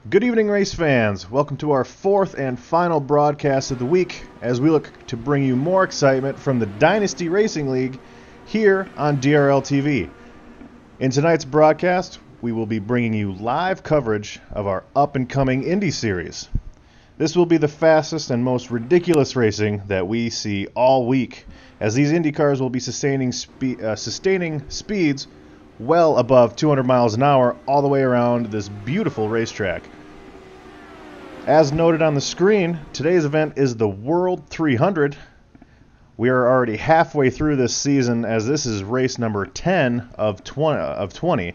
Good evening, race fans. Welcome to our fourth and final broadcast of the week as we look to bring you more excitement from the Dynasty Racing League here on DRL TV. In tonight's broadcast, we will be bringing you live coverage of our up-and-coming Indy series. This will be the fastest and most ridiculous racing that we see all week, as these Indy cars will be sustaining speeds well above 200 miles an hour all the way around this beautiful racetrack. As noted on the screen, today's event is the World 300. We are already halfway through this season, as this is race number 10 of 20.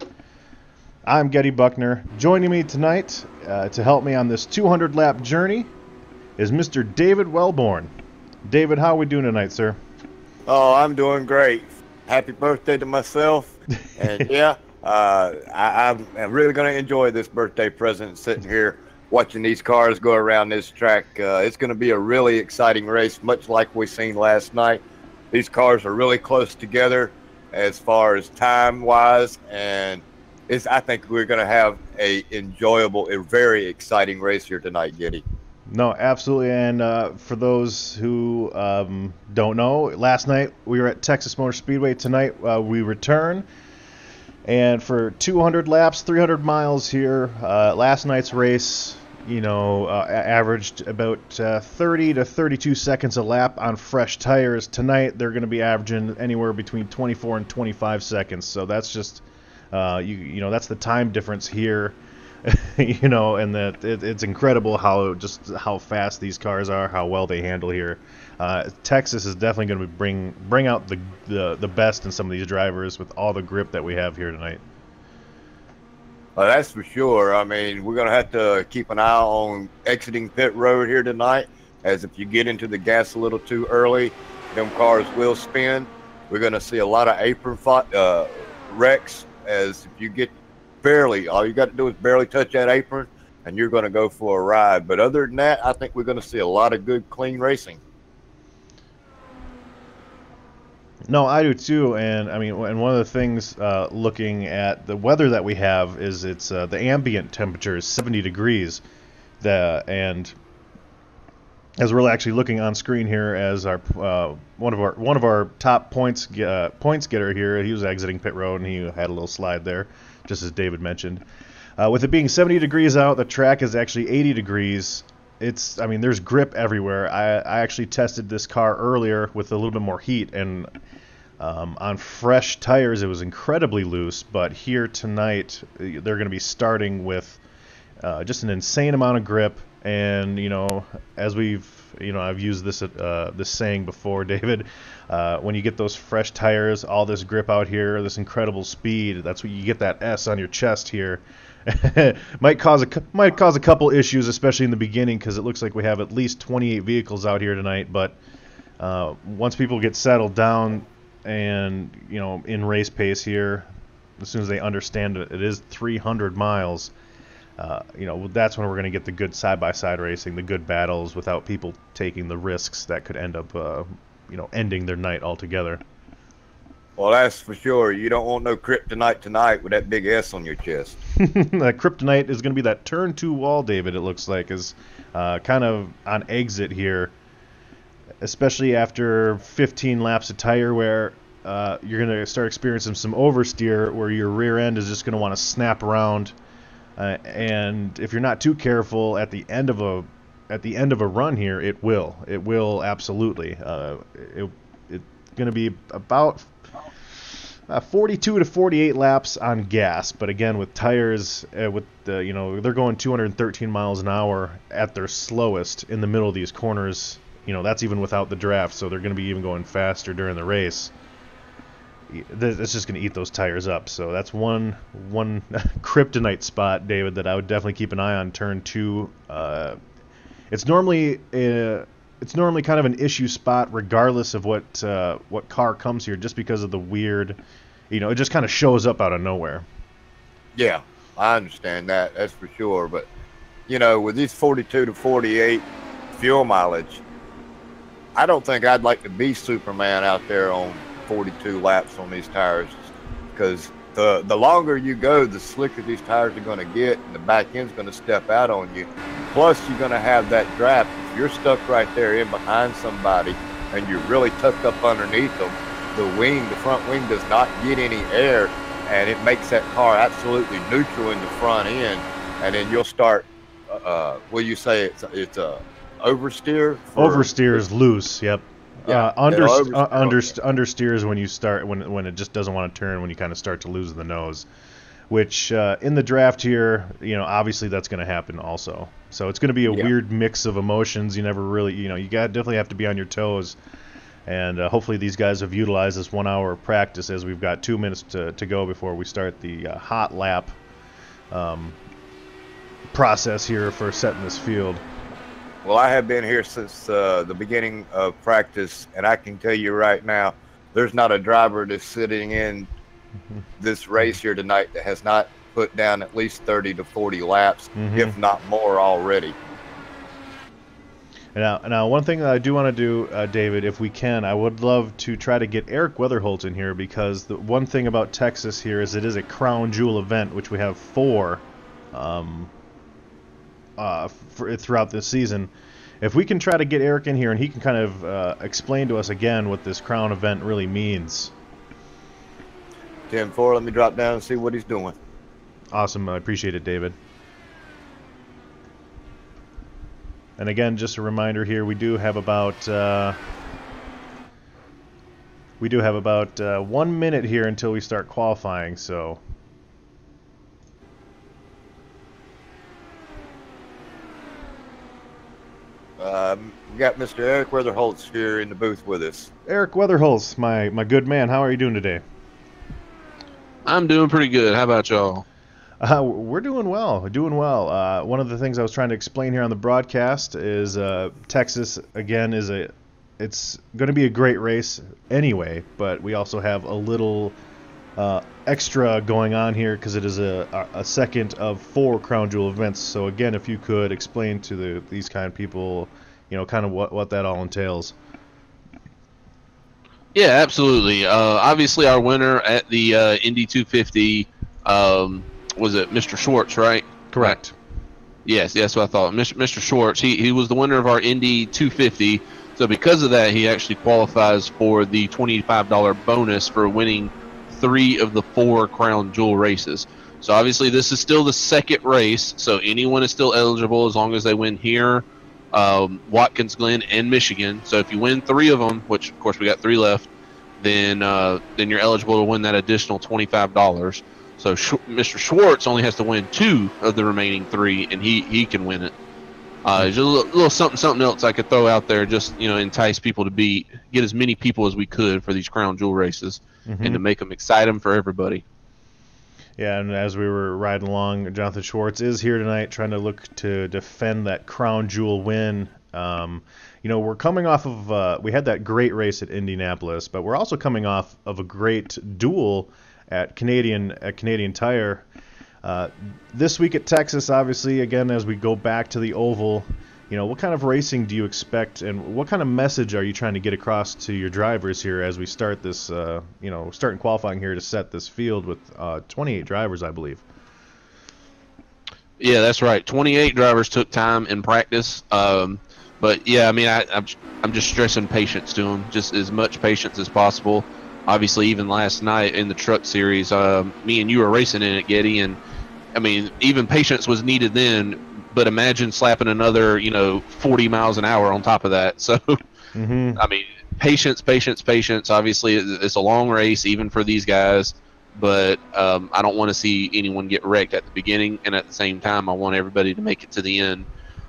I'm Getty Buckner. Joining me tonight to help me on this 200-lap journey is Mr. David Wellborn. David, how are we doing tonight, sir? Oh, I'm doing great. Happy birthday to myself. And yeah, I'm really going to enjoy this birthday present sitting here watching these cars go around this track. It's going to be a really exciting race, much like we seen last night. These cars are really close together as far as time-wise, and I think we're going to have a very exciting race here tonight, Giddy. No, absolutely. And for those who don't know, last night we were at Texas Motor Speedway. Tonight we return. And for 200 laps, 300 miles here, last night's race, averaged about 30 to 32 seconds a lap on fresh tires. Tonight they're going to be averaging anywhere between 24 and 25 seconds. So that's just, that's the time difference here. And that it's incredible how fast these cars are, how well they handle here. Texas is definitely going to bring out the best in some of these drivers with all the grip that we have here tonight. That's for sure. I mean, we're going to have to keep an eye on exiting pit road here tonight, as if you get into the gas a little too early, them cars will spin. We're going to see a lot of apron wrecks, as if you get all you got to do is barely touch that apron, and you're going to go for a ride. But other than that, I think we're going to see a lot of good, clean racing. No, I do too, and I mean, and one of the things looking at the weather that we have is it's the ambient temperature is 70 degrees, and as we're actually looking on screen here, as our one of our top points getter here, he was exiting pit road and he had a little slide there, just as David mentioned. With it being 70 degrees out, the track is actually 80 degrees. There's grip everywhere. I actually tested this car earlier with a little bit more heat, and on fresh tires it was incredibly loose. But here tonight they're going to be starting with just an insane amount of grip. And as I've used this saying before, David, when you get those fresh tires, all this grip out here, this incredible speed, that's what you get, that S on your chest here. might cause a couple issues, especially in the beginning, because it looks like we have at least 28 vehicles out here tonight. But once people get settled down and in race pace here, as soon as they understand it is 300 miles. That's when we're going to get the good side-by-side racing, the good battles, without people taking the risks that could end up, ending their night altogether. Well, that's for sure. You don't want no kryptonite tonight with that big S on your chest. That kryptonite is going to be that turn 2 wall, David, it looks like, is kind of on exit here, especially after 15 laps of tire wear. You're going to start experiencing some oversteer where your rear end is just going to want to snap around. And if you're not too careful at the end of a run here, it will absolutely. It's going to be about 42 to 48 laps on gas, but again with tires, they're going 213 miles an hour at their slowest in the middle of these corners. That's even without the draft, so they're going to be even going faster during the race. That's just going to eat those tires up. So that's one kryptonite spot, David, that I would definitely keep an eye on. Turn 2. It's normally kind of an issue spot, regardless of what car comes here, just because of the weird, it just kind of shows up out of nowhere. Yeah, I understand that. That's for sure. But with these 42 to 48 fuel mileage, I don't think I'd like to be Superman out there on 42 laps on these tires, because the longer you go, the slicker these tires are going to get, and the back end's going to step out on you. Plus, you're going to have that draft. If you're stuck right there in behind somebody, and you're really tucked up underneath them, the front wing does not get any air, and it makes that car absolutely neutral in the front end. And then you'll start. Will you say it's a oversteer? Oversteer is loose. Yep. Yeah, understeers when you start when it just doesn't want to turn, when you kind of start to lose the nose, which in the draft here, obviously that's going to happen also. So it's going to be a weird mix of emotions. You never really, you definitely have to be on your toes, and hopefully these guys have utilized this 1 hour of practice, as we've got 2 minutes to go before we start the hot lap process here for setting this field. Well, I have been here since the beginning of practice, and I can tell you right now, there's not a driver that's sitting in this race here tonight that has not put down at least 30 to 40 laps, if not more already. Now, one thing that I do want to do, David, if we can, I would love to try to get Eric Weatherholt in here, because the one thing about Texas here is it is a crown jewel event, which we have 4 throughout this season. If we can try to get Eric in here and he can kind of explain to us again what this crown event really means. 10-4, let me drop down and see what he's doing. Awesome, I appreciate it, David. And again, just a reminder here, we do have about 1 minute here until we start qualifying, so. We got Mr. Eric Weatherholtz here in the booth with us. Eric Weatherholtz, my good man, how are you doing today? I'm doing pretty good. How about y'all? We're doing well. One of the things I was trying to explain here on the broadcast is Texas, again, it's going to be a great race anyway, but we also have a little extra going on here because it is a second of 4 crown jewel events. So again, if you could explain to these kind of people, kind of what that all entails. Yeah, absolutely. Obviously, our winner at the Indy 250 was it Mr. Schwartz, right? Correct. Yes, what I thought. Mr. Schwartz, he was the winner of our Indy 250. So because of that, he actually qualifies for the $25 bonus for winning 3 of the 4 crown jewel races. So obviously, this is still the second race, so anyone is still eligible as long as they win here, Watkins Glen, and Michigan. So if you win 3 of them, which of course we got 3 left, then you're eligible to win that additional $25. So Mr. Schwartz only has to win 2 of the remaining 3, and he can win it. Just a little something else I could throw out there, just entice people to get as many people as we could for these crown jewel races, and to make them excite them for everybody. Yeah, and as we were riding along, Jonathan Schwartz is here tonight trying to look to defend that crown jewel win. We're coming off of we had that great race at Indianapolis, but we're also coming off of a great duel at Canadian Tire. This week at Texas, obviously, again, as we go back to the oval, what kind of racing do you expect, and what kind of message are you trying to get across to your drivers here as we start this, starting qualifying here to set this field with 28 drivers, I believe? Yeah, that's right. 28 drivers took time in practice. But yeah, I mean, I'm just stressing patience to them, just as much patience as possible. Obviously, even last night in the truck series, me and you were racing in it, Getty, and I mean, even patience was needed then. But imagine slapping another, 40 miles an hour on top of that. So, I mean, patience. Obviously, it's a long race, even for these guys. But I don't want to see anyone get wrecked at the beginning, and at the same time, I want everybody to make it to the end.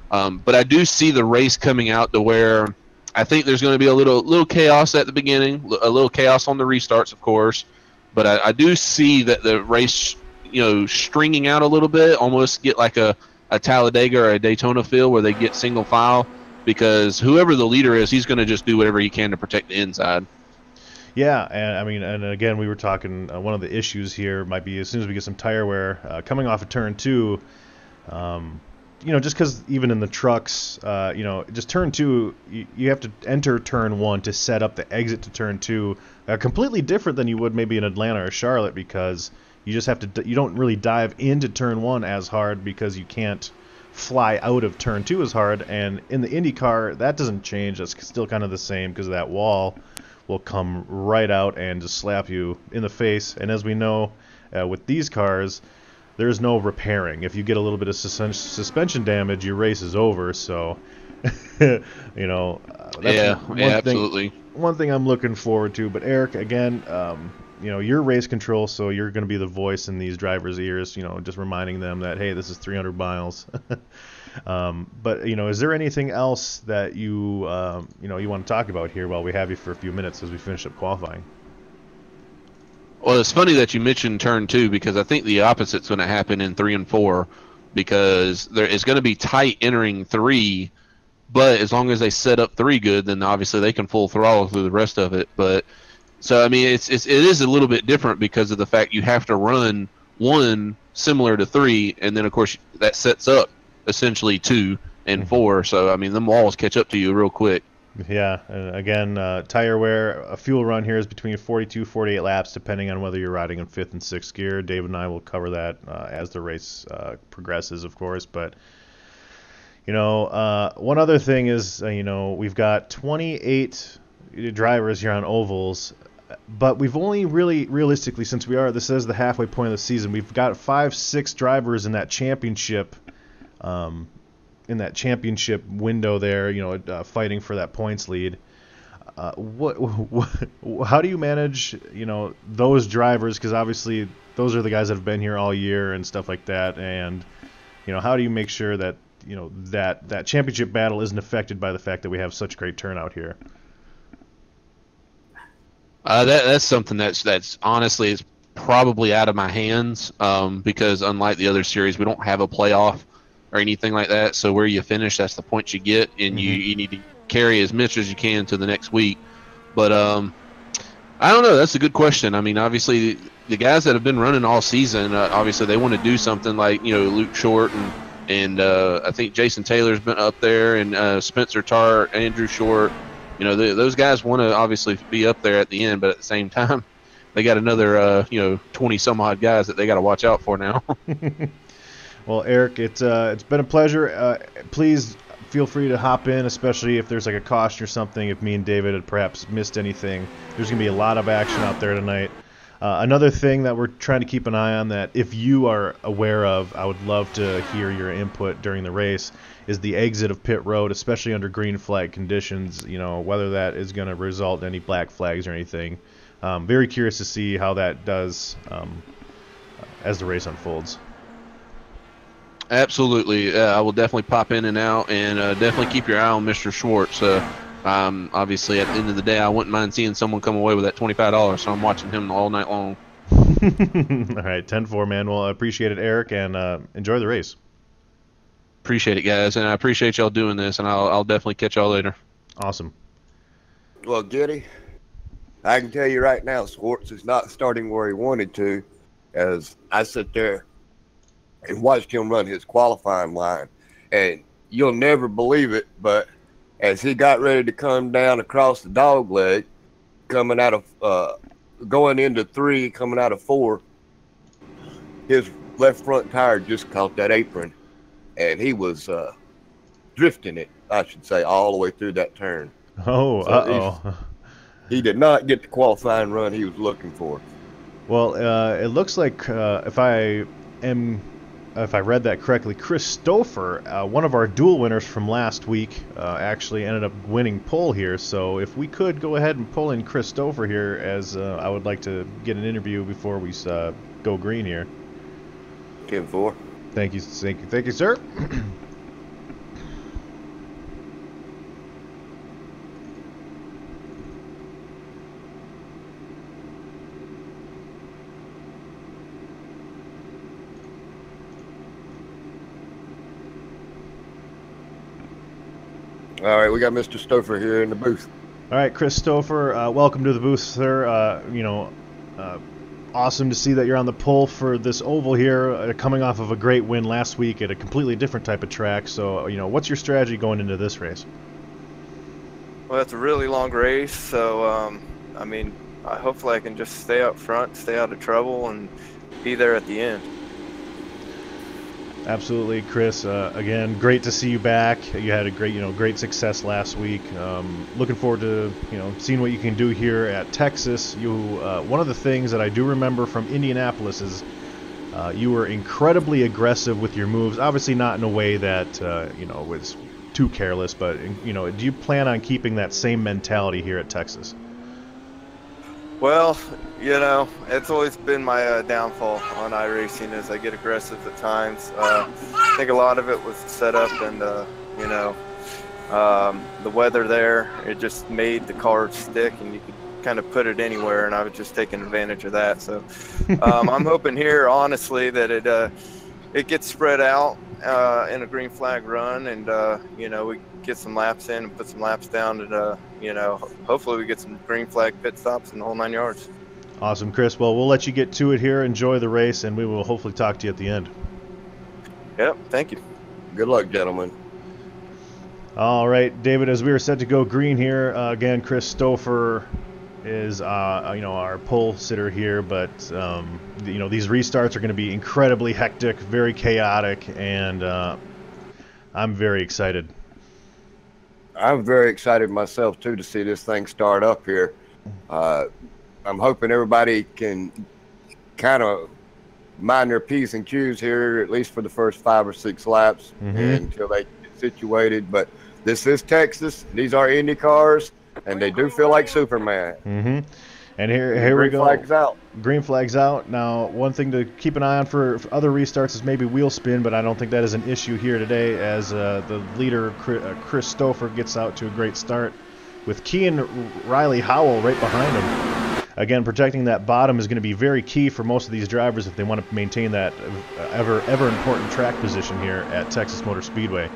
But I do see the race coming out to where I think there's going to be a little chaos at the beginning, a little chaos on the restarts, of course. But I do see that the race, stringing out a little bit, almost get like a Talladega or a Daytona feel where they get single file, because whoever the leader is, he's going to just do whatever he can to protect the inside. Yeah, and I mean, and again, we were talking, one of the issues here might be as soon as we get some tire wear, coming off of turn 2, just because even in the trucks, just turn 2, you have to enter turn 1 to set up the exit to turn 2, completely different than you would maybe in Atlanta or Charlotte, because You just have to, you don't really dive into turn 1 as hard because you can't fly out of turn 2 as hard. And in the IndyCar, that doesn't change. That's still kind of the same because that wall will come right out and just slap you in the face. And as we know, with these cars, there's no repairing. If you get a little bit of suspension damage, your race is over. So, you know, that's absolutely. One thing I'm looking forward to. But Eric, again, you know, you're race control, so you're going to be the voice in these drivers' ears, you know, just reminding them that, hey, this is 300 miles. But, you know, is there anything else that you know, you want to talk about here while we have you for a few minutes as we finish up qualifying? Well, it's funny that you mentioned turn 2 because I think the opposite's going to happen in 3 and 4 because there is going to be tight entering 3, but as long as they set up 3 good, then obviously they can full throttle through the rest of it. But so I mean, it is a little bit different because of the fact you have to run 1 similar to 3, and then of course that sets up essentially 2 and 4. So I mean, them walls catch up to you real quick. Yeah, and again, tire wear, a fuel run here is between 42, 48 laps, depending on whether you're riding in 5th and 6th gear. David and I will cover that as the race progresses, of course. But, you know, one other thing is, you know, we've got 28 drivers here on ovals, but we've only really, realistically, since this is the halfway point of the season, we've got 5-6 drivers in that championship window there, you know, fighting for that points lead. How do you manage, you know, those drivers? Because obviously those are the guys that have been here all year and stuff like that. And, you know, how do you make sure that, you know, that championship battle isn't affected by the fact that we have such great turnout here? That's something that's honestly is probably out of my hands because unlike the other series, we don't have a playoff or anything like that. So where you finish, that's the points you get, and you need to carry as much as you can to the next week. But I don't know. That's a good question. I mean, obviously the guys that have been running all season, obviously they want to do something like, you know, Luke Short and I think Jason Taylor's been up there, and Spencer Tart, Andrew Short. You know, those guys want to obviously be up there at the end, but at the same time, they got another, you know, 20 some odd guys that they got to watch out for now. Well, Eric, it's been a pleasure. Please feel free to hop in, especially if there's like a caution or something. If me and David had perhaps missed anything, there's going to be a lot of action out there tonight. Another thing that we're trying to keep an eye on that if you are aware of, I would love to hear your input during the race, is the exit of pit road, especially under green flag conditions, you know, whether that is going to result in any black flags or anything. Very curious to see how that does as the race unfolds. Absolutely. I will definitely pop in and out, and definitely keep your eye on Mr. Schwartz. Obviously, at the end of the day, I wouldn't mind seeing someone come away with that $25, so I'm watching him all night long. All right, 10-4, man. Well, I appreciate it, Eric, and enjoy the race. Appreciate it, guys, and I appreciate y'all doing this, and I'll definitely catch y'all later. Awesome. Well, Giddy, I can tell you right now, Schwartz is not starting where he wanted to, as I sit there and watched him run his qualifying line. And you'll never believe it, but as he got ready to come down across the dog leg, coming out of going into 3, coming out of 4, his left front tire just caught that apron, and he was drifting it, I should say, all the way through that turn. Oh, uh-oh. He did not get the qualifying run he was looking for. Well, it looks like if I read that correctly, Chris Stouffer, one of our dual winners from last week, actually ended up winning pole here. So if we could go ahead and pull in Chris Stouffer here, as I would like to get an interview before we go green here. 10-4. Thank you, sir. All right, we got Mr. Stouffer here in the booth. All right, Chris Stouffer, welcome to the booth, sir. Awesome to see that you're on the pole for this oval here, coming off of a great win last week at a completely different type of track. So, what's your strategy going into this race? Well, it's a really long race, so hopefully I can just stay up front, stay out of trouble, and be there at the end. Absolutely, Chris. Again, great to see you back. You had a great success last week. Looking forward to, seeing what you can do here at Texas. One of the things that I do remember from Indianapolis is you were incredibly aggressive with your moves. Obviously, not in a way that was too careless, but do you plan on keeping that same mentality here at Texas? Well, it's always been my downfall on iRacing is I get aggressive at times. I think a lot of it was set up and, the weather there, it just made the car stick and you could kind of put it anywhere, and I was just taking advantage of that. So I'm hoping here, honestly, that it gets spread out in a green flag run, and we get some laps in and put some laps down, and hopefully we get some green flag pit stops in the whole 9 yards. Awesome, Chris. Well, we'll let you get to it here. Enjoy the race, and we will hopefully talk to you at the end. Yep, thank you. Good luck, gentlemen. All right, David, as we were set to go green here, again, Chris Stouffer is our pole sitter here, but these restarts are going to be incredibly hectic, very chaotic, and I'm very excited. I'm very excited myself too to see this thing start up here. I'm hoping everybody can kind of mind their P's and Q's here, at least for the first 5 or 6 laps until they get situated. But this is Texas. These are Indy cars, and they do feel like Superman. And here we go. Green flag's out. Green flag's out. Now, one thing to keep an eye on for other restarts is maybe wheel spin, but I don't think that is an issue here today, as the leader, Chris Stouffer, gets out to a great start with Kean Riley Howell right behind him. Again, protecting that bottom is going to be very key for most of these drivers if they want to maintain that ever important track position here at Texas Motor Speedway.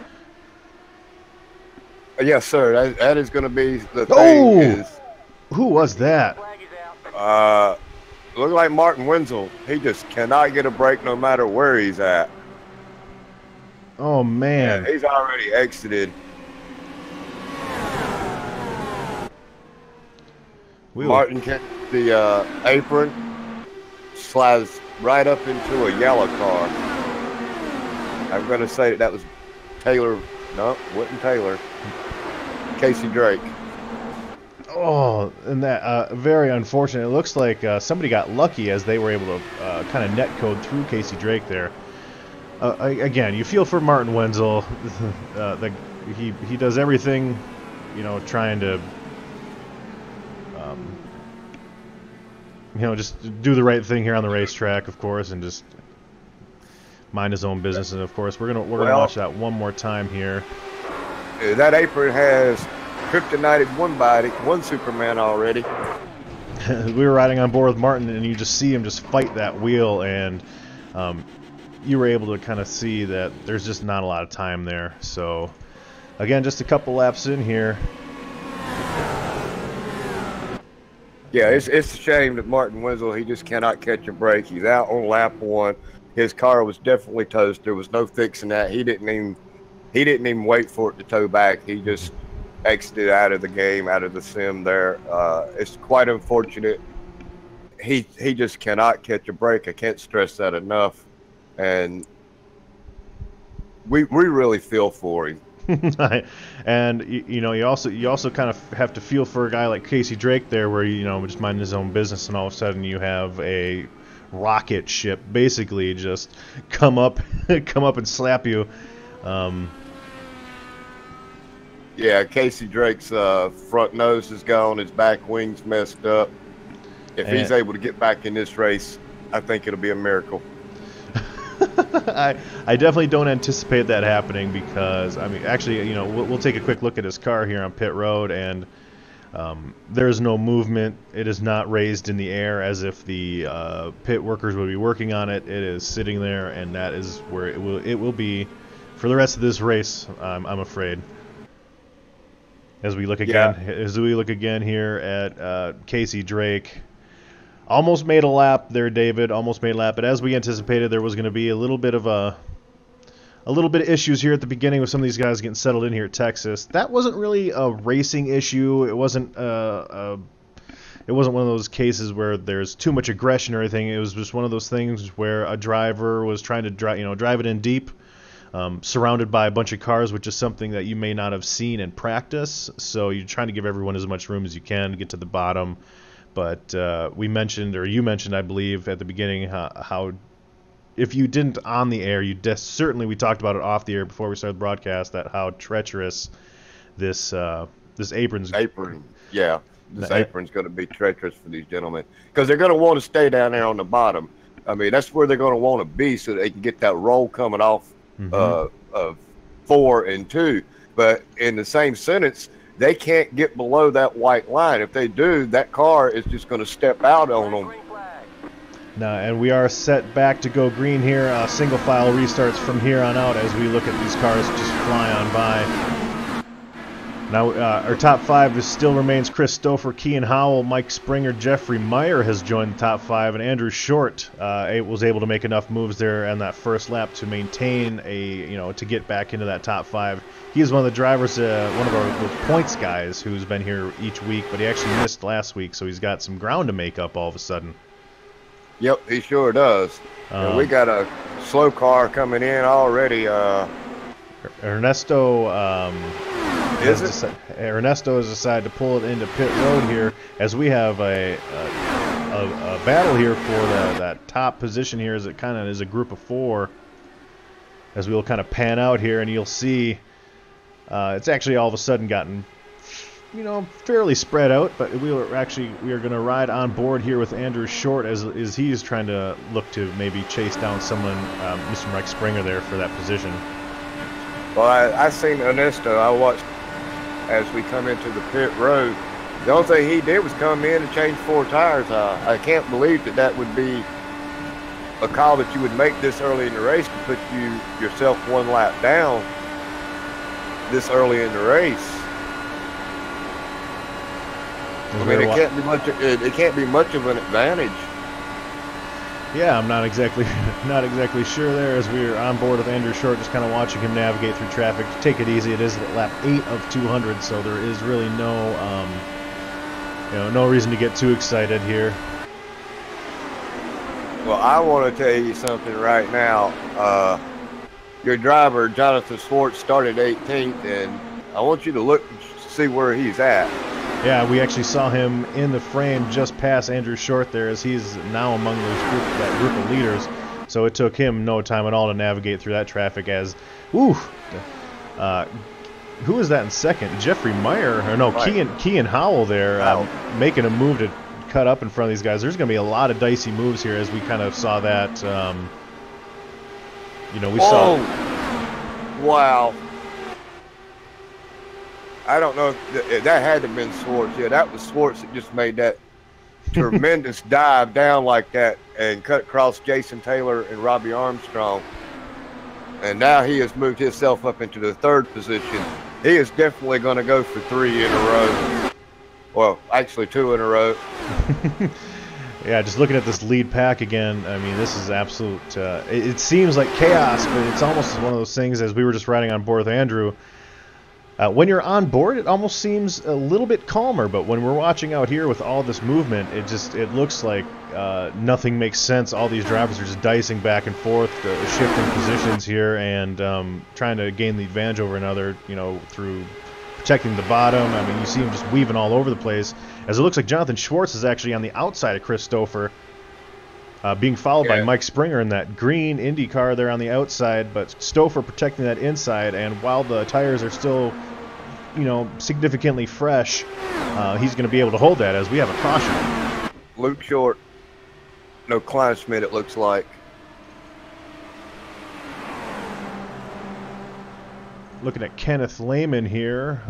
Yes, sir. That is going to be the thing. Who was that? Look like Martin Wenzel. He just cannot get a break no matter where he's at. Oh, man. Yeah, he's already exited. Martin catches the apron, slides right up into a yellow car. I'm going to say that was Taylor. No, wasn't Taylor. Casey Drake. Oh, and that very unfortunate. It looks like somebody got lucky as they were able to kind of net code through Casey Drake there. Again, you feel for Martin Wenzel. He does everything, trying to just do the right thing here on the racetrack, of course, and just mind his own business. And of course, we're gonna watch that one more time here. That apron has kryptonited one Superman already. We were riding on board with Martin, and you just see him just fight that wheel, and you were able to kind of see that there's just not a lot of time there. So, again, just a couple laps in here. Yeah, it's a shame that Martin Wenzel, he just cannot catch a break. He's out on lap 1. His car was definitely toast. There was no fixing that. He didn't even wait for it to tow back. He just exited out of the game, out of the sim there. It's quite unfortunate. He just cannot catch a break. I can't stress that enough. And we really feel for him. And you also kind of have to feel for a guy like Casey Drake there, where just minding his own business, and all of a sudden you have a rocket ship basically just come up and slap you. Yeah, Casey Drake's front nose is gone, his back wing's messed up. If he's able to get back in this race, I think it'll be a miracle. I definitely don't anticipate that happening, because actually, we'll take a quick look at his car here on pit road, and there's no movement. It is not raised in the air as if the pit workers would be working on it. It is sitting there, and that is where it will be for the rest of this race, I'm afraid. As we look again here at Casey Drake. Almost made a lap there, David. Almost made a lap, but as we anticipated, there was going to be a little bit of issues here at the beginning with some of these guys getting settled in here at Texas. That wasn't really a racing issue. It wasn't it wasn't one of those cases where there's too much aggression or anything. It was just one of those things where a driver was trying to drive it in deep, surrounded by a bunch of cars, which is something that you may not have seen in practice. So you're trying to give everyone as much room as you can to get to the bottom. But you mentioned, I believe, at the beginning how if you didn't on the air, certainly, we talked about it off the air before we started the broadcast, that how treacherous this apron's. Yeah. This apron's going to be treacherous for these gentlemen because they're going to want to stay down there on the bottom. I mean, that's where they're going to want to be so they can get that roll coming off of 4 and 2. But in the same sentence, they can't get below that white line. If they do, that car is just going to step out on them. No, and we are set back to go green here. Single file restarts from here on out as we look at these cars just fly on by. Now, our top 5 still remains Chris Stouffer, Kean Howell, Mike Springer, Jeffrey Meyer has joined the top 5, and Andrew Short was able to make enough moves there on that first lap to maintain to get back into that top 5. He is one of the drivers, one of our points guys who's been here each week, but he actually missed last week, so he's got some ground to make up all of a sudden. Yep, he sure does. And we got a slow car coming in already. Ernesto has decided to pull it into pit road here as we have a battle here for that top position here, as it kind of is a group of 4. As we'll kind of pan out here, and you'll see it's actually all of a sudden gotten fairly spread out, but we are going to ride on board here with Andrew Short as he's trying to look to maybe chase down someone, Mr. Mike Springer there for that position. Well, I seen Ernesto. I watched as we come into the pit road. The only thing he did was come in and change 4 tires. I can't believe that would be a call that you would make this early in the race to put yourself 1 lap down this early in the race. I mean, it can't be much of an advantage. Yeah, I'm not exactly sure there as we're on board with Andrew Short, just kind of watching him navigate through traffic. Take it easy. It is lap 8 of 200, so there is really no reason to get too excited here. Well, I want to tell you something right now. Your driver, Jonathan Swartz, started 18th, and I want you to look and see where he's at. Yeah, we actually saw him in the frame just past Andrew Short there, as he's now among that group of leaders. So it took him no time at all to navigate through that traffic. Who is that in second? Jeffrey Meyer, or no, right. Kean Howell there, making a move to cut up in front of these guys. There's going to be a lot of dicey moves here, as we kind of saw that. Saw. Wow. I don't know if that had to have been Swartz. Yeah, that was Swartz that just made that tremendous dive down like that and cut across Jason Taylor and Robbie Armstrong. And now he has moved himself up into the 3rd position. He is definitely going to go for 3 in a row. Well, actually 2 in a row. Yeah, just looking at this lead pack again, I mean, this is absolute. It seems like chaos, but it's almost one of those things, as we were just riding on board with Andrew. When you're on board, it almost seems a little bit calmer, but when we're watching out here with all this movement, it looks like nothing makes sense. All these drivers are just dicing back and forth, shifting positions here, and trying to gain the advantage over another, through protecting the bottom. I mean, you see him just weaving all over the place, as it looks like Jonathan Schwartz is actually on the outside of Chris Stouffer, being followed by Mike Springer in that green Indy car there on the outside, but Stouffer protecting that inside, and while the tires are still, significantly fresh, he's going to be able to hold that, as we have a caution. Luke Short, no Kleinschmidt, it looks like. Looking at Kenneth Lehman here,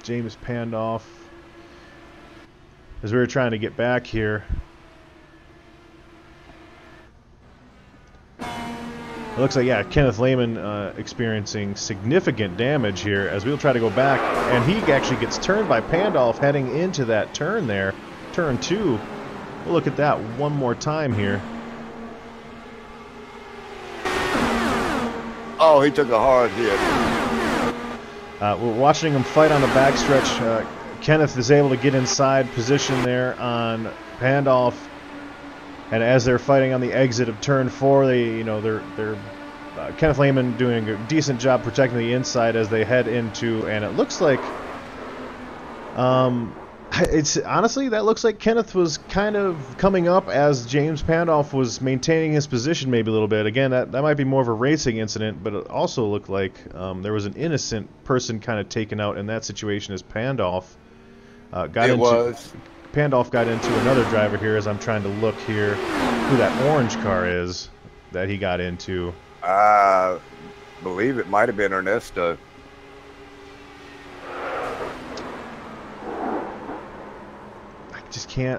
James Pandoff, as we were trying to get back here. It looks like, Kenneth Lehman experiencing significant damage here, as we'll try to go back, and he actually gets turned by Pandolf heading into that turn there, turn 2. We'll look at that one more time here. Oh, he took a hard hit. We're watching him fight on the backstretch. Kenneth is able to get inside position there on Pandolf, and as they're fighting on the exit of turn 4, they're Kenneth Lehman doing a decent job protecting the inside as they head into, and it looks like it's honestly, that looks like Kenneth was kind of coming up as James Pandolf was maintaining his position maybe a little bit. Again, that might be more of a racing incident, but it also looked like there was an innocent person kind of taken out in that situation as Pandolf Pandolf got into another driver here as I'm trying to look here who that orange car is that he got into. I believe it might have been Ernesto.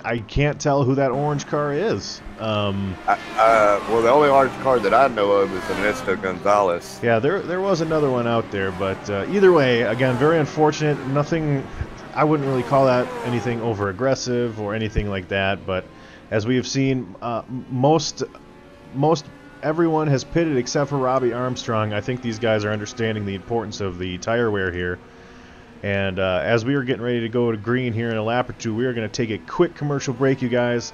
I can't tell who that orange car is. Well, the only orange car that I know of is Ernesto Gonzalez. Yeah, there was another one out there, but either way, again, very unfortunate. Nothing, I wouldn't really call that anything over aggressive or anything like that. But as we have seen, most everyone has pitted except for Robbie Armstrong. I think these guys are understanding the importance of the tire wear here. And as we are getting ready to go to green here in a lap or two, we are going to take a quick commercial break, you guys.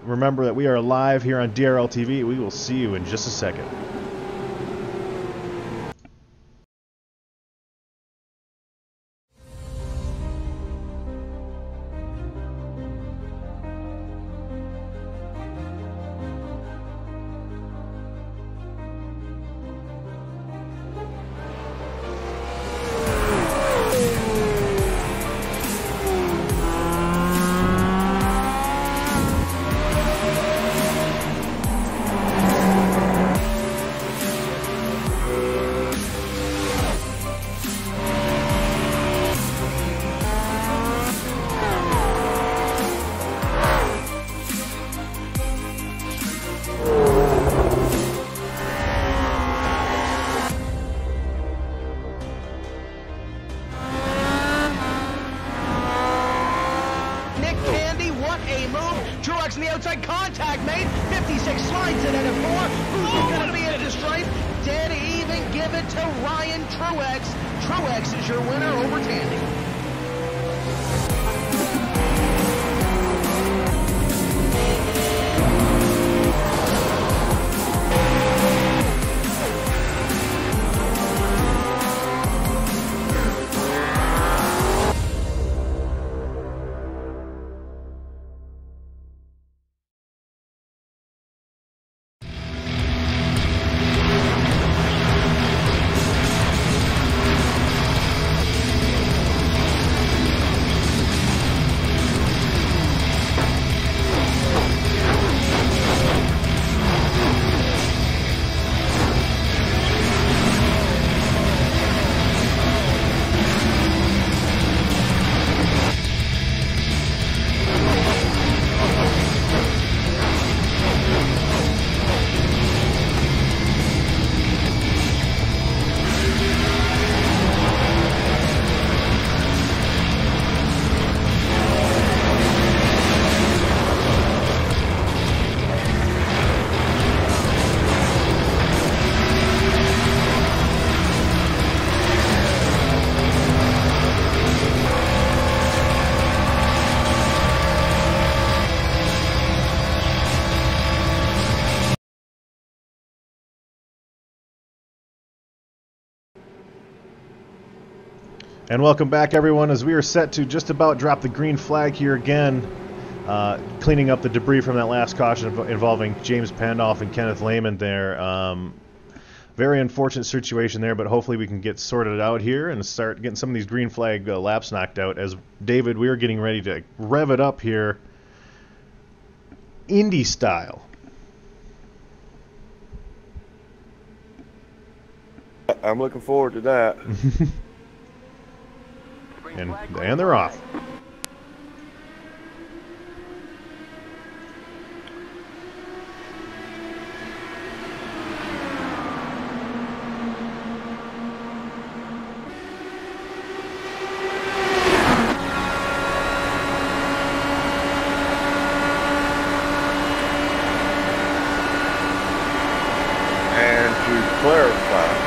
Remember that we are live here on DRL TV. We will see you in just a second. Truex in the outside, contact made. 56 slides it at a 4. Who's going to be at the stripe? Dead even, give it to Ryan Truex. Truex is your winner over Tandy. And welcome back, everyone, as we are set to just about drop the green flag here again, cleaning up the debris from that last caution involving James Pandolf and Kenneth Lehman there. Very unfortunate situation there, but hopefully we can get sorted out here and start getting some of these green flag laps knocked out. As David, we are getting ready to rev it up here, Indy style. I'm looking forward to that. And they're off. And to clarify,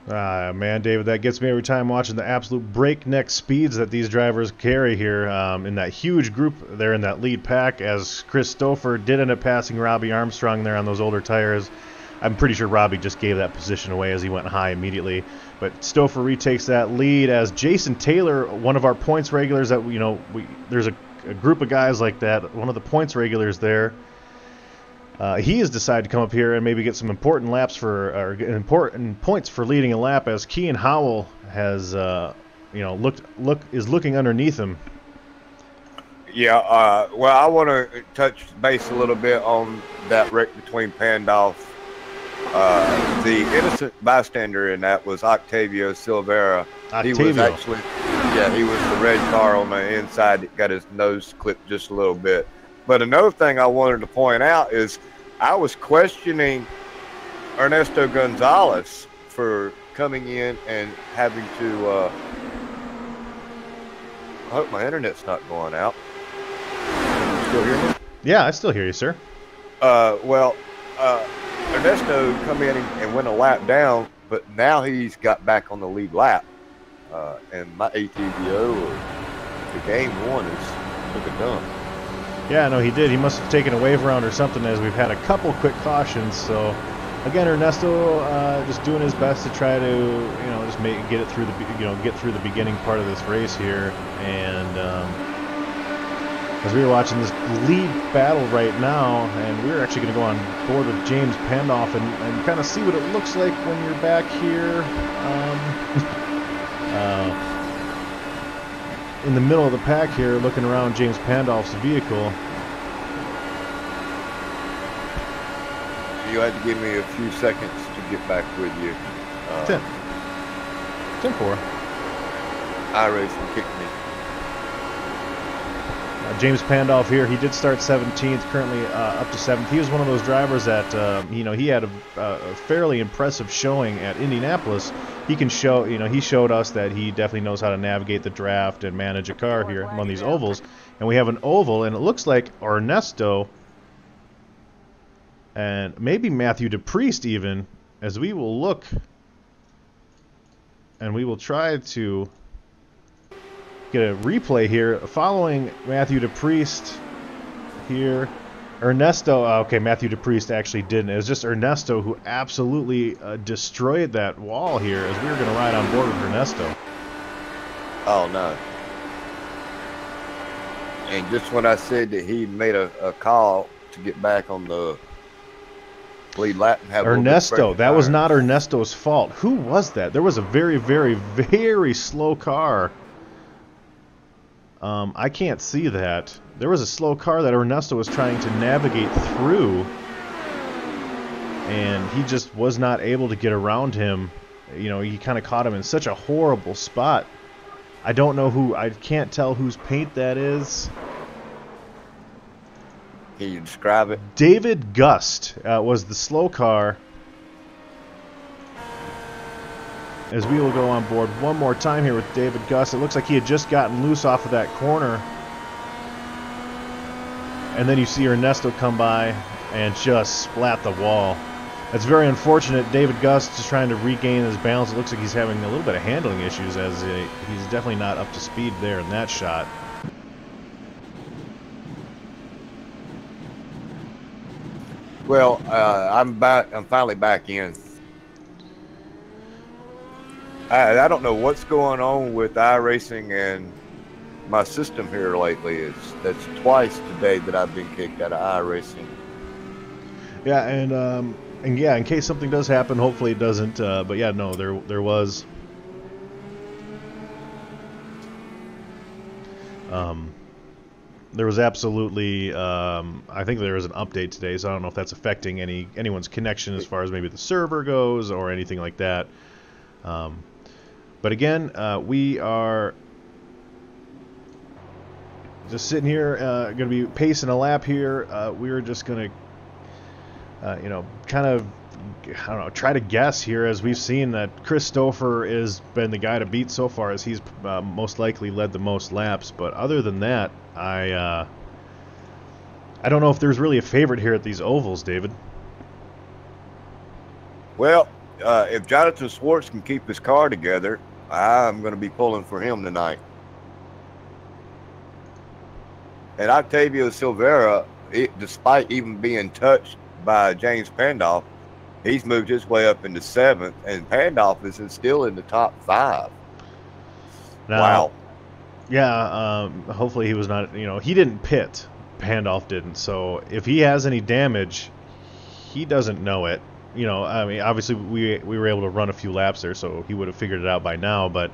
Man, David, that gets me every time watching the absolute breakneck speeds that these drivers carry here in that huge group there in that lead pack, as Chris Stouffer did end up passing Robbie Armstrong there on those older tires. I'm pretty sure Robbie just gave that position away as he went high immediately. But Stouffer retakes that lead as Jason Taylor, one of our points regulars that, there's a group of guys like that, one of the points regulars there. He has decided to come up here and maybe get some important laps important points for leading a lap, as Kean Howell has, is looking underneath him. Yeah, well, I want to touch base a little bit on that wreck between Pandolf. The innocent bystander in that was Octavio Silveira. He was actually, he was the red car on the inside that got his nose clipped just a little bit. But another thing I wanted to point out is I was questioning Ernesto Gonzalez for coming in and having to. I hope my internet's not going out. Can you still hear me? Yeah, I still hear you, sir. Ernesto come in and went a lap down, but now he's got back on the lead lap. And my ATVO, the game one, is took a dump. Yeah, no, he did. He must have taken a wave around or something, as we've had a couple quick cautions. So, again, Ernesto just doing his best to try to, just get through the beginning part of this race here. And as we were watching this lead battle right now, and we're actually going to go on board with James Pandolf and kind of see what it looks like when you're back here. In the middle of the pack here, looking around James Pandolf's vehicle. You had to give me a few seconds to get back with you. 10-4. iRacing kicked me. James Pandolf here, he did start 17th, currently up to 7th. He was one of those drivers that, he had a fairly impressive showing at Indianapolis. He can show, he showed us that he definitely knows how to navigate the draft and manage a car here on these ovals. And we have an oval, and it looks like Ernesto and maybe Matthew DePriest even, as we will look and we will try to get a replay here following Matthew DePriest here. Ernesto, okay, Matthew DePriest actually didn't. It was just Ernesto who absolutely destroyed that wall here, as we were going to ride on board with Ernesto. Oh, no. And just when I said that he made a call to get back on the lead lap and have Ernesto, that was not Ernesto's fault. Who was that? There was a very, very, very slow car. I can't see that. There was a slow car that Ernesto was trying to navigate through, and he just was not able to get around him. He kind of caught him in such a horrible spot. I don't know who, I can't tell whose paint that is. Can you describe it? David Gust was the slow car. As we will go on board one more time here with David Gust. It looks like he had just gotten loose off of that corner. And then you see Ernesto come by and just splat the wall. That's very unfortunate. David Gust is trying to regain his balance. It looks like he's having a little bit of handling issues, as he's definitely not up to speed there in that shot. Well, I'm finally back in. I don't know what's going on with iRacing and my system here lately. That's twice today that I've been kicked out of iRacing. Yeah, and yeah, in case something does happen, hopefully it doesn't. But yeah, no, there was. There was absolutely. I think there was an update today, so I don't know if that's affecting anyone's connection as far as maybe the server goes or anything like that. But again, we are just sitting here, going to be pacing a lap here. We're just going to, kind of, I don't know, try to guess here, as we've seen that Chris Stouffer has been the guy to beat so far, as he's most likely led the most laps. But other than that, I don't know if there's really a favorite here at these ovals, David. Well, if Jonathan Schwartz can keep his car together, I'm going to be pulling for him tonight. And Octavio Silveira, despite even being touched by James Pandolf, he's moved his way up into 7th, and Pandolf is still in the top 5. Now, wow. Yeah, hopefully he was not, he didn't pit. Pandolf didn't. So if he has any damage, he doesn't know it. I mean, obviously we were able to run a few laps there, so he would have figured it out by now, but...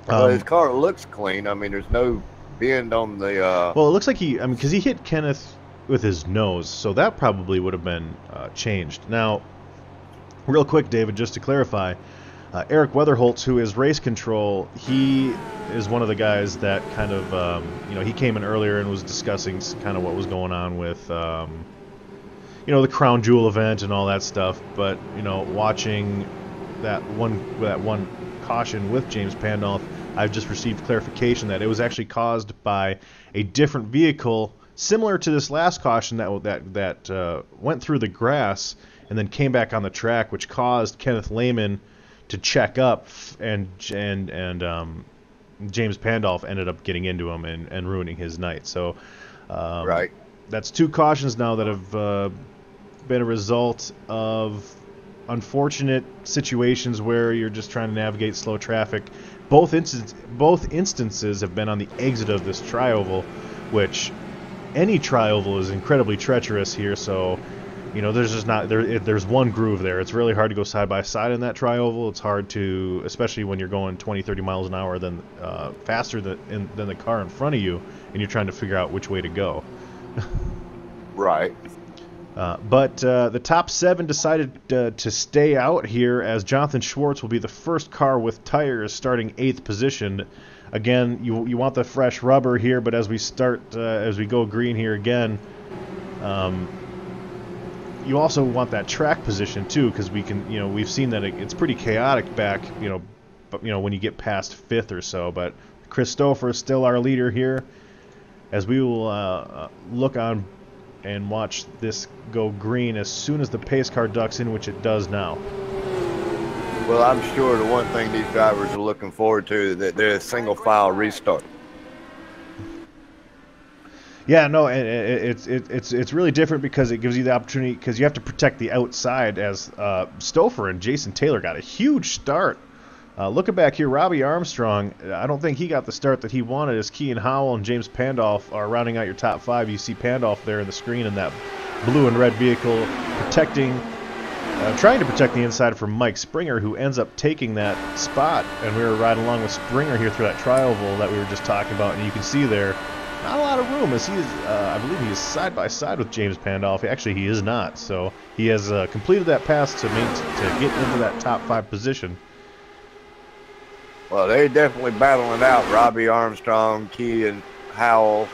well, his car looks clean. I mean, there's no bend on the... Well, it looks like because he hit Kenneth with his nose, so that probably would have been changed. Now, real quick, David, just to clarify, Eric Weatherholtz, who is race control, he is one of the guys that kind of, he came in earlier and was discussing kind of what was going on with, the Crown Jewel event and all that stuff. But, watching that one caution with James Pandolf, I've just received clarification that it was actually caused by a different vehicle, similar to this last caution that went through the grass and then came back on the track, which caused Kenneth Lehman to check up, and James Pandolf ended up getting into him and ruining his night. So right, that's 2 cautions now that have been a result of unfortunate situations where you're just trying to navigate slow traffic. Both instances have been on the exit of this tri-oval, which any tri-oval is incredibly treacherous here, so there's just not there's one groove there. It's really hard to go side by side in that tri-oval. It's hard to, especially when you're going 20-30 miles an hour faster than the car in front of you, and you're trying to figure out which way to go. Right. But the top 7 decided to stay out here, as Jonathan Schwartz will be the first car with tires starting 8th position. Again, you want the fresh rubber here, but as we go green here again, you also want that track position too, because we've seen that it's pretty chaotic back, when you get past 5th or so. But Christopher is still our leader here, as we will look on and watch this go green as soon as the pace car ducks in, which it does now. Well, I'm sure the one thing these drivers are looking forward to is that they're a single file restart. Yeah, no, it's really different because it gives you the opportunity, because you have to protect the outside, as Stouffer and Jason Taylor got a huge start. Looking back here, Robbie Armstrong, I don't think he got the start that he wanted, as Kean Howell and James Pandolf are rounding out your top 5. You see Pandolf there in the screen in that blue and red vehicle, trying to protect the inside from Mike Springer, who ends up taking that spot. And we were riding along with Springer here through that tri-oval that we were just talking about, and you can see there not a lot of room, as he is, I believe he is side by side with James Pandolf. Actually, he is not. So he has completed that pass to get into that top 5 position. Well, they're definitely battling out Robbie Armstrong, Kean Howell.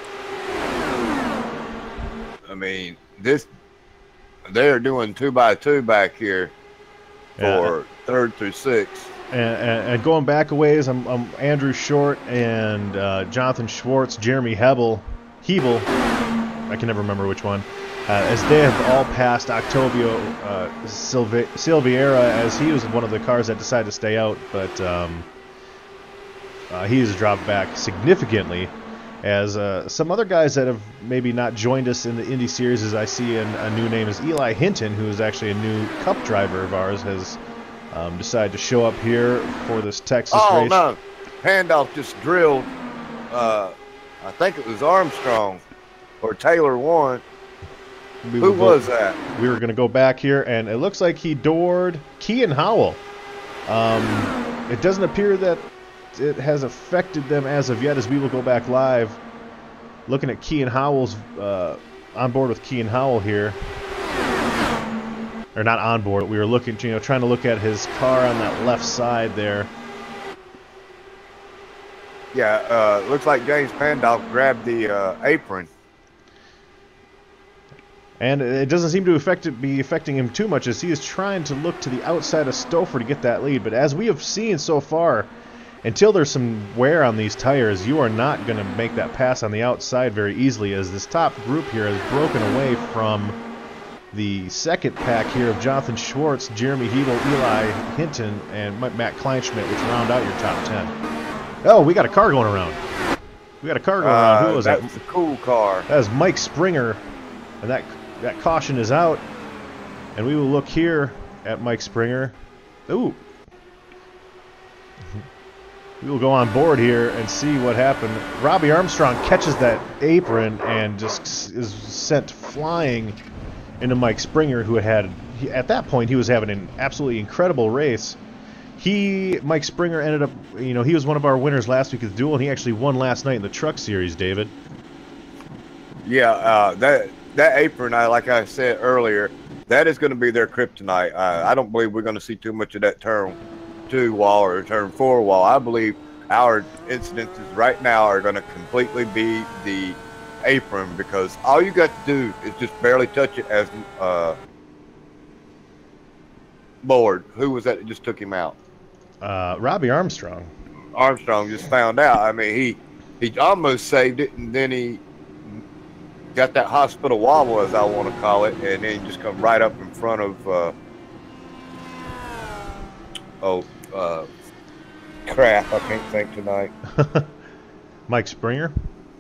I mean, they're doing 2x2 back here for 3rd through 6th. And going back a ways, I'm Andrew Short and Jonathan Schwartz, Jeremy Hebel, I can never remember which one, as they have all passed Octavio Silveira, as he was one of the cars that decided to stay out, but he has dropped back significantly, as some other guys that have maybe not joined us in the Indy Series, as I see a new name is Eli Hinton, who is actually a new Cup driver of ours, has decided to show up here for this Texas race. Oh, no. Pandolf just drilled, I think it was Armstrong, or Taylor won. Who was that? We were going to go back here, and it looks like he doored Kean Howell. It doesn't appear that it has affected them as of yet, as we will go back live, looking at Kean Howell's, on board with Kean Howell here. Or not on board, we were looking, trying to look at his car on that left side there. Yeah, looks like James Pandolf grabbed the apron. And it doesn't seem to be affecting him too much, as he is trying to look to the outside of Stouffer to get that lead. But as we have seen so far, until there's some wear on these tires, you are not going to make that pass on the outside very easily, as this top group here has broken away from the second pack here of Jonathan Schwartz, Jeremy Hebel, Eli Hinton, and Matt Kleinschmidt, which round out your top 10. Oh, we got a car going around. We got a car going around. Who was that? That's a cool car. That was Mike Springer, and that caution is out. And we will look here at Mike Springer. Ooh. We will go on board here and see what happened. Robbie Armstrong catches that apron and just is sent flying into Mike Springer, who at that point, he was having an absolutely incredible race. Mike Springer ended up, he was one of our winners last week at the duel, and he actually won last night in the truck series, David. Yeah, that apron, like I said earlier, that is going to be their kryptonite. I don't believe we're going to see too much of that turn 2 wall or turn 4 wall. I believe our incidences right now are going to completely be the apron, because all you got to do is just barely touch it as Lord. Who was that just took him out? Robbie Armstrong. Armstrong just found out. I mean, he almost saved it, and then he got that hospital wobble, as I want to call it, and then just come right up in front of crap, I can't think tonight. Mike Springer?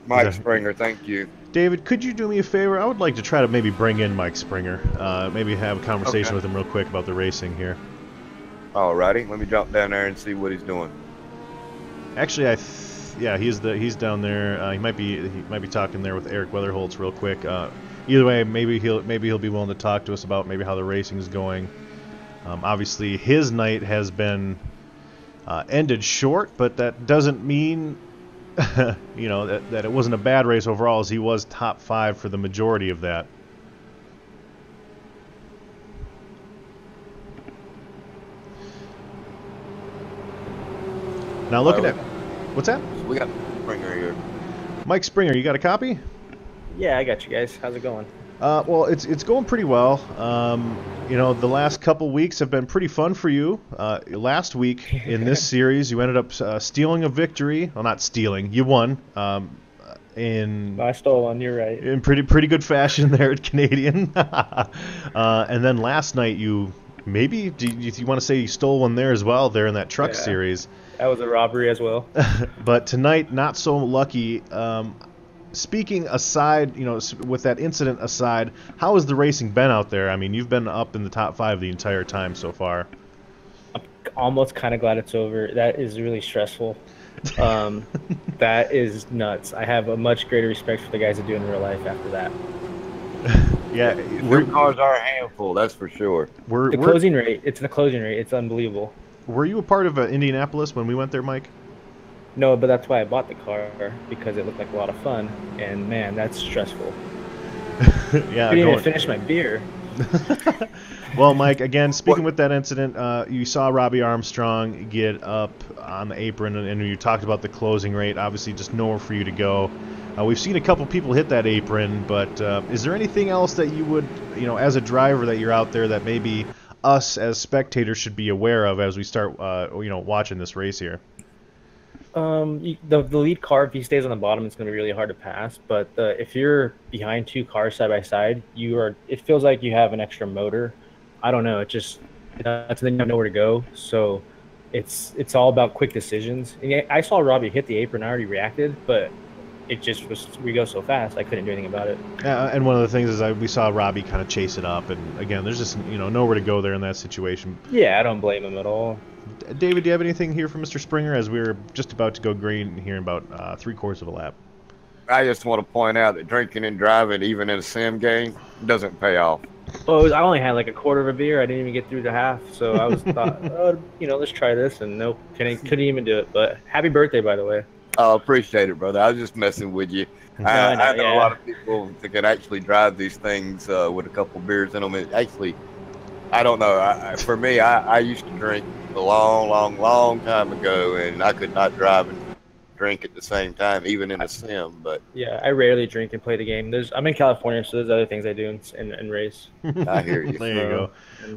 Mike Springer, thank you. David, could you do me a favor? I would like to try to maybe bring in Mike Springer. Maybe have a conversation with him real quick about the racing here. Alrighty, let me jump down there and see what he's doing. Actually, he's down there. He might be talking there with Eric Weatherholtz real quick. Either way, maybe he'll be willing to talk to us about maybe how the racing is going. Obviously, his night has been ended short, but that doesn't mean that it wasn't a bad race overall, as he was top 5 for the majority of that. Now looking at what's that? So we got Springer here. Mike Springer, you got a copy? Yeah, I got you guys. How's it going? Well, it's going pretty well. The last couple weeks have been pretty fun for you. Last week in this series, you ended up stealing a victory. Well, not stealing. You won. I stole one. You're right. In pretty good fashion there at Canadian. And then last night, you maybe do you want to say you stole one there as well? There in that truck series. That was a robbery as well. But tonight, not so lucky. Speaking aside, with that incident aside, how has the racing been out there? I mean, you've been up in the top 5 the entire time so far. I'm almost kind of glad it's over. That is really stressful. That is nuts. I have a much greater respect for the guys that do in real life after that. Yeah, them cars are a handful, that's for sure. The closing rate, it's unbelievable. Were you a part of Indianapolis when we went there, Mike? No, but that's why I bought the car, because it looked like a lot of fun, and man, that's stressful. Yeah, I didn't even finish my beer. Well, Mike, again, speaking with that incident, you saw Robbie Armstrong get up on the apron, and you talked about the closing rate. Obviously, just nowhere for you to go. We've seen a couple people hit that apron, but is there anything else that you would, as a driver that you're out there that maybe us as spectators should be aware of as we start, watching this race here? The lead car, if he stays on the bottom, it's going to be really hard to pass. But if you're behind 2 cars side by side, it feels like you have an extra motor. I don't know. That's then you have nowhere to go. So it's all about quick decisions. And I saw Robbie hit the apron. I already reacted, but it just we go so fast. I couldn't do anything about it. And one of the things is we saw Robbie kind of chase it up, and again, there's just nowhere to go there in that situation. Yeah, I don't blame him at all. David, do you have anything here for Mr. Springer as we're just about to go green here in about 3/4 of a lap? I just want to point out that drinking and driving, even in a sim game, doesn't pay off. Oh, I only had like a quarter of a beer. I didn't even get through the half, so I thought, let's try this, and nope, couldn't even do it. But happy birthday, by the way. Oh, appreciate it, brother. I was just messing with you. I know a lot of people that can actually drive these things with a couple beers in them. Actually, I don't know. For me, I used to drink a long time ago, and I could not drive and drink at the same time, even in a sim. But yeah, I rarely drink and play the game. I'm in California, so there's other things I do and race. I hear you. There you go.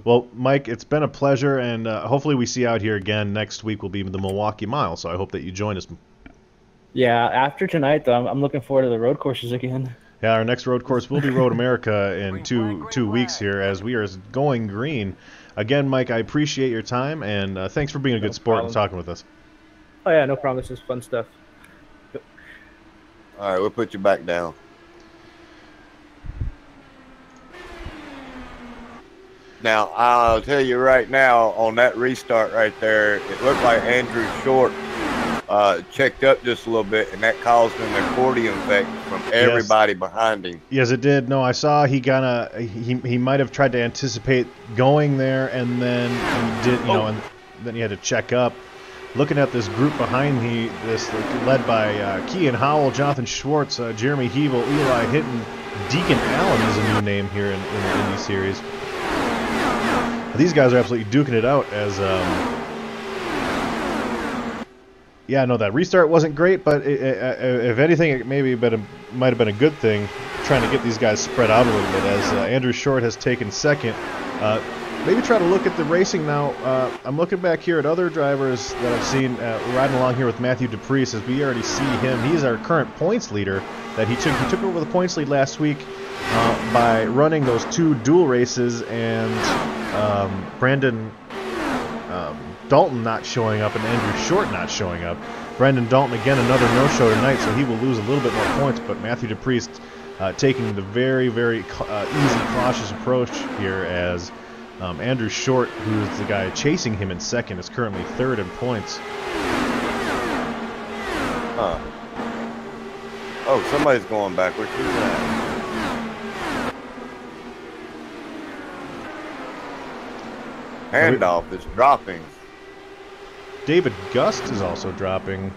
Well, Mike, it's been a pleasure, and hopefully we see you out here again next week. Will be the Milwaukee Mile, so I hope that you join us. Yeah, after tonight, though, I'm looking forward to the road courses again. Yeah, our next road course will be Road America in two weeks here as we are going green. Again, Mike, I appreciate your time, and thanks for being a good sport and talking with us. Oh, yeah, no problem. This is fun stuff. All right, we'll put you back down. Now, I'll tell you right now, on that restart right there, it looked like Andrew Short checked up just a little bit, and that caused an accordion effect from everybody behind him. Yes, it did. No, I saw he might have tried to anticipate going there, and then he did, and then he had to check up. Looking at this group behind this led by Kean Howell, Jonathan Schwartz, Jeremy Hebel, Eli Hinton, Deacon Allen is a new name here in the Indy Series. These guys are absolutely duking it out as that restart wasn't great, but if anything, it might have been a good thing trying to get these guys spread out a little bit as Andrew Short has taken second. Maybe try to look at the racing now. I'm looking back here at other drivers that I've seen riding along here with Matthew DePriest as we already see him. He's our current points leader that he took over the points lead last week by running those 2 dual races and Brandon Dalton not showing up and Andrew Short not showing up. Brandon Dalton, again, another no-show tonight, so he will lose a little bit more points, but Matthew DePriest taking the very, very easy, cautious approach here as Andrew Short, who is the guy chasing him in second, is currently third in points. Oh, somebody's going backwards. Who's that? Handoff is dropping. David Gust is also dropping.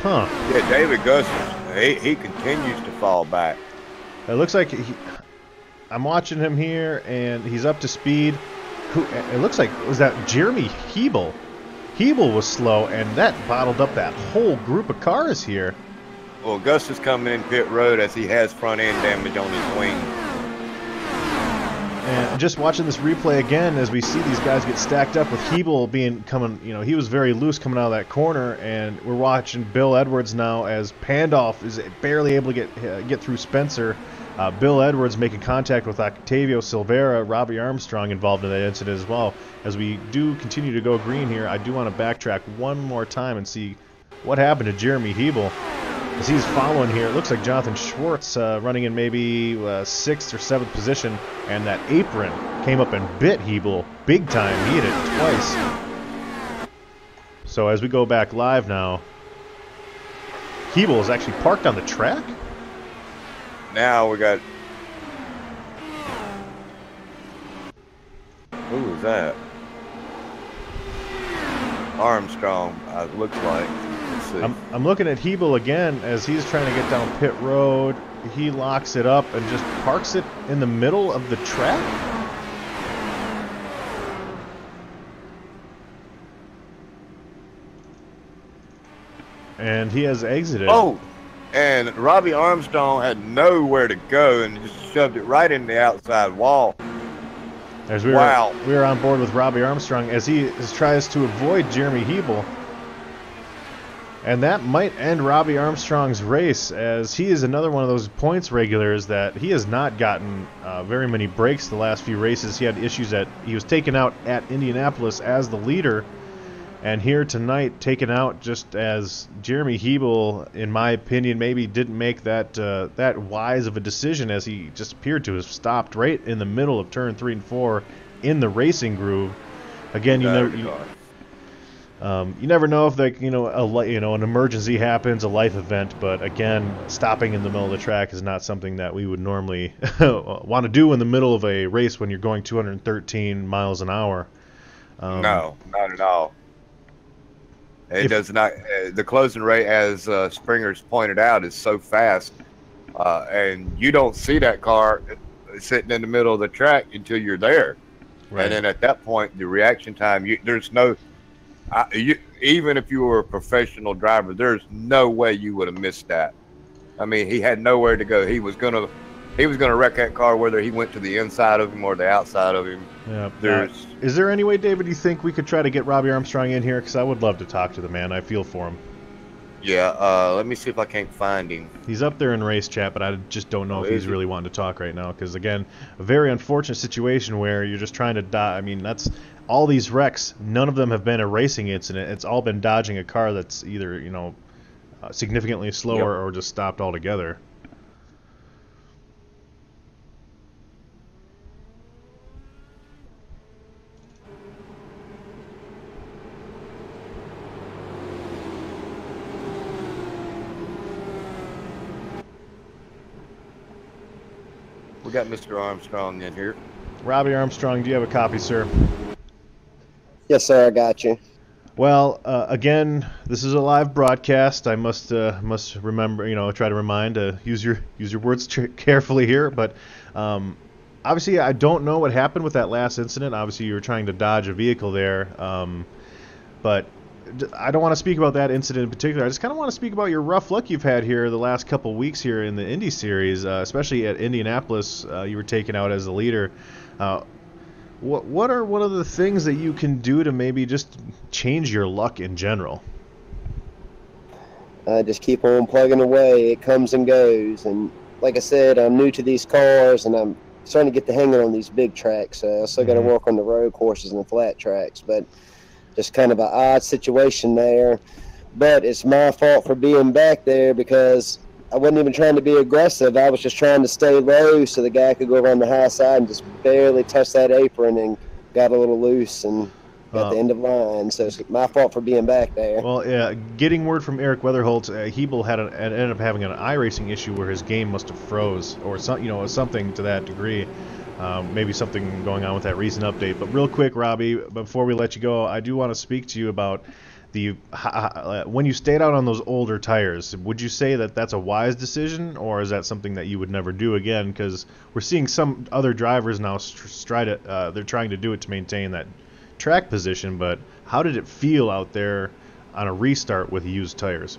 Huh. Yeah, David Gust, he continues to fall back. It looks like I'm watching him here, and he's up to speed. It looks like, was that Jeremy Hebel? Hebel was slow, and that bottled up that whole group of cars here. Well, Gus is coming in pit road as he has front end damage on his wing. And just watching this replay again as we see these guys get stacked up with Hebel he was very loose coming out of that corner, and we're watching Bill Edwards now as Pandolf is barely able to get through Spencer. Bill Edwards making contact with Octavio Silveira, Robbie Armstrong involved in that incident as well. As we do continue to go green here, I do want to backtrack one more time and see what happened to Jeremy Hebel. As he's following here, it looks like Jonathan Schwartz running in maybe 6th or 7th position, and that apron came up and bit Hebel big time. He hit it twice. So as we go back live now, Hebel is actually parked on the track. Now we got... Who was that? Armstrong, it looks like. I'm looking at Hebel again as he's trying to get down pit road. He locks it up and just parks it in the middle of the track. And he has exited. Oh, and Robbie Armstrong had nowhere to go and just shoved it right in the outside wall. As we were on board with Robbie Armstrong as he tries to avoid Jeremy Hebel. And that might end Robbie Armstrong's race, as he is another one of those points regulars that he has not gotten very many breaks the last few races. He had issues he was taken out at Indianapolis as the leader, and here tonight taken out just as Jeremy Hebel, in my opinion, maybe didn't make that wise of a decision, as he just appeared to have stopped right in the middle of turn 3 and 4 in the racing groove. Again, you never know if an emergency happens, a life event, but again, stopping in the middle of the track is not something that we would normally want to do in the middle of a race when you're going 213 miles an hour. No, not at all. It does not. The closing rate, as Springer's pointed out, is so fast, and you don't see that car sitting in the middle of the track until you're there. Right. And then at that point, the reaction time, there's no. Even if you were a professional driver, there's no way you would have missed that. I mean, he had nowhere to go. He was gonna wreck that car, whether he went to the inside of him or the outside of him. Yeah. Is there any way, David, you think we could try to get Robbie Armstrong in here? Because I would love to talk to the man. I feel for him. Yeah, let me see if I can't find him. He's up there in race chat, but I just don't know Oh, if he's is he? really wanting to talk right now. Because again, a very unfortunate situation where you're just trying to dodge. I mean, that's all these wrecks. None of them have been a racing incident. It's all been dodging a car that's either significantly slower or just stopped altogether. We got Mr. Armstrong in here. Robbie Armstrong, do you have a copy, sir? Yes, sir. I got you. Well, again, this is a live broadcast. I must remember, try to remind, use your words carefully here. But obviously, I don't know what happened with that last incident. Obviously, you were trying to dodge a vehicle there, but I don't want to speak about that incident in particular. I just kind of want to speak about your rough luck you've had here the last couple weeks here in the Indy Series, especially at Indianapolis. You were taken out as the leader. What are one of the things that you can do to maybe just change your luck in general? Just keep on plugging away. It comes and goes. And like I said, I'm new to these cars, and I'm starting to get the hang on these big tracks. I still got to work on the road courses and the flat tracks, but just kind of an odd situation there. But it's my fault for being back there because I wasn't even trying to be aggressive. I was just trying to stay low so the guy could go around the high side and just barely touch that apron and got a little loose and got the end of line. So it's my fault for being back there. Well, yeah, getting word from Eric Weatherholt, Hebel ended up having an iRacing issue where his game must have froze or something to that degree. Maybe something going on with that recent update. But real quick, Robbie, before we let you go, I do want to speak to you about when you stayed out on those older tires. Would you say that that's a wise decision, or is that something that you would never do again? Because we're seeing some other drivers now they're trying to do it to maintain that track position. But how did it feel out there on a restart with used tires?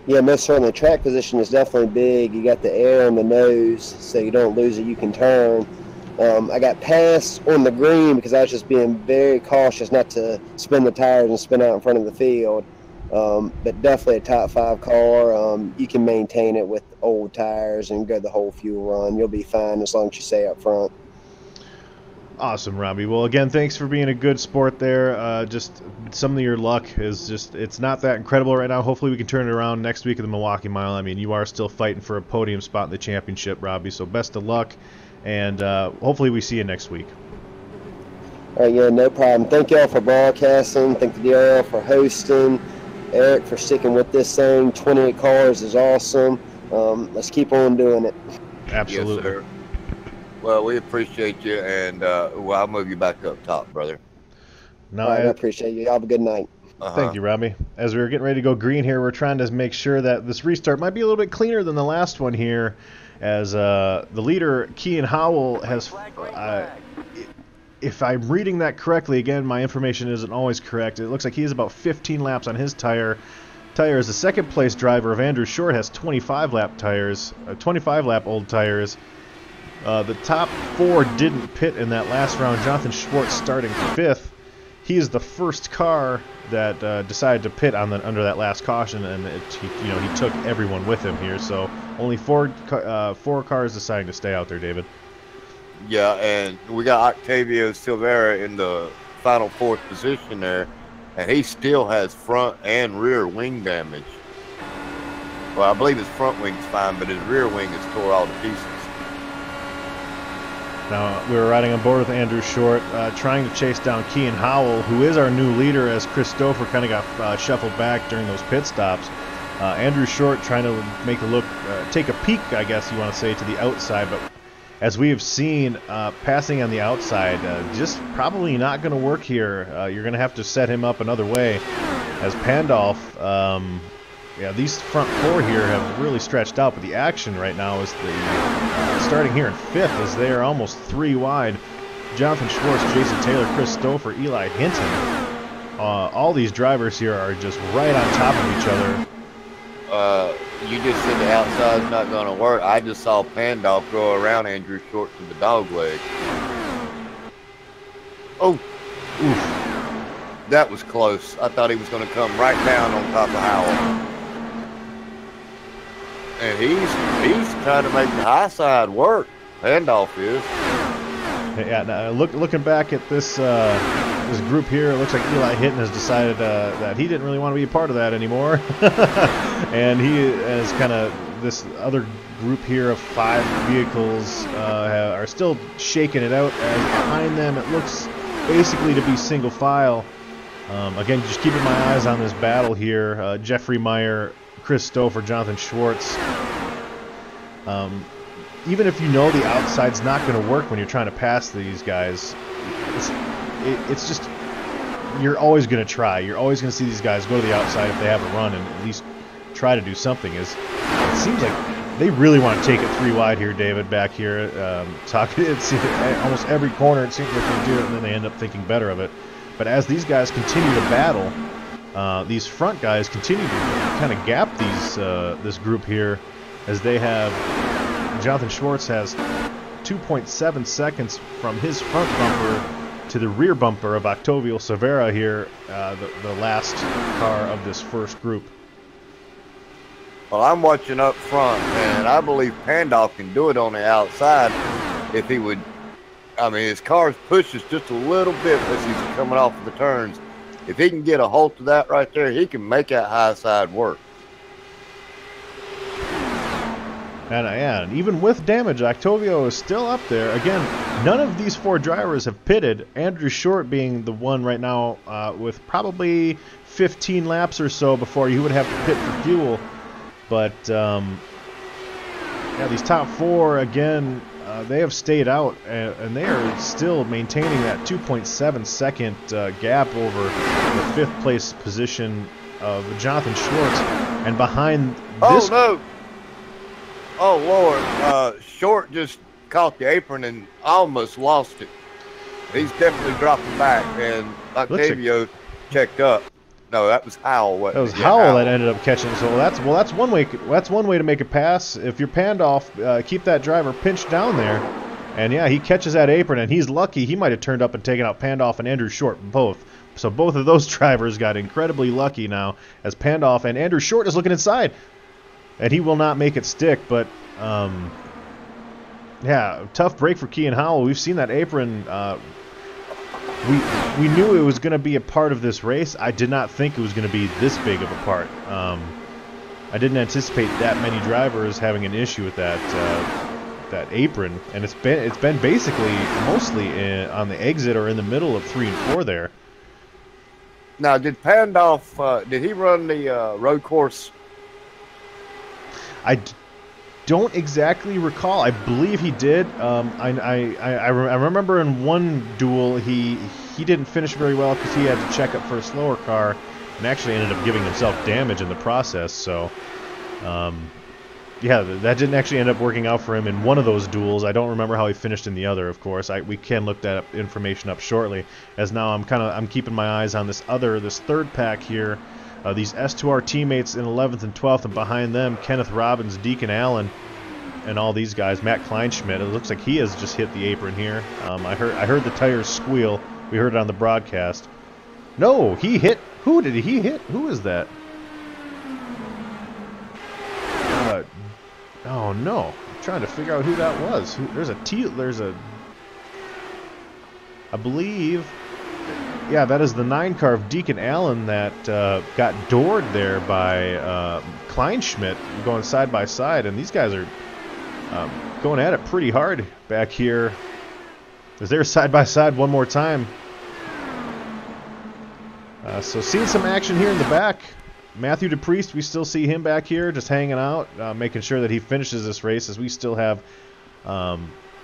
Yeah, most certainly. Track position is definitely big. You got the air on the nose, so you don't lose it. You can turn. I got passed on the green because I was just being very cautious not to spin the tires and spin out in front of the field. But definitely a top 5 car. You can maintain it with old tires and go the whole fuel run. You'll be fine as long as you stay up front. Awesome, Robbie. Well, again, thanks for being a good sport there. Just some of your luck is it's not that incredible right now. Hopefully we can turn it around next week at the Milwaukee Mile. I mean, you are still fighting for a podium spot in the championship, Robbie, so best of luck, and hopefully we see you next week. All right, yeah, no problem. Thank y'all for broadcasting. Thank the DRL for hosting. Eric for sticking with this thing. 28 cars is awesome. Let's keep on doing it. Absolutely. Yes, sir. Well, we appreciate you, and I'll move you back up top, brother. No, I appreciate you. Y'all have a good night. Thank you, Robbie. As we were getting ready to go green here, we're trying to make sure that this restart might be a little bit cleaner than the last one here, as the leader, Kean Howell, has... if I'm reading that correctly, again, my information isn't always correct. It looks like he has about 15 laps on his tire. Tires. The second place driver of Andrew Short has 25 lap tires, 25 lap old tires. The top 4 didn't pit in that last round. Jonathan Schwartz starting 5th. He is the first car that decided to pit under that last caution, and he took everyone with him here. So only 4 cars deciding to stay out there, David. Yeah, and we got Octavio Silveira in the final 4th position there, and he still has front and rear wing damage. Well, I believe his front wing's fine, but his rear wing is tore all to pieces. Now, we were riding on board with Andrew Short, trying to chase down Kean Howell, who is our new leader, as Chris Stouffer kind of got shuffled back during those pit stops. Andrew Short trying to take a peek, I guess you want to say, to the outside, but as we have seen, passing on the outside, just probably not going to work here. You're going to have to set him up another way, as Pandolf... these front 4 here have really stretched out, but the action right now is starting here in 5th, as they are almost 3 wide. Jonathan Schwartz, Jason Taylor, Chris Stouffer, Eli Hinton. All these drivers here are just right on top of each other. You just said the outside's not going to work. I just saw Pandolf go around Andrew Short to the dog leg. Oh. Oof. that was close. I thought he was going to come right down on top of Howell. And he's trying to make the high side work. Handoff is. Yeah, now looking back at this this group here, it looks like Eli Hinton has decided that he didn't really want to be a part of that anymore. And he is kind of this other group here of 5 vehicles are still shaking it out, as behind them it looks basically to be single file. Again, just keeping my eyes on this battle here. Jeffrey Meyer, Chris Stouffer, Jonathan Schwartz. Even if you know the outside's not going to work when you're trying to pass these guys, it's just, you're always going to try. You're always going to see these guys go to the outside if they have a run and at least try to do something. It seems like they really want to take it 3 wide here, David, back here. It's almost every corner it seems like they do it, and then they end up thinking better of it. But as these guys continue to battle, these front guys continue to kind of gap this group here, as they have, Jonathan Schwartz has 2.7 seconds from his front bumper to the rear bumper of Octavio Silveira here, the last car of this first group. Well, I'm watching up front, and I believe Pandolf can do it on the outside if he would. I mean, his car pushes just a little bit as he's coming off of the turns. If he can get a hold of that right there, he can make that high side work. And even with damage, Octavio is still up there. Again, none of these 4 drivers have pitted. Andrew Short being the one right now with probably 15 laps or so before he would have to pit for fuel. But yeah, these top 4, again, they have stayed out, and they are still maintaining that 2.7 second gap over the 5th place position of Jonathan Schwartz. And behind this... Oh, no! Oh, Lord. Short just caught the apron and almost lost it. He's definitely dropping back, and Octavio checked up. No, that was Howell. That was Howell that ended up catching. So that's one way. That's one way to make a pass. If you're Pandolf, keep that driver pinched down there, and yeah, he catches that apron, and he's lucky. He might have turned up and taken out Pandolf and Andrew Short both. So both of those drivers got incredibly lucky now, as Pandolf and Andrew Short is looking inside. And he will not make it stick, but yeah, tough break for Kean Howell. We've seen that apron. We knew it was going to be a part of this race. I did not think it was going to be this big of a part. I didn't anticipate that many drivers having an issue with that apron, and it's been basically mostly on the exit or in the middle of 3 and 4 there. Now, did Pandolf did he run the road course? I don't exactly recall. I believe he did. I remember in one duel he didn't finish very well because he had to check up for a slower car and actually ended up giving himself damage in the process. So, yeah, that didn't actually end up working out for him in one of those duels. I don't remember how he finished in the other, of course. We can look that information up shortly, as now I'm keeping my eyes on this 3rd pack here. These S2R teammates in 11th and 12th, and behind them, Kenneth Robbins, Deacon Allen, and all these guys. Matt Kleinschmidt, it looks like he has just hit the apron here. I heard the tires squeal. We heard it on the broadcast. No, he hit. Who did he hit? Who is that? Oh no, I'm trying to figure out who that was. I believe. Yeah, that is the 9 car of Deacon Allen that got doored there by Kleinschmidt, going side by side, and these guys are going at it pretty hard back here. As they're side by side one more time. So seeing some action here in the back. Matthew DePriest, we still see him back here just hanging out, making sure that he finishes this race, as we still have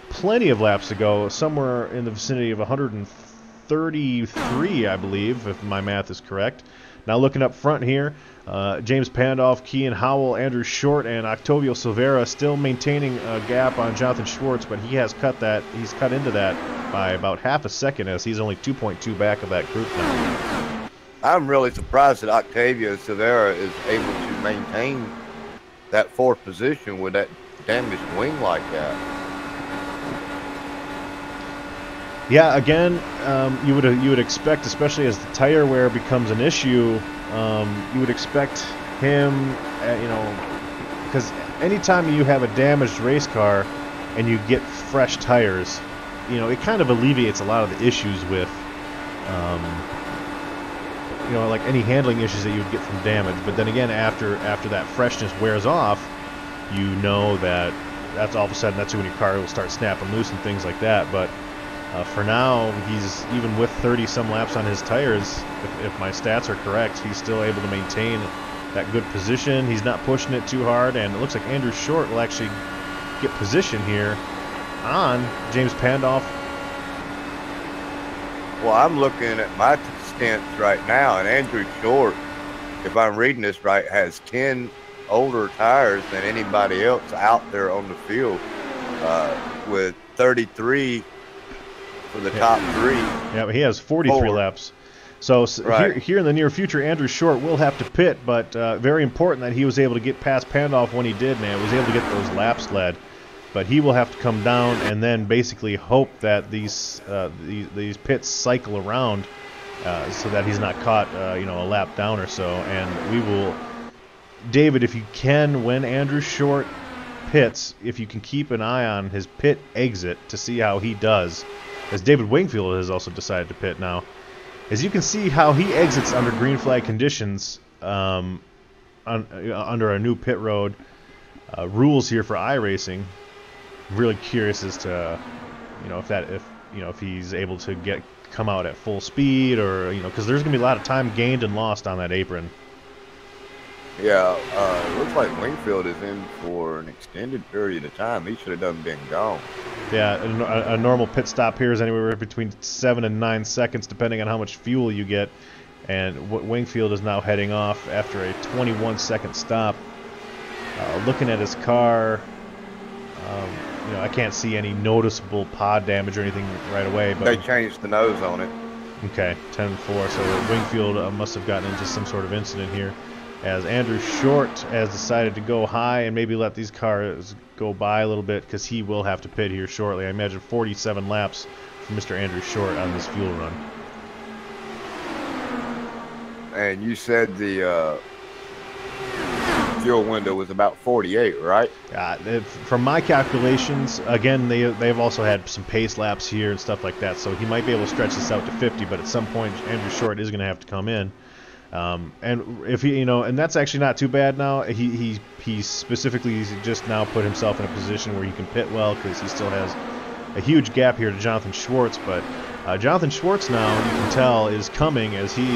plenty of laps to go, somewhere in the vicinity of 133, I believe, if my math is correct. Now looking up front here, James Pandolf, Kean Howell, Andrew Short, and Octavio Silveira still maintaining a gap on Jonathan Schwartz, but he has cut into that by about half a second, as he's only 2.2 back of that group now. I'm really surprised that Octavio Silveira is able to maintain that 4th position with that damaged wing like that. Yeah, again, you would expect, especially as the tire wear becomes an issue, you would expect him, because anytime you have a damaged race car and you get fresh tires, it kind of alleviates a lot of the issues with, like any handling issues that you would get from damage. But then again, after that freshness wears off, that's all of a sudden that's when your car will start snapping loose and things like that. But for now, he's, even with 30 some laps on his tires, if my stats are correct, he's still able to maintain that good position. He's not pushing it too hard, and it looks like Andrew Short will actually get position here on James Pandolf. Well, I'm looking at my stints right now, and Andrew Short, if I'm reading this right, has 10 older tires than anybody else out there on the field, with 33 for the top three. Yeah, but he has 43 laps. So right. here in the near future, Andrew Short will have to pit, but very important that he was able to get past Pandolf when he did, man. Was able to get those laps led. But he will have to come down and then basically hope that these pits cycle around so that he's not caught, a lap down or so. And we will, David, if you can, when Andrew Short pits, if you can keep an eye on his pit exit to see how he does, as David Wingfield has also decided to pit now. As you can see how he exits under green flag conditions under a new pit road rules here for iRacing. I'm really curious as to if he's able to come out at full speed, or because there's gonna be a lot of time gained and lost on that apron. Yeah, it looks like Wingfield is in for an extended period of time. He should have done been gone. Yeah, a normal pit stop here is anywhere between 7 and 9 seconds, depending on how much fuel you get. And Wingfield is now heading off after a 21-second stop. Looking at his car, I can't see any noticeable pod damage or anything right away. But they changed the nose on it. Okay, 10-4. So Wingfield must have gotten into some sort of incident here, as Andrew Short has decided to go high and maybe let these cars go by a little bit, because he will have to pit here shortly. I imagine 47 laps for Mr. Andrew Short on this fuel run. And you said the fuel window was about 48, right? From my calculations, again, they've also had some pace laps here and stuff like that, so he might be able to stretch this out to 50, but at some point Andrew Short is going to have to come in. And if he, and that's actually not too bad now. He specifically just now put himself in a position where he can pit well, because he still has a huge gap here to Jonathan Schwartz. But Jonathan Schwartz now, you can tell, is coming, as he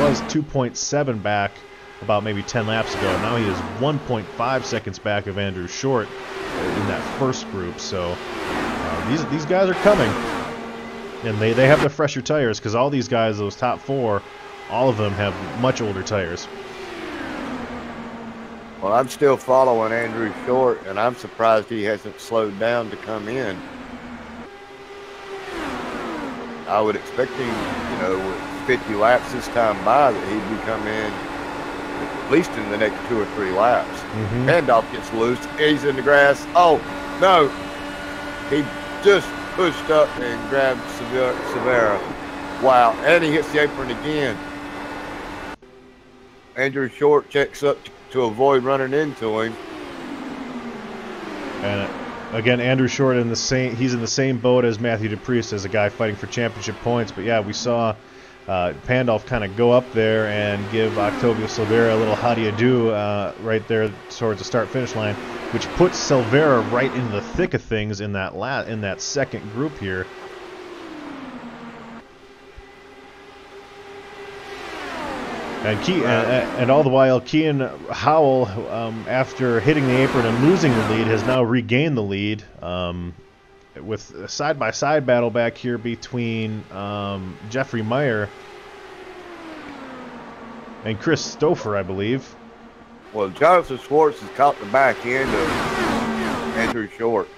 was 2.7 back about maybe 10 laps ago. Now he is 1.5 seconds back of Andrew Short in that first group. So these guys are coming, and they have the fresher tires, because all these guys, those top four, all of them have much older tires. Well, I'm still following Andrew Short, and I'm surprised he hasn't slowed down to come in. I would expect him, with 50 laps this time by, that he'd be coming in at least in the next 2 or 3 laps. Mm-hmm. Pandolf gets loose. He's in the grass. Oh, no. He just pushed up and grabbed Severa. Wow. And he hits the apron again. Andrew Short checks up to avoid running into him. And again, Andrew Short he's in the same boat as Matthew DePriest, as a guy fighting for championship points. But yeah, we saw Pandolf kind of go up there and give Octavio Silveira a little how do you do right there towards the start-finish line, which puts Silveira right in the thick of things in that second group here. And all the while, Kean Howell, after hitting the apron and losing the lead, has now regained the lead with a side-by-side battle back here between Jeffrey Meyer and Chris Stouffer, I believe. Well, Jonathan Schwartz has caught the back end of Andrew Short.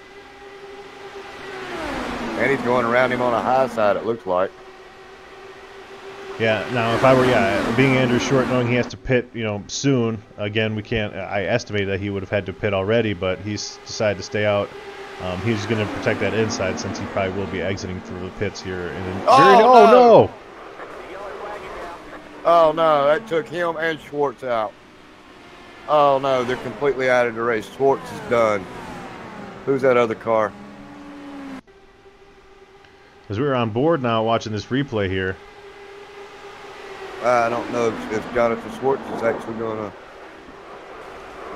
And he's going around him on a high side, it looks like. Yeah, now if I were, being Andrew Short, knowing he has to pit, soon, again, we can't, I estimated that he would have had to pit already, but he's decided to stay out He's going to protect that inside since he probably will be exiting through the pits here. Oh, no! Oh no, that took him and Schwartz out. Oh no, they're completely out of the race. Schwartz is done. Who's that other car? As we're on board now watching this replay here. I don't know if Jonathan Schwartz is actually going to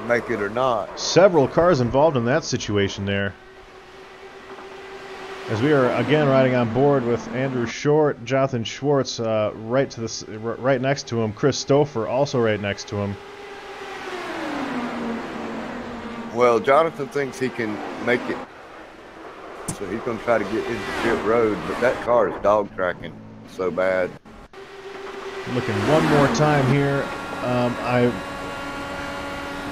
make it or not. Several cars involved in that situation there. As we are again riding on board with Andrew Short, Jonathan Schwartz right next to him, Chris Stouffer also right next to him. Well, Jonathan thinks he can make it, so he's going to try to get into pit road, but that car is dog tracking so bad. Looking one more time here.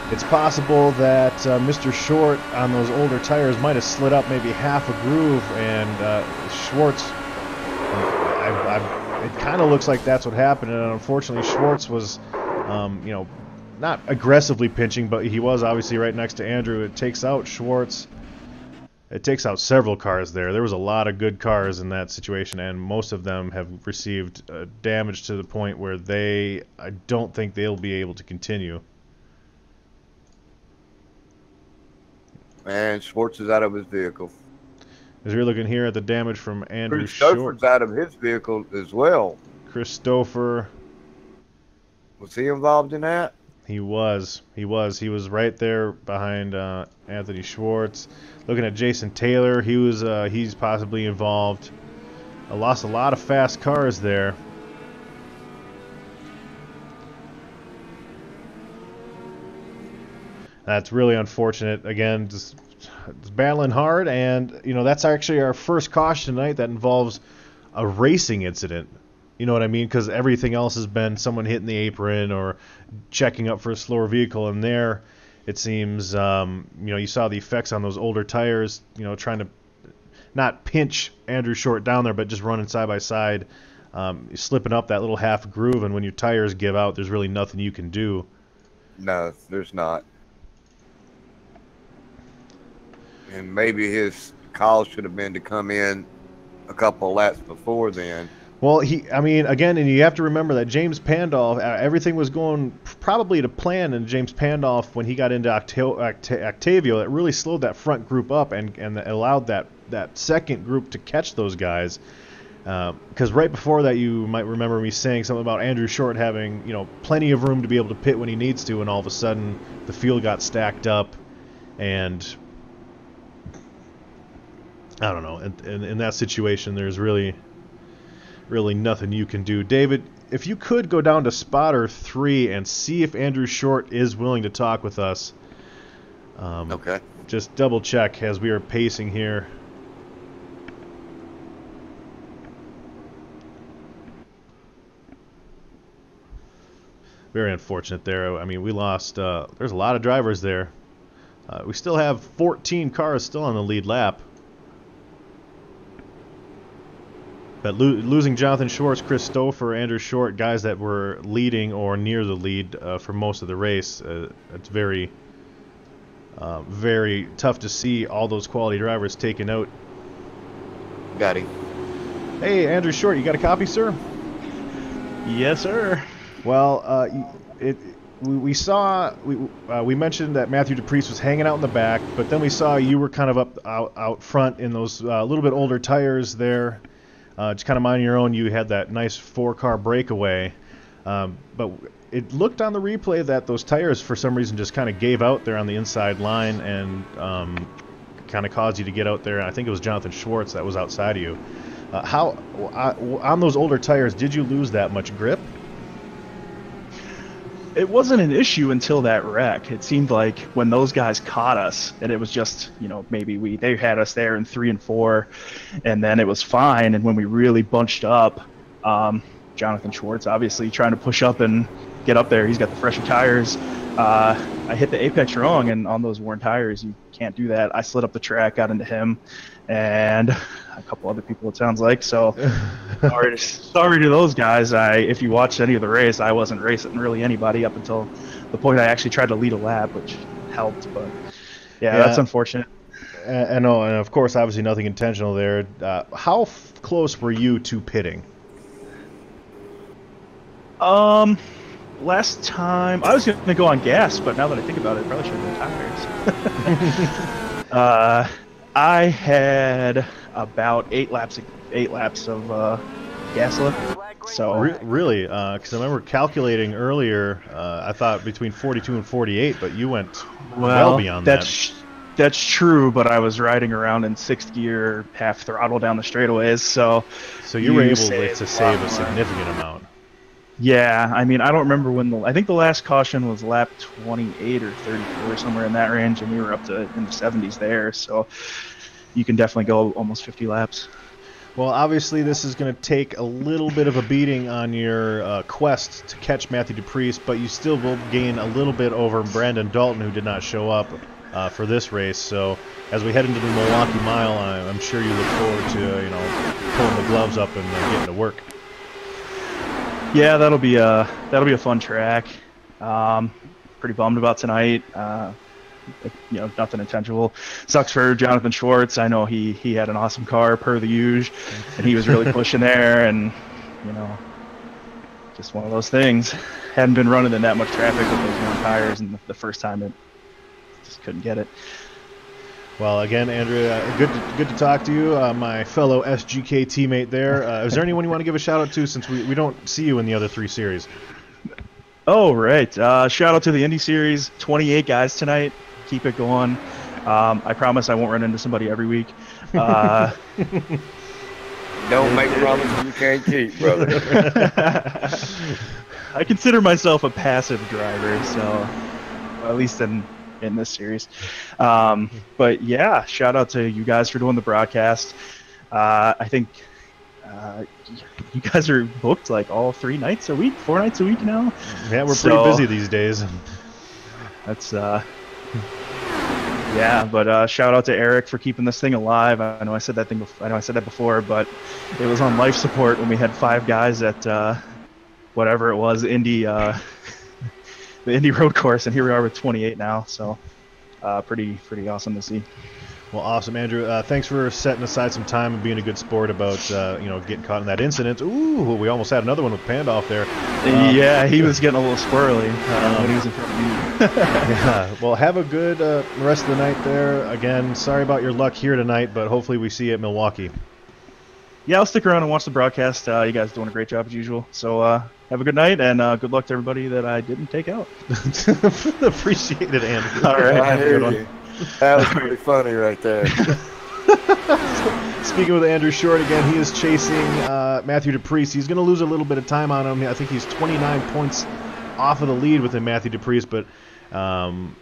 It's possible that Mr. Short on those older tires might have slid up maybe half a groove, and Schwartz, it kind of looks like that's what happened, and unfortunately Schwartz was, not aggressively pinching, but he was obviously right next to Andrew. It takes out Schwartz. It takes out several cars there. There was a lot of good cars in that situation, and most of them have received damage to the point where I don't think they'll be able to continue. And Schwartz is out of his vehicle. As you're looking here at the damage from Andrew Chris Short. Stouffer's out of his vehicle as well. Chris Stouffer. Was he involved in that? He was right there behind Anthony Schwartz. Looking at Jason Taylor, he's possibly involved. I lost a lot of fast cars there. That's really unfortunate. Again, just battling hard, and that's actually our first caution tonight that involves a racing incident. You know what I mean? Because everything else has been someone hitting the apron or checking up for a slower vehicle. And there, it seems, you saw the effects on those older tires, trying to not pinch Andrew Short down there, but just running side by side, slipping up that little half groove. And when your tires give out, there's really nothing you can do. No, there's not. And maybe his call should have been to come in a couple of laps before then. Well, again, and you have to remember that James Pandolf, everything was going probably to plan, and James Pandolf, when he got into Octavio, it really slowed that front group up and allowed that second group to catch those guys. Because right before that, you might remember me saying something about Andrew Short having, plenty of room to be able to pit when he needs to, and all of a sudden the field got stacked up, and I don't know. In that situation, there's really nothing you can do. David, if you could go down to spotter 3 and see if Andrew Short is willing to talk with us. Okay. Just double check as we are pacing here. Very unfortunate there. I mean, we lost. There's a lot of drivers there. We still have 14 cars still on the lead lap. But losing Jonathan Schwartz, Chris Stouffer, Andrew Short, guys that were leading or near the lead for most of the race, it's very, very tough to see all those quality drivers taken out. Got him. Hey, Andrew Short, you got a copy, sir? Yes, sir. Well, we mentioned that Matthew DePriest was hanging out in the back, but then we saw you were kind of out front in those little bit older tires there. Just kind of minding your own. You had that nice 4-car breakaway, but it looked on the replay that those tires for some reason just kind of gave out there on the inside line and kind of caused you to get out there. I think it was Jonathan Schwartz that was outside of you. On those older tires, did you lose that much grip? It wasn't an issue until that wreck. It seemed like when those guys caught us, and it was just, maybe they had us there in 3 and 4, and then it was fine. And when we really bunched up, Jonathan Schwartz obviously trying to push up and get up there. He's got the fresher tires. I hit the apex wrong, and on those worn tires, you can't do that. I slid up the track, got into him, and a couple other people, it sounds like. So sorry to those guys. If you watched any of the race, I wasn't racing really anybody up until the point I actually tried to lead a lap, which helped. But yeah, that's unfortunate. And of course, obviously nothing intentional there. How close were you to pitting? Last time I was gonna go on gas, but now that I think about it, I probably should have been tires. I had about 8 laps of gas left. So Really? Because I remember calculating earlier, I thought between 42 and 48, but you went well beyond that. That's true, but I was riding around in 6th gear, half throttle down the straightaways, so you were able to save a significant amount. Yeah, I mean, I don't remember when I think the last caution was lap 28 or 34, somewhere in that range, and we were up to in the 70s there, so you can definitely go almost 50 laps. Well, obviously this is going to take a little bit of a beating on your quest to catch Matthew DePriest, but you still will gain a little bit over Brandon Dalton, who did not show up for this race. So as we head into the Milwaukee Mile, I'm sure you look forward to pulling the gloves up and getting to work. Yeah, that'll be a fun track. Pretty bummed about tonight. Nothing intentional. Sucks for Jonathan Schwartz. I know he had an awesome car per the usual, and he was really pushing there, and just one of those things. Hadn't been running in that much traffic with those young tires, and the first time it just couldn't get it. Well, again, Andrew, good to talk to you, my fellow SGK teammate there. Is there anyone you want to give a shout out to, since we don't see you in the other 3 series? Oh, right. Shout out to the Indy Series. 28 guys tonight. Keep it going. I promise I won't run into somebody every week. Don't make promises you can't keep, brother. I consider myself a passive driver, so at least in this series. But yeah, shout out to you guys for doing the broadcast. I think you guys are booked like all 4 nights a week now. Yeah, we're pretty busy these days. That's yeah, but shout out to Eric for keeping this thing alive. I know I said that before, but it was on life support when we had 5 guys at whatever it was, Indy, the Indy road course, and here we are with 28 now. So pretty awesome to see. Well, awesome, Andrew. Thanks for setting aside some time and being a good sport about getting caught in that incident. Ooh, we almost had another one with Pandolf there. Yeah, he was getting a little squirrely when he was in front of you. Yeah. Well, have a good rest of the night there. Again, sorry about your luck here tonight, but hopefully we see you at Milwaukee. Yeah, I'll stick around and watch the broadcast. You guys are doing a great job as usual. So have a good night, and good luck to everybody that I didn't take out. Appreciate it, Andrew. All right, have a good one. That was pretty funny right there. Speaking with Andrew Short again, he is chasing Matthew DePriest. He's going to lose a little bit of time on him. I think he's 29 points off of the lead within Matthew DePriest, but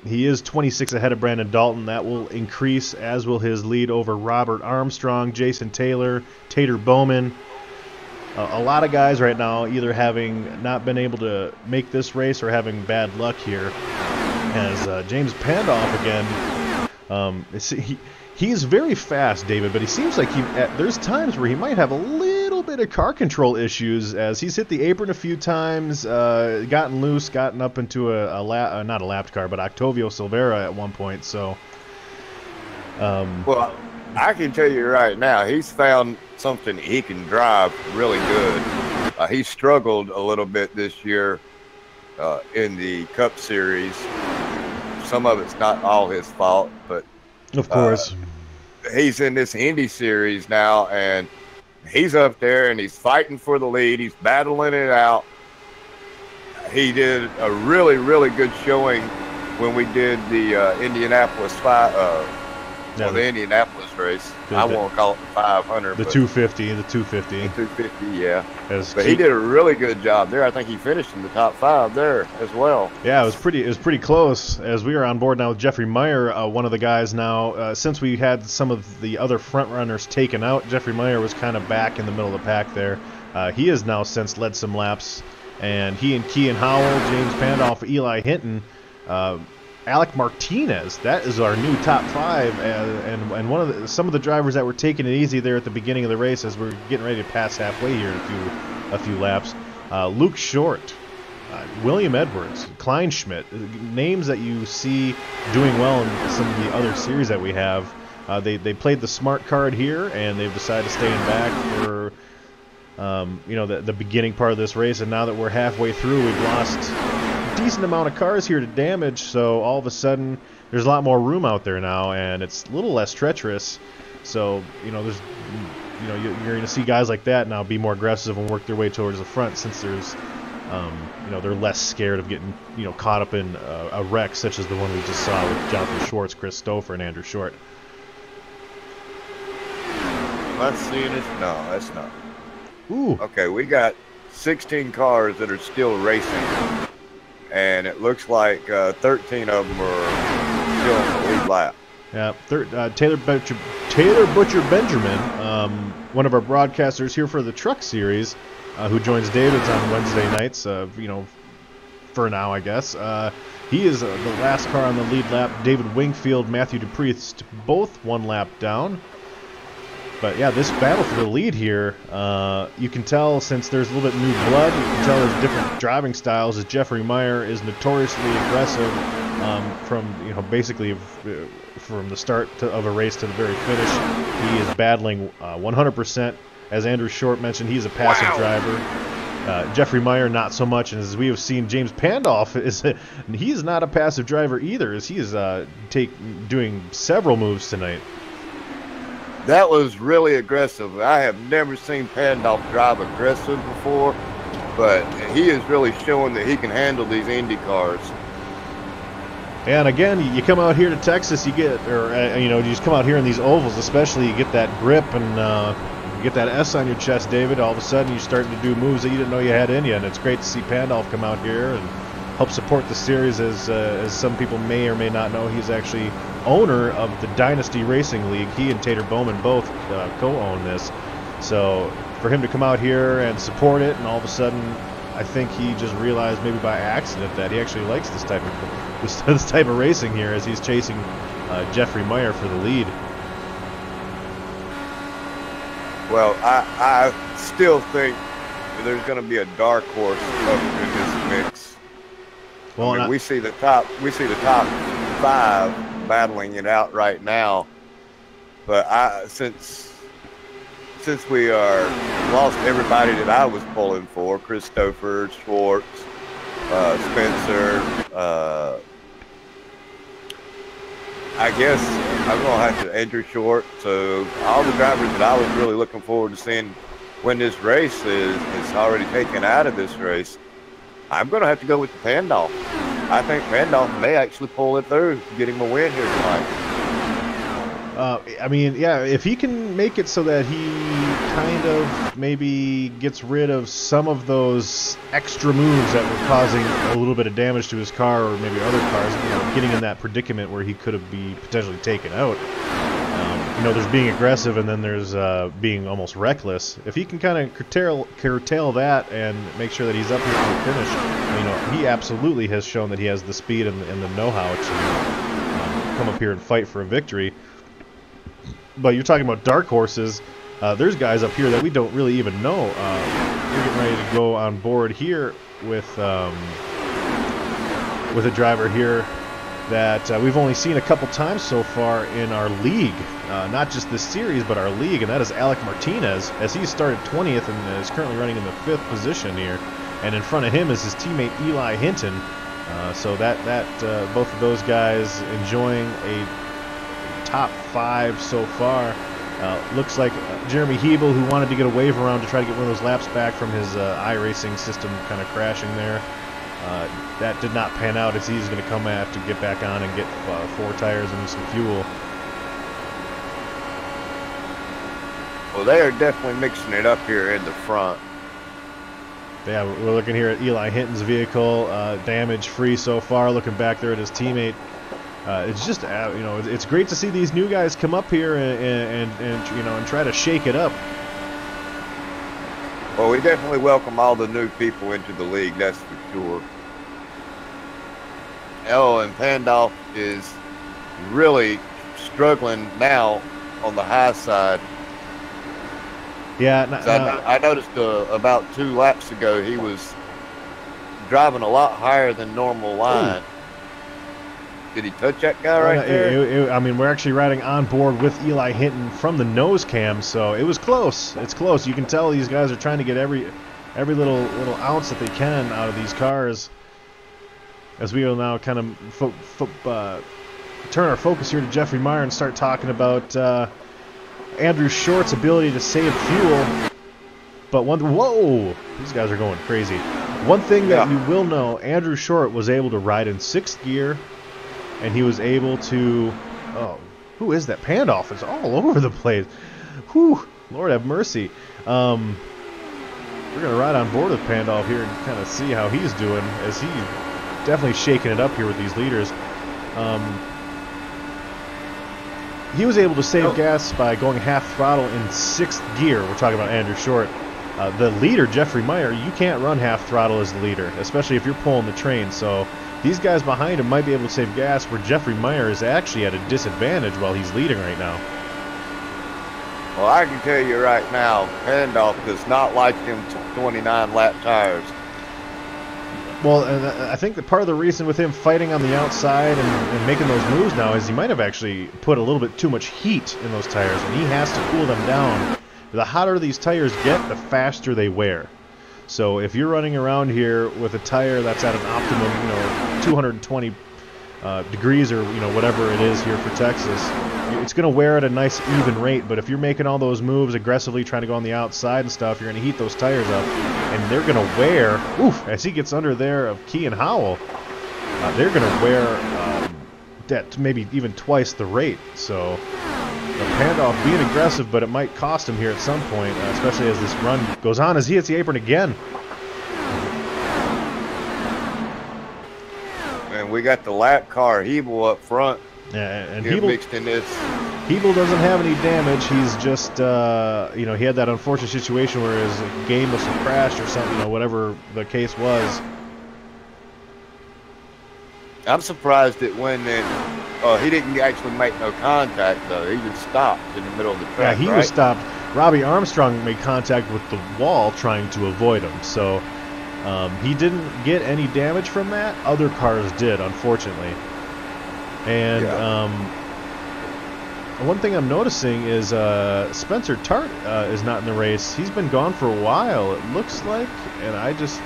he is 26 ahead of Brandon Dalton. That will increase, as will his lead over Robert Armstrong, Jason Taylor, Tater Bowman. A lot of guys right now either having not been able to make this race or having bad luck here. As James Pandolf again, he's very fast, David, but he seems like there's times where he might have a little bit of car control issues, as he's hit the apron a few times, gotten loose, gotten up into not a lapped car, but Octavio Silveira at one point. So, well, I can tell you right now, he's found something he can drive really good. He struggled a little bit this year in the Cup Series. Some of it's not all his fault, but of course, he's in this Indy Series now, and he's up there and he's fighting for the lead. He's battling it out. He did a really, really good showing when we did the Indianapolis the Indianapolis race. I won't call it the 500. The 250, the 250. The 250, yeah. But he did a really good job there. I think he finished in the top 5 there as well. Yeah, it was pretty close. As we are on board now with Jeffrey Meyer, one of the guys now. Since we had some of the other front runners taken out, Jeffrey Meyer was kind of back in the middle of the pack there. He has now since led some laps, and he and Kean Howell, James Pandolf, Eli Hinton, Alec Martinez, that is our new top 5, and some of the drivers that were taking it easy there at the beginning of the race as we're getting ready to pass halfway here in a few laps. Luke Short, William Edwards, Kleinschmidt, names that you see doing well in some of the other series that we have. They played the smart card here, and they've decided to stay in back for the beginning part of this race. And now that we're halfway through, we've lost a decent amount of cars here to damage. So all of a sudden, there's a lot more room out there now, and it's a little less treacherous. So there's you're going to see guys like that now be more aggressive and work their way towards the front, since there's they're less scared of getting caught up in a wreck such as the one we just saw with Jonathan Schwartz, Chris Stouffer, and Andrew Short. Am I seeing this? No, that's not. Ooh. Okay, we got 16 cars that are still racing, and it looks like 13 of them are still on the lead lap. Yeah, Taylor Butcher Benjamin, one of our broadcasters here for the Truck Series, who joins David's on Wednesday nights, for now, I guess. He is the last car on the lead lap. David Wingfield, Matthew DePriest, both one lap down. But yeah, this battle for the lead here, you can tell, since there's a little bit new blood, you can tell there's different driving styles, as Jeffrey Meyer is notoriously aggressive from basically from the start of a race to the very finish. He is battling 100%. As Andrew Short mentioned, he's a passive driver. Jeffrey Meyer, not so much. And as we have seen, James Pandolf, he's not a passive driver either, as he is doing several moves tonight. That was really aggressive. I have never seen Pandolf drive aggressive before, but he is really showing that he can handle these Indy cars. And again, you come out here to Texas, you just come out here in these ovals, especially, you get that grip and you get that S on your chest, David. All of a sudden, you're starting to do moves that you didn't know you had in you, and it's great to see Pandolf come out here and help support the series. As some people may or may not know, he's actually owner of the Dynasty Racing League. He and Tater Bowman both co-own this. So for him to come out here and support it, and all of a sudden, I think he just realized, maybe by accident, that he actually likes this type of racing here, as he's chasing Jeffrey Meyer for the lead. Well, I still think there's going to be a dark horse up in this mix. Well, we see the top 5 battling it out right now, but since we lost everybody that I was pulling for, Christopher, Schwartz, Spencer, I guess I'm going to have to Andrew Short. So all the drivers that I was really looking forward to seeing when this race is already taken out of this race, I'm going to have to go with the Pandolf. I think Pandolf may actually pull it through, get him a win here tonight. If he can make it so that he kind of maybe gets rid of some of those extra moves that were causing a little bit of damage to his car, or maybe other cars, getting in that predicament where he could have been potentially taken out. There's being aggressive, and then there's being almost reckless. If he can kind of curtail that and make sure that he's up here for the finish, he absolutely has shown that he has the speed and the know-how to come up here and fight for a victory. But you're talking about dark horses. There's guys up here that we don't really even know. We're getting ready to go on board here with a driver here that we've only seen a couple times so far in our league. Not just this series, but our league, and that is Alec Martinez, as he started 20th and is currently running in the 5th position here. And in front of him is his teammate Eli Hinton. So both of those guys enjoying a top 5 so far. Looks like Jeremy Hebel, who wanted to get a wave around to try to get one of those laps back from his iRacing system kind of crashing there. That did not pan out, as he's going to come out to get back on and get 4 tires and some fuel. Well, they are definitely mixing it up here in the front. Yeah, we're looking here at Eli Hinton's vehicle, damage-free so far. Looking back there at his teammate. It's just, it's great to see these new guys come up here and try to shake it up. Well, we definitely welcome all the new people into the league, that's for sure. Oh, and Pandolf is really struggling now on the high side. Yeah, I noticed about 2 laps ago he was driving a lot higher than normal line. Did he touch that guy right there? I mean, we're actually riding on board with Eli Hinton from the nose cam, so it was close. It's close. You can tell these guys are trying to get every little ounce that they can out of these cars. As we will now kind of turn our focus here to Jeffrey Meyer and start talking about Andrew Short's ability to save fuel. But whoa, these guys are going crazy. One thing that you will know, Andrew Short was able to ride in 6th gear, and he was able to, who is that? Pandolf is all over the place. Whew, Lord have mercy. We're going to ride on board with Pandolf here and kind of see how he's doing, as he's definitely shaking it up here with these leaders. He was able to save gas by going half throttle in 6th gear. We're talking about Andrew Short. The leader, Jeffrey Meyer, you can't run half throttle as the leader, especially if you're pulling the train. So these guys behind him might be able to save gas, where Jeffrey Meyer is actually at a disadvantage while he's leading right now. Well, I can tell you right now, Pandolf does not like them 29-lap tires. Well, I think that part of the reason with him fighting on the outside and making those moves now is he might have actually put a little bit too much heat in those tires, and he has to cool them down. The hotter these tires get, the faster they wear. So if you're running around here with a tire that's at an optimum, 220 degrees or whatever it is here for Texas, it's going to wear at a nice even rate. But if you're making all those moves aggressively, trying to go on the outside and stuff, you're going to heat those tires up, and they're going to wear. Oof! As he gets under there of Key and Howell, they're going to wear that maybe even twice the rate. So. Pandolf being aggressive, but it might cost him here at some point, especially as this run goes on, as he hits the apron again. And we got the lap car, Hebel, up front. Yeah, and Hebel mixed in this. Hebel doesn't have any damage. He's just, he had that unfortunate situation where his game must have crashed or something, whatever the case was. I'm surprised it went in. He didn't actually make no contact, though. He just stopped in the middle of the track. Yeah, he was stopped. Robbie Armstrong made contact with the wall trying to avoid him. So he didn't get any damage from that. Other cars did, unfortunately. And one thing I'm noticing is Spencer Tart is not in the race. He's been gone for a while, it looks like. And I just...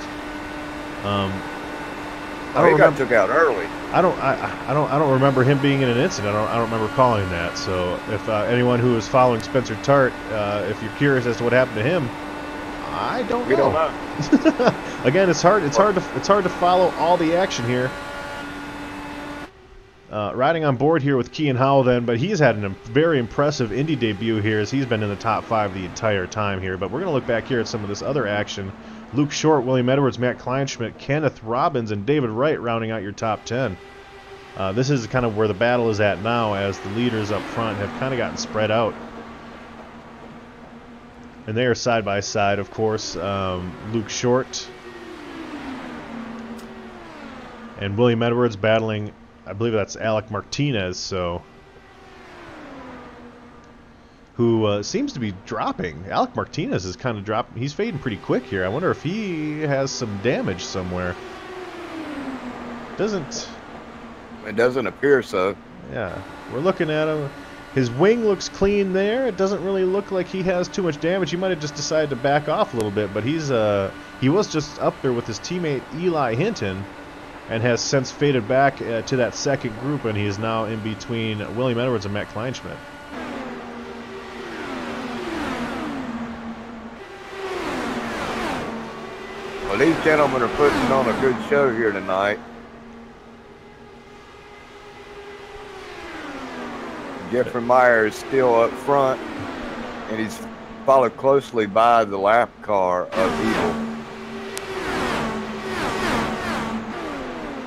he got took out early. I don't remember him being in an incident. I don't remember calling that. So if anyone who is following Spencer Tart, if you're curious as to what happened to him, I don't know. We don't know. Again, it's hard to follow all the action here. Riding on board here with Kean Howell then, but he's had a very impressive Indy debut here, as he's been in the top 5 the entire time here. But we're going to look back here at some of this other action. Luke Short, William Edwards, Matt Kleinschmidt, Kenneth Robbins, and David Wright rounding out your top 10. This is kind of where the battle is at now, as the leaders up front have kind of gotten spread out. And they are side by side, of course. Luke Short and William Edwards battling, I believe that's Alec Martinez, who seems to be dropping. Alec Martinez is kind of dropping. He's fading pretty quick here. I wonder if he has some damage somewhere. It doesn't appear so. Yeah, we're looking at him. His wing looks clean there. It doesn't really look like he has too much damage. He might have just decided to back off a little bit, but he was just up there with his teammate Eli Hinton, and has since faded back to that second group, and he is now in between William Edwards and Matt Kleinschmidt. Well, these gentlemen are putting on a good show here tonight. Jeffrey Meyer is still up front, and he's followed closely by the lap car of Eagle.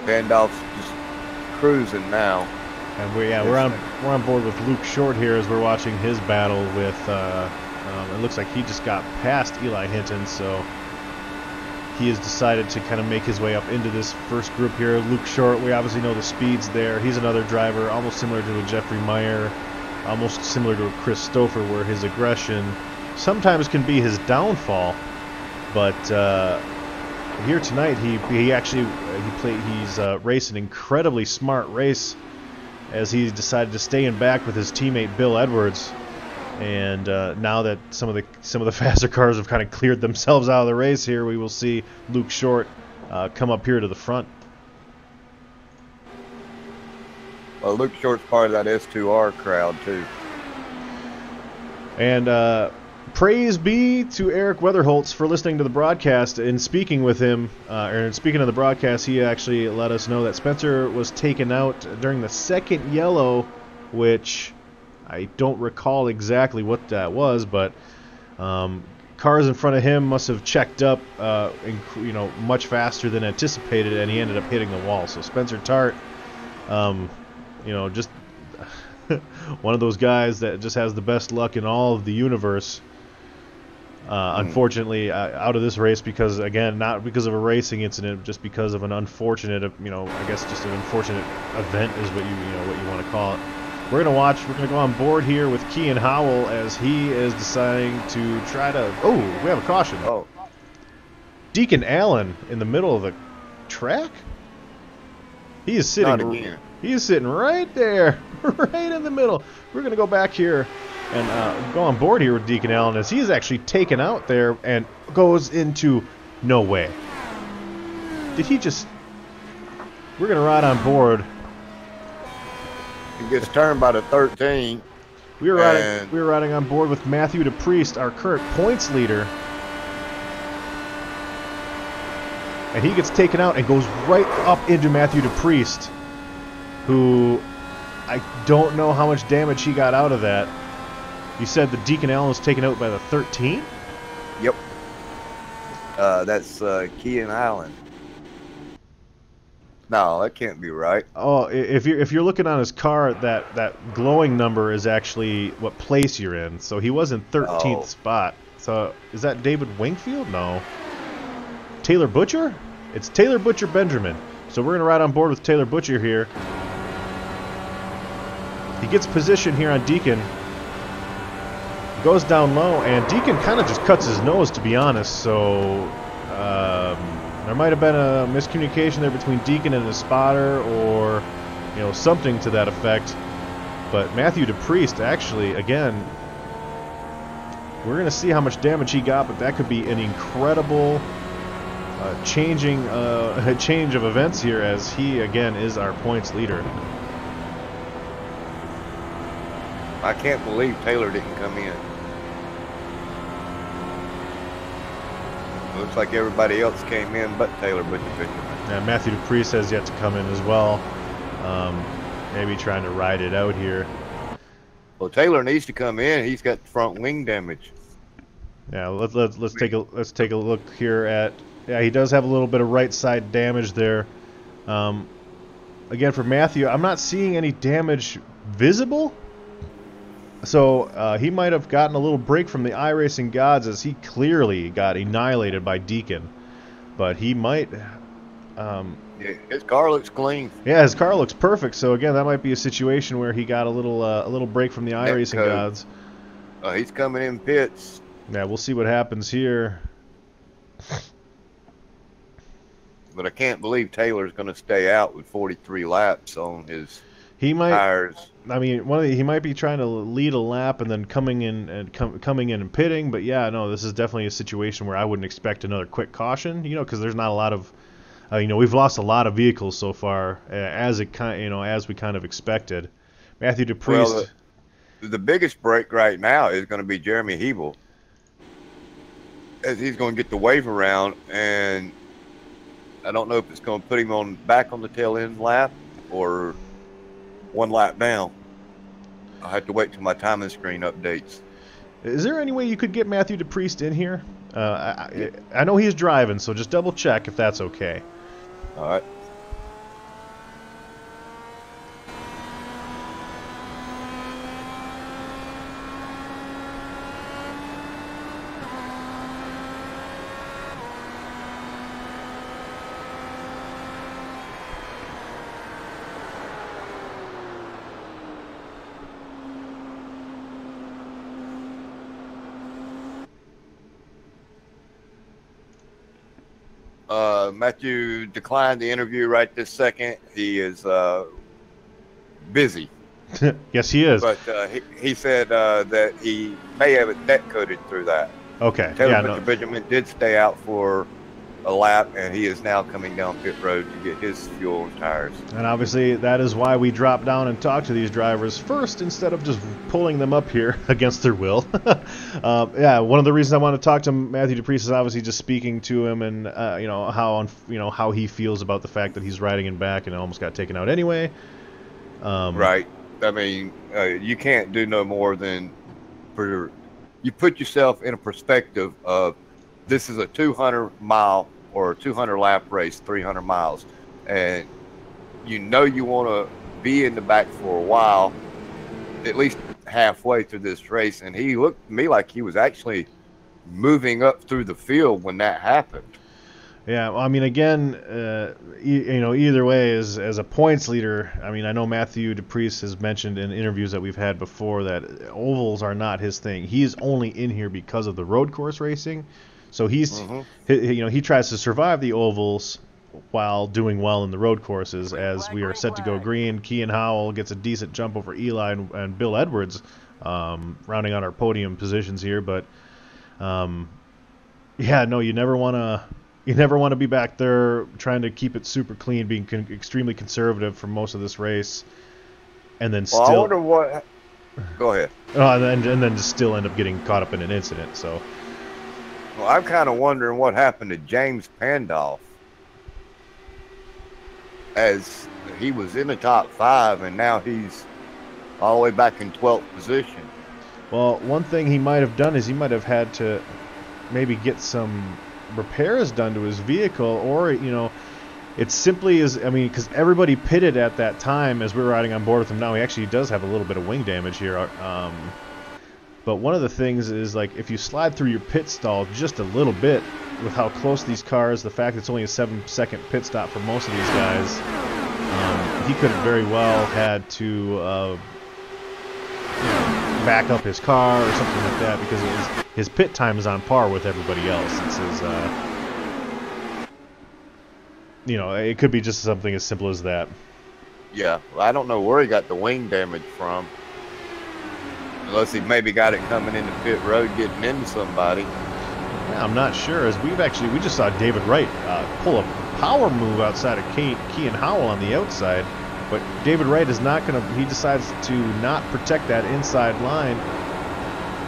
Pandolf's just cruising now. And we're on board with Luke Short here as we're watching his battle with. It looks like he just got past Eli Hinton, so he has decided to kind of make his way up into this first group here. Luke Short, we obviously know the speed's there. He's another driver, almost similar to a Jeffrey Meyer, almost similar to a Chris Stouffer, where his aggression sometimes can be his downfall. But here tonight, he's raced an incredibly smart race as he decided to stay in back with his teammate Bill Edwards. And now that some of the faster cars have kind of cleared themselves out of the race here, we will see Luke Short come up here to the front. Well, Luke Short's part of that S2R crowd too. And praise be to Eric Weatherholtz for listening to the broadcast and speaking with him. Speaking of the broadcast, he actually let us know that Spencer was taken out during the second yellow, which I don't recall exactly what that was, but cars in front of him must have checked up, much faster than anticipated, and he ended up hitting the wall. So Spencer Tart, just one of those guys that just has the best luck in all of the universe. Unfortunately, out of this race because, again, not because of a racing incident, just because of an unfortunate, I guess just an unfortunate event is what you want to call it. We're going to go on board here with Kean Howell as he is deciding to try to, we have a caution. Oh. Deacon Allen in the middle of the track? He is sitting right there, right in the middle. We're going to go back here and go on board here with Deacon Allen as he's actually taken out there and goes into no way. Did he just... We're going to ride on board. He gets turned by the 13. We were riding on board with Matthew DePriest, our current points leader. And he gets taken out and goes right up into Matthew DePriest, who I don't know how much damage he got out of that. You said the Deacon Allen was taken out by the 13? Yep. That's Kean Allen. No, that can't be right. Oh, if you're looking on his car, that glowing number is actually what place you're in. So he was in 13th spot. So is that David Wingfield? No. Taylor Butcher? It's Taylor Butcher Benjamin. So we're gonna ride on board with Taylor Butcher here. He gets position here on Deacon. Goes down low, and Deacon kind of just cuts his nose, to be honest. So there might have been a miscommunication there between Deacon and his spotter, or something to that effect. But Matthew DePriest, actually, again, we're going to see how much damage he got, but that could be an incredible change of events here, as he again is our points leader. I can't believe Taylor didn't come in. Looks like everybody else came in but Taylor Butcher Benjamin. Yeah, Matthew DePriest has yet to come in as well. Maybe trying to ride it out here. Well, Taylor needs to come in. He's got front wing damage. Yeah, let's take a look here at. Yeah, he does have a little bit of right side damage there. Again, for Matthew, I'm not seeing any damage visible. So he might have gotten a little break from the iRacing gods, as he clearly got annihilated by Deacon. But he might... Yeah, his car looks clean. Yeah, his car looks perfect. So again, that might be a situation where he got a little break from the iRacing gods. He's coming in pits. Yeah, we'll see what happens here. But I can't believe Taylor's going to stay out with 43 laps on his tires. I mean, he might be trying to lead a lap and then coming in and pitting. But yeah, no, this is definitely a situation where I wouldn't expect another quick caution. Because there's not a lot of, we've lost a lot of vehicles so far, as we kind of expected. Matthew DePriest. Well, the biggest break right now is going to be Jeremy Hebel, as he's going to get the wave around, and I don't know if it's going to put him back on the tail end lap or one lap down. I'll have to wait till my timing screen updates. Is there any way you could get Matthew DePriest in here? I know he's driving, so just double check if that's okay. All right. Matthew declined the interview right this second. He is busy. Yes, he is. But he said that he may have it net coated through that. Okay. Taylor Yeah. No. Benjamin did stay out for a lap, and he is now coming down pit road to get his fuel and tires. And obviously, that is why we drop down and talk to these drivers first instead of just pulling them up here against their will. Yeah, one of the reasons I want to talk to Matthew DePriest is obviously just speaking to him and how he feels about the fact that he's riding in back and almost got taken out anyway. Right. I mean, you can't do no more than you put yourself in a perspective of this is a 200-mile or 200-lap race, 300 miles, and you want to be in the back for a while, at least halfway through this race. And he looked to me like he was actually moving up through the field when that happened. Yeah, well, I mean, again, either way, as a points leader, I mean, I know Matthew DePriest has mentioned in interviews that we've had before that ovals are not his thing. He's only in here because of the road course racing. So he tries to survive the ovals while doing well in the road courses. As we are set to go green, Kean Howell gets a decent jump over Eli and Bill Edwards, rounding out our podium positions here. But yeah, no, you never want to be back there trying to keep it super clean, being extremely conservative for most of this race, and then I wonder what. Go ahead. And then just still end up getting caught up in an incident. So. Well, I'm kind of wondering what happened to James Pandolf, as he was in the top 5 and now he's all the way back in 12th position. Well, one thing he might have done is he might have had to maybe get some repairs done to his vehicle, or it simply is. I mean, because everybody pitted at that time as we were riding on board with him. Now he actually does have a little bit of wing damage here. But one of the things is, like, if you slide through your pit stall just a little bit with how close these cars, the fact it's only a 7-second pit stop for most of these guys, he could have very well had to back up his car or something like that, because his pit time is on par with everybody else. It's his, it could be just something as simple as that. Yeah, well, I don't know where he got the wing damage from. Unless he maybe got it coming into pit road, getting into somebody. Yeah, I'm not sure. As we just saw David Wright pull a power move outside of Kean Howell on the outside, but David Wright is not going to. He decides to not protect that inside line.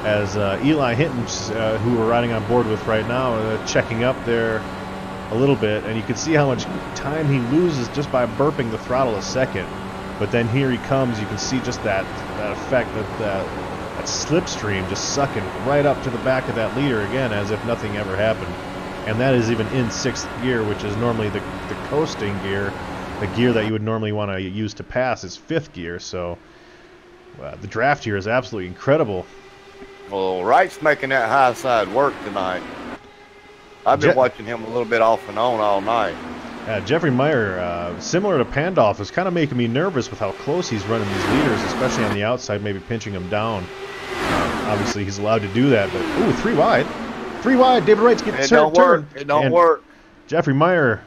As Eli Hinton, who we're riding on board with right now, checking up there a little bit, and you can see how much time he loses just by burping the throttle a second. But then here he comes. You can see just that effect, that slipstream just sucking right up to the back of that leader again, as if nothing ever happened. And that is even in 6th gear, which is normally the coasting gear. The gear that you would normally want to use to pass is 5th gear. So the draft here is absolutely incredible. Well, Wright's making that high side work tonight. I've been watching him a little bit off and on all night. Jeffrey Meyer, similar to Pandolf, is kind of making me nervous with how close he's running these leaders, especially on the outside, maybe pinching them down. Obviously, he's allowed to do that, but ooh, 3 wide. 3 wide, David Wright's getting turned. It don't work. Jeffrey Meyer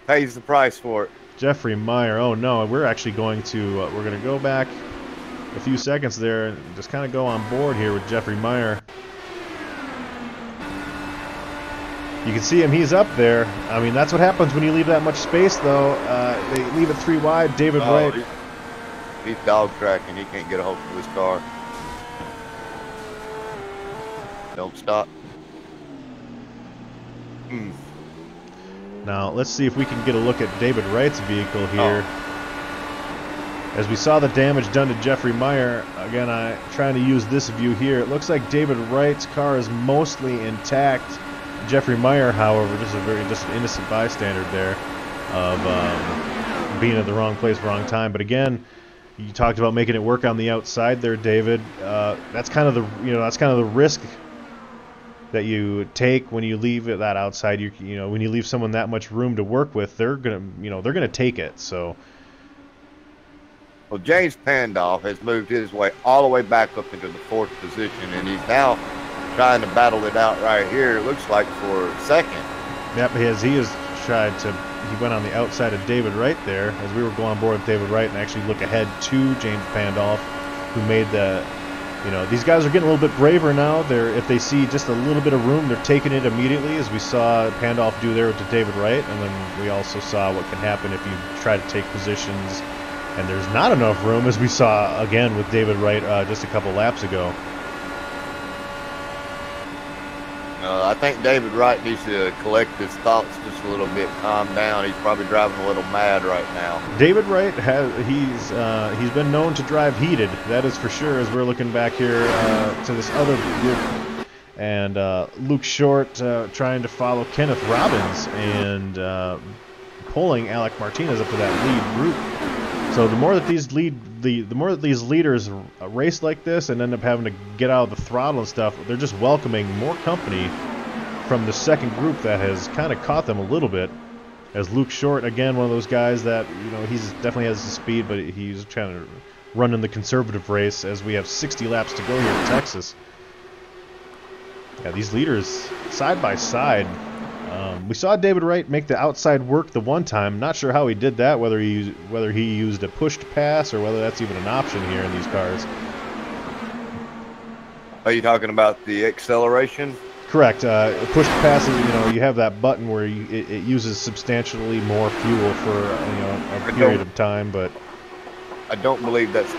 pays the price for it. Jeffrey Meyer, oh no, we're actually going to, we're going to go back a few seconds there and just kind of go on board here with Jeffrey Meyer. You can see him, he's up there. I mean, that's what happens when you leave that much space, though. They leave it 3 wide. David Wright. He's dog tracking. He can't get a hold of his car. Don't stop. Now, let's see if we can get a look at David Wright's vehicle here. As we saw the damage done to Jeffrey Meyer, again, I'm trying to use this view here. It looks like David Wright's car is mostly intact. Jeffrey Meyer, however, just an innocent bystander there of being at the wrong place, wrong time. But again, you talked about making it work on the outside there, David. That's kind of the risk that you take when you leave it that outside. When you leave someone that much room to work with, they're gonna take it. So. Well, James Pandolf has moved his way all the way back up into the 4th position, and he's now trying to battle it out right here. It looks like for 2nd. Yep, he has tried to he went on the outside of David Wright there as we were going on board with David Wright and actually look ahead to James Pandolf, who made the, you know, these guys are getting a little bit braver now. If they see just a little bit of room, they're taking it immediately, as we saw Pandolf do there to David Wright, and then we also saw what can happen if you try to take positions and there's not enough room, as we saw again with David Wright just a couple laps ago. I think David Wright needs to collect his thoughts just a little bit, calm down. He's probably driving a little mad right now. David Wright he's been known to drive heated, that is for sure, as we're looking back here to this other group. And Luke Short trying to follow Kenneth Robbins and pulling Alec Martinez up to that lead group. So the more that these leaders race like this and end up having to get out of the throttle and stuff, they're just welcoming more company from the second group that has kind of caught them a little bit. As Luke Short, again, one of those guys that, you know, he's definitely has the speed, but he's trying to run in the conservative race as we have 60 laps to go here in Texas. Yeah, these leaders side by side. We saw David Wright make the outside work the one time. Not sure how he did that, whether he used a pushed pass or whether that's even an option here in these cars. Are you talking about the acceleration? Correct. Pushed passes, you know, you have that button where it uses substantially more fuel for a period of time, but I don't believe that's.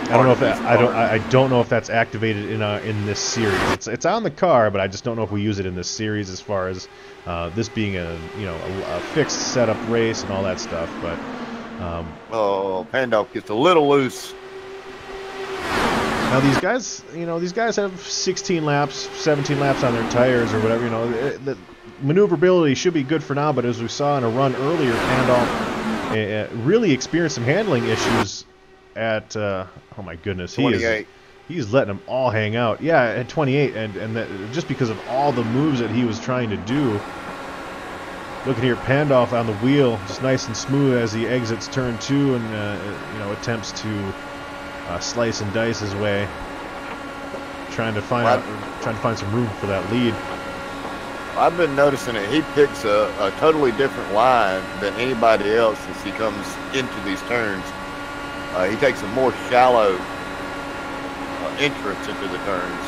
I don't know if that. I don't know if that's activated in this series. It's on the car, but I just don't know if we use it in this series as far as this being a fixed setup race and all that stuff. But Pandolf gets a little loose. Now these guys have 16 laps, 17 laps on their tires or whatever. You know, the maneuverability should be good for now. But as we saw in a run earlier, Pandolf really experienced some handling issues at oh my goodness, he's letting them all hang out. Yeah, at 28, and that, just because of all the moves that he was trying to do. Looking here, Pandolf on the wheel, just nice and smooth as he exits turn 2 and attempts to slice and dice his way, trying to find some room for that lead. I've been noticing that he picks a totally different line than anybody else as he comes into these turns. He takes a more shallow entrance into the turns.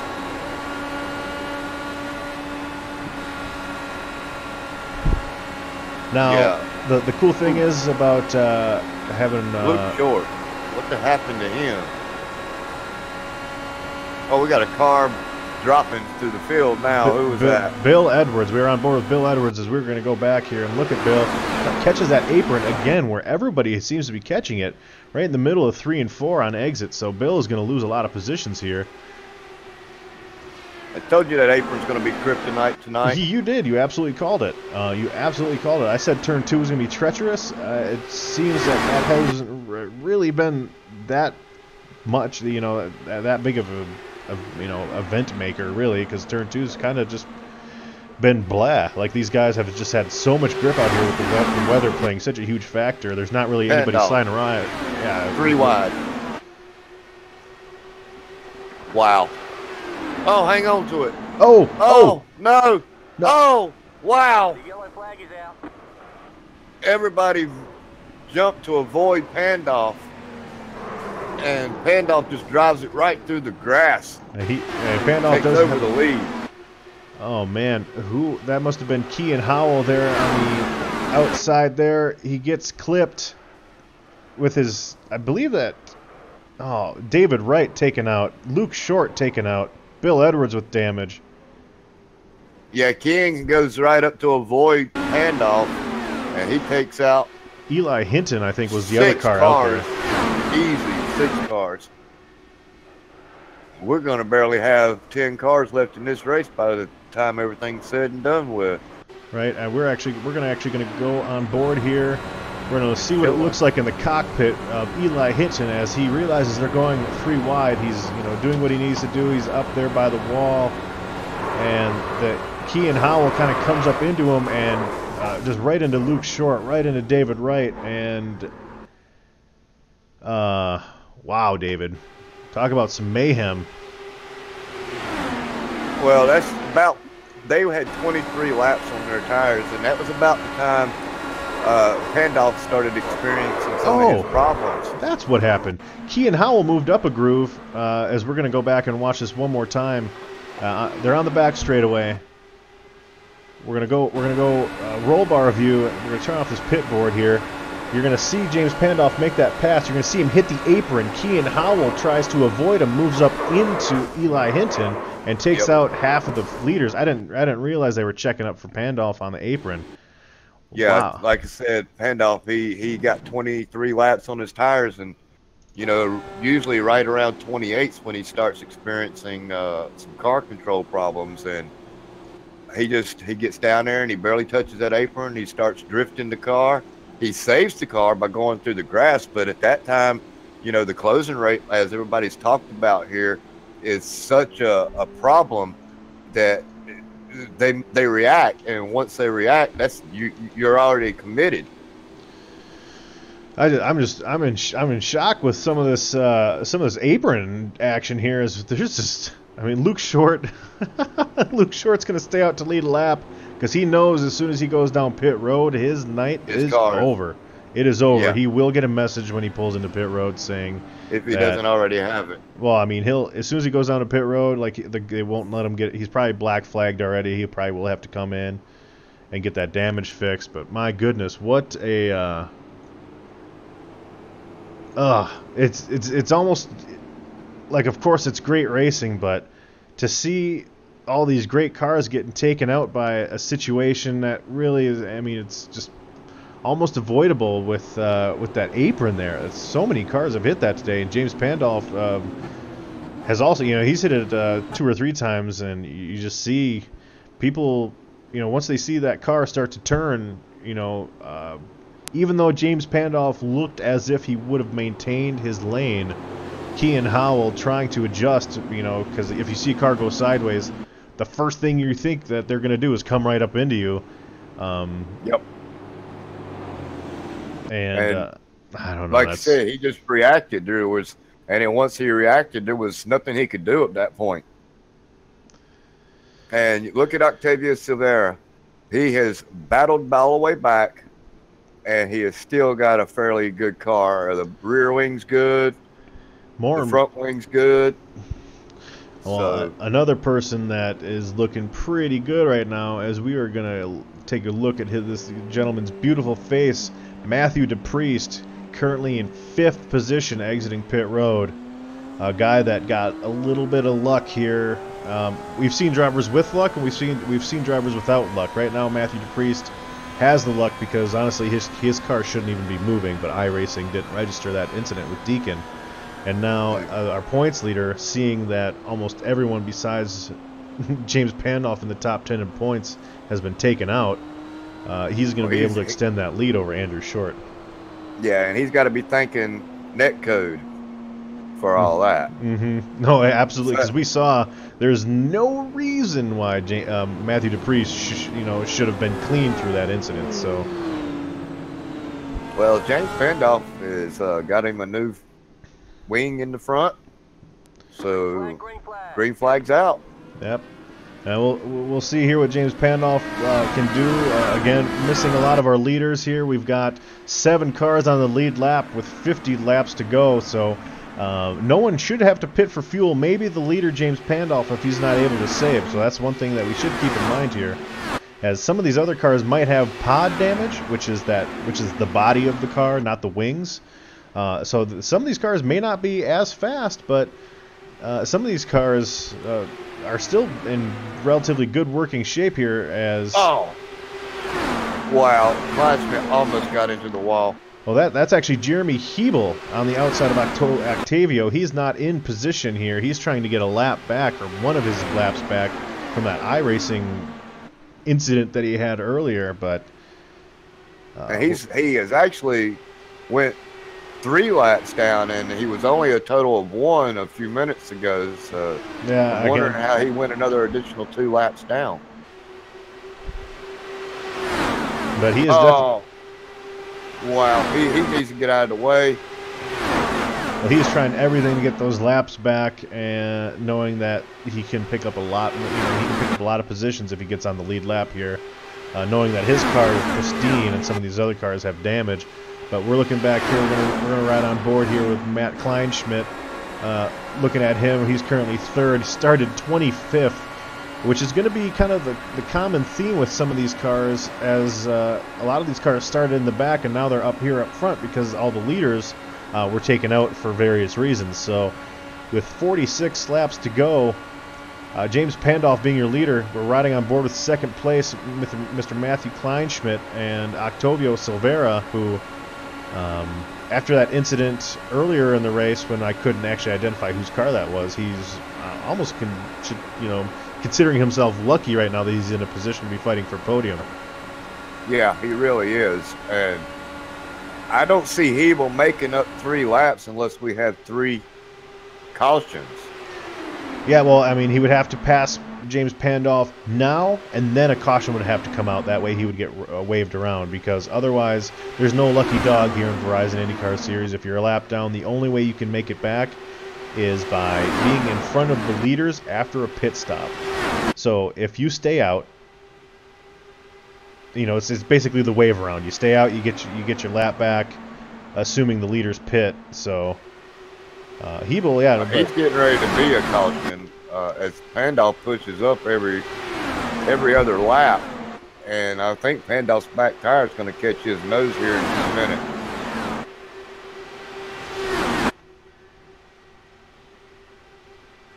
Now, the cool thing is about having Luke Short. What the happened to him? Oh, we got a car dropping through the field now. Who was that? Bill Edwards. We were on board with Bill Edwards as we were going to go back here and look at Bill. Catches that apron again where everybody seems to be catching it, right in the middle of 3 and 4 on exit. So Bill is going to lose a lot of positions here. I told you that apron's going to be kryptonite tonight. You did. You absolutely called it. You absolutely called it. I said turn 2 was going to be treacherous. It seems that hasn't really been that much, that big of a event maker, really, because turn 2's kind of just been blah. Like, these guys have just had so much grip out here with the weather playing such a huge factor. There's not really anybody sliding around. Yeah, 3 wide. Wow. Oh, hang on to it. Oh, no. Oh, wow. The yellow flag is out. Everybody jumped to avoid Pandolf, and Pandolf just drives it right through the grass. Pandolf takes over the lead. Oh man, that must have been Kean Howell there on the outside there. He gets clipped with his, I believe that. Oh, David Wright taken out, Luke Short taken out, Bill Edwards with damage. Yeah, King goes right up to avoid Pandolf, and he takes out Eli Hinton, I think, was the other car out there. Easy, 6 cars. We're going to barely have 10 cars left in this race by the time everything's said and done with. Right, and we're going to go on board here. We're going to see what it looks like in the cockpit of Eli Hinton as he realizes they're going 3 wide. He's doing what he needs to do. He's up there by the wall, and the Kean Howell kind of comes up into him and just right into Luke Short, right into David Wright, and wow, David, talk about some mayhem. Well, that's about, they had 23 laps on their tires, and that was about the time Pandolf started experiencing some of his problems. That's what happened. Key and Howell moved up a groove. As we're going to go back and watch this one more time, they're on the back straightaway. We're gonna go roll bar view. We're gonna turn off this pit board here. You're gonna see James Pandolf make that pass. You're gonna see him hit the apron. Key and Howell tries to avoid him, moves up into Eli Hinton, and takes out half of the leaders. I didn't realize they were checking up for Pandolf on the apron. Yeah, wow. Like I said, Pandolf, he got 23 laps on his tires, and usually right around 28's when he starts experiencing some car control problems, and he gets down there and he barely touches that apron. He starts drifting the car. He saves the car by going through the grass, but at that time, the closing rate, as everybody's talked about here, is such a problem that they react, and once they react, that's you're already committed. I'm in shock with some of this apron action here. Is there's just Luke Short. Luke Short's going to stay out to lead a lap because he knows as soon as he goes down pit road, his night is over. It is over. Yeah. He will get a message when he pulls into pit road saying, if he doesn't already have it. Well, he'll as soon as he goes down to pit road, they won't let him get. He's probably black flagged already. He probably will have to come in and get that damage fixed. But my goodness, what a it's almost like, of course it's great racing, but to see all these great cars getting taken out by a situation that really is, it's just almost avoidable with that apron there. So many cars have hit that today, and James Pandolf has also, he's hit it 2 or 3 times, and you just see people, once they see that car start to turn, even though James Pandolf looked as if he would have maintained his lane, Key and Howell trying to adjust, because if you see a car go sideways, the first thing you think that they're going to do is come right up into you. Yep. And I don't know. Like I said, he just reacted. And once he reacted, there was nothing he could do at that point. And look at Octavio Silveira. He has battled all the way back, and he has still got a fairly good car. The rear wing's good. The front wing's good. Well, another person that is looking pretty good right now, as we are going to take a look at this gentleman's beautiful face, Matthew DePriest, currently in 5th position exiting pit road. A guy that got a little bit of luck here. We've seen drivers with luck, and we've seen drivers without luck. Right now, Matthew DePriest has the luck because, honestly, his car shouldn't even be moving, but iRacing didn't register that incident with Deacon. And now our points leader, seeing that almost everyone besides James Pandolf in the top 10 in points has been taken out, he's going to be able to extend that lead over Andrew Short. Yeah, and he's got to be thanking netcode for all that. Mm-hmm. No, absolutely, because we saw there's no reason why Matthew DePriest should have been clean through that incident. So, well, James Pandolf has got him a new wing in the front, so green flag's out. Yep. And we'll see here what James Pandolf can do. Again, missing a lot of our leaders here. We've got 7 cars on the lead lap with 50 laps to go, so no one should have to pit for fuel. Maybe the leader, James Pandolf, if he's not able to save. So that's one thing that we should keep in mind here, as some of these other cars might have pod damage, which is the body of the car, not the wings. So some of these cars may not be as fast, but some of these cars are still in relatively good working shape here. As wow, Kleisman almost got into the wall. Well, that's actually Jeremy Hebel on the outside of Octavio. He's not in position here. He's trying to get a lap back, or one of his laps back, from that iRacing incident that he had earlier. But and he has actually went 3 laps down, and he was only a total of 1 a few minutes ago. So yeah, I'm wondering how he went another additional 2 laps down. But he is. Wow, he needs to get out of the way. Well, he's trying everything to get those laps back, and knowing that he can pick up a lot. He can pick up a lot of positions if he gets on the lead lap here. knowing that his car is pristine and some of these other cars have damage. But we're looking back here. We're gonna ride on board here with Matt Kleinschmidt. Looking at him, he's currently third. Started 25th, which is going to be kind of the common theme with some of these cars, as a lot of these cars started in the back and now they're up here up front because all the leaders were taken out for various reasons. So with 46 laps to go, James Pandolf being your leader, we're riding on board with second place with Mr. Matthew Kleinschmidt and Octavio Silveira, who after that incident earlier in the race when I couldn't actually identify whose car that was, he's almost considering himself lucky right now that he's in a position to be fighting for podium. Yeah, he really is. And I don't see Hebel making up 3 laps unless we have 3 cautions. Yeah, well, I mean, he would have to pass James Pandolf now, and then a caution would have to come out. That way he would get waved around, because otherwise there's no lucky dog here in Verizon IndyCar Series. If you're a lap down, the only way you can make it back is by being in front of the leaders after a pit stop. So if you stay out, it's basically the wave around. You stay out, you get your lap back, assuming the leaders pit. So Hebel, yeah, he's getting ready to be a caution as Pandolf pushes up every other lap, and I think Pandolf's back tire is going to catch his nose here in just a minute.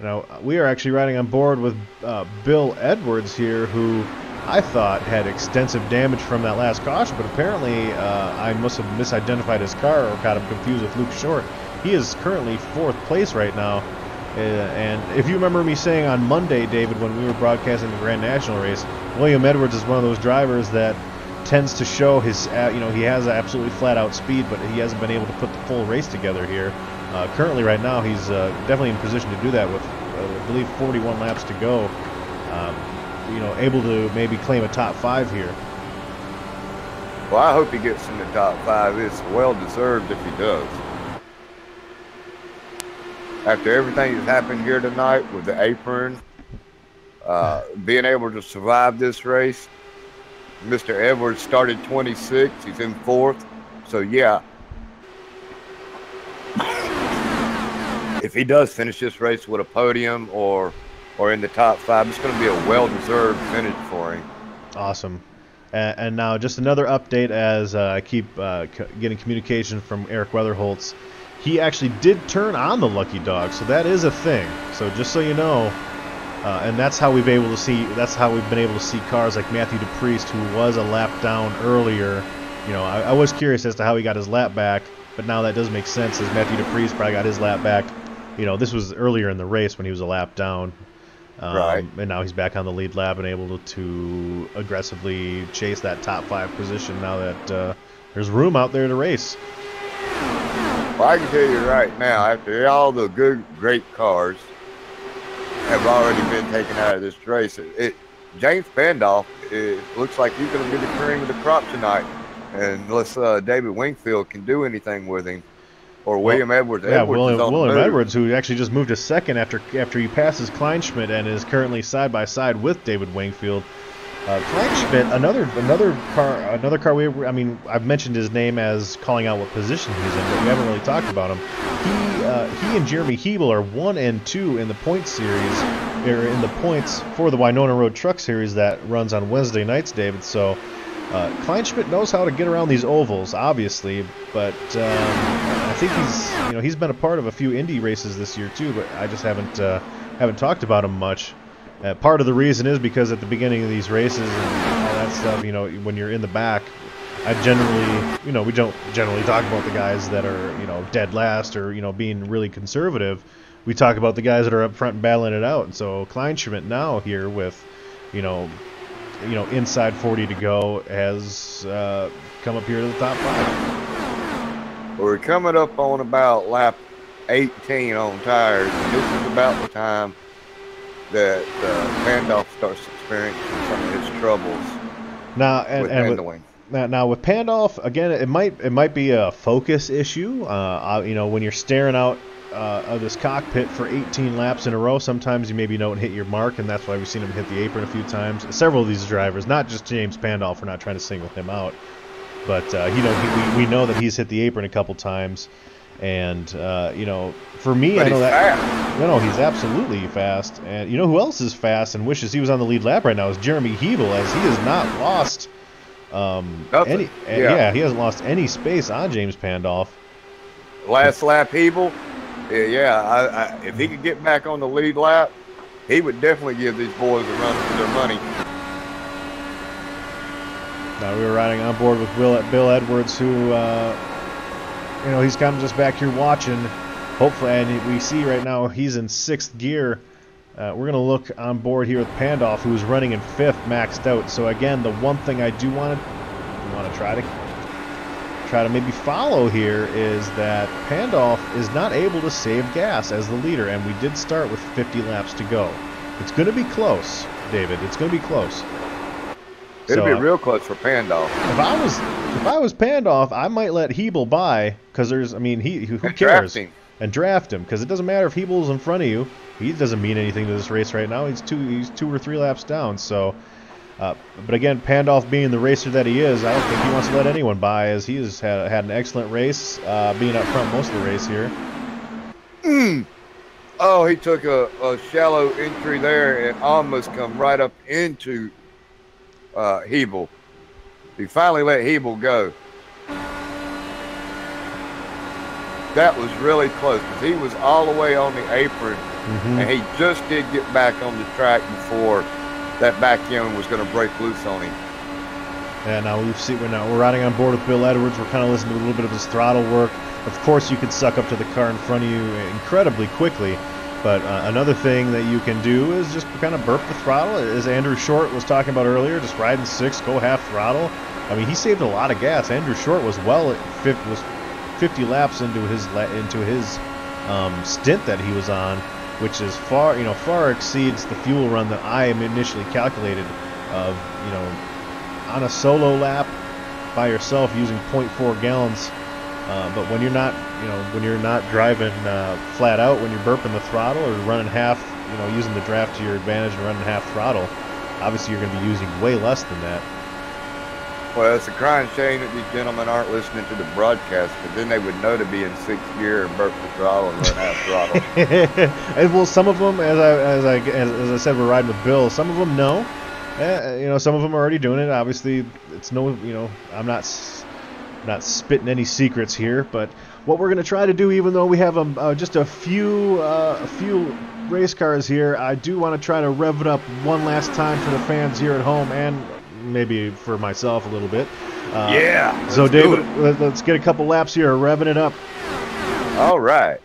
Now, we are actually riding on board with Bill Edwards here, who I thought had extensive damage from that last caution, but apparently I must have misidentified his car or got him confused with Luke Short. He is currently 4th place right now, and if you remember me saying on Monday, David, when we were broadcasting the Grand National race, William Edwards is one of those drivers that tends to show his, he has absolutely flat-out speed, but he hasn't been able to put the full race together here. Currently, right now, he's definitely in position to do that with, I believe, 41 laps to go. Able to maybe claim a top 5 here. Well, I hope he gets in the top 5. It's well-deserved if he does. After everything that's happened here tonight with the apron, being able to survive this race, Mr. Edwards started 26. He's in 4th. So, yeah. If he does finish this race with a podium or in the top 5, it's going to be a well-deserved finish for him. Awesome. And now just another update as I keep getting communication from Eric Weatherholtz. He actually did turn on the lucky dog, so that is a thing. So just so you know, and that's how we've been able to see cars like Matthew DePriest, who was a lap down earlier. I was curious as to how he got his lap back, but now that does make sense, as Matthew DePriest probably got his lap back. This was earlier in the race when he was a lap down. Right. And now he's back on the lead lap and able to aggressively chase that top 5 position now that there's room out there to race. Well, I can tell you right now, after all the great cars have already been taken out of this race, James Pandolf, it looks like he's going to be the cream of the crop tonight. And unless David Wingfield can do anything with him, or William Edwards. Yeah, William Edwards, who actually just moved to 2nd after he passes Kleinschmidt and is currently side by side with David Wingfield. Kleinschmidt, another car. I've mentioned his name as calling out what position he's in, but we haven't really talked about him. He and Jeremy Hebel are 1 and 2 in the points series, or in the points for the Winona Road Truck Series that runs on Wednesday nights, David. So Kleinschmidt knows how to get around these ovals, obviously, but I think he's been a part of a few Indy races this year too, but I just haven't talked about him much. Part of the reason is because at the beginning of these races and all that stuff, when you're in the back, we don't generally talk about the guys that are, dead last or, being really conservative. We talk about the guys that are up front and battling it out. And so Kleinschmidt now here with, inside 40 to go has come up here to the top 5. We're coming up on about lap 18 on tires, and this is about the time that Pandolf starts experiencing some of his troubles with handling. Now with Pandolf, again, it might be a focus issue. When you're staring out of this cockpit for 18 laps in a row. Sometimes you maybe don't hit your mark, and that's why we've seen him hit the apron a few times. Several of these drivers, not just James Pandolf, we're not trying to single him out, but we know that he's hit the apron a couple times. And for me, but I know that fast. He's absolutely fast. And you know who else is fast and wishes he was on the lead lap right now is Jeremy Hebel, as he has not lost Nothing. he hasn't lost any space on James Pandolf. Last lap, Hebel. If he could get back on the lead lap, he would definitely give these boys a run for their money. Now we were riding on board with Bill Edwards, who, he's kind of just back here watching. Hopefully, and we see right now he's in 6th gear. We're going to look on board here with Pandolf, who's running in 5th, maxed out. So again, the one thing I do want to try to maybe follow here is that Pandolf is not able to save gas as the leader, and we did start with 50 laps to go. It's going to be close, David. It's going to be close. It'll be real close for Pandolf. If I was Pandolf, I might let Hebel by, because who cares? And draft him, because it doesn't matter if Hebel's in front of you. He doesn't mean anything to this race right now. He's 2 or 3 laps down. So, but again, Pandolf being the racer that he is, I don't think he wants to let anyone by, as he has had an excellent race, being up front most of the race here. Oh, he took a shallow entry there and almost come right up into Hebel. He finally let Hebel go. That was really close, because he was all the way on the apron, and he just did get back on the track before that back end was going to break loose on him. Yeah, now we're riding on board with Bill Edwards. We're kind of listening to a little bit of his throttle work. Of course, you could suck up to the car in front of you incredibly quickly, but another thing that you can do is just kind of burp the throttle, as Andrew Short was talking about earlier. Just riding 6, go half throttle. I mean, he saved a lot of gas. Andrew Short was 50 laps into his stint that he was on, which is far exceeds the fuel run that I initially calculated of, on a solo lap by yourself using 0.4 gallons. But when you're not driving flat out, when you're burping the throttle or running half, using the draft to your advantage and running half throttle, obviously you're going to be using way less than that. Well, it's a crying shame that these gentlemen aren't listening to the broadcast, because then they would know to be in 6th gear and burp the throttle and run half throttle. And well, some of them, as I said, we're riding with Bill. Some of them know. Some of them are already doing it. Obviously, it's I'm not spitting any secrets here. But what we're going to try to do, even though we have just a few race cars here, I do want to try to rev it up one last time for the fans here at home, and maybe for myself a little bit. So David, let's get a couple laps here, revving it up. All right.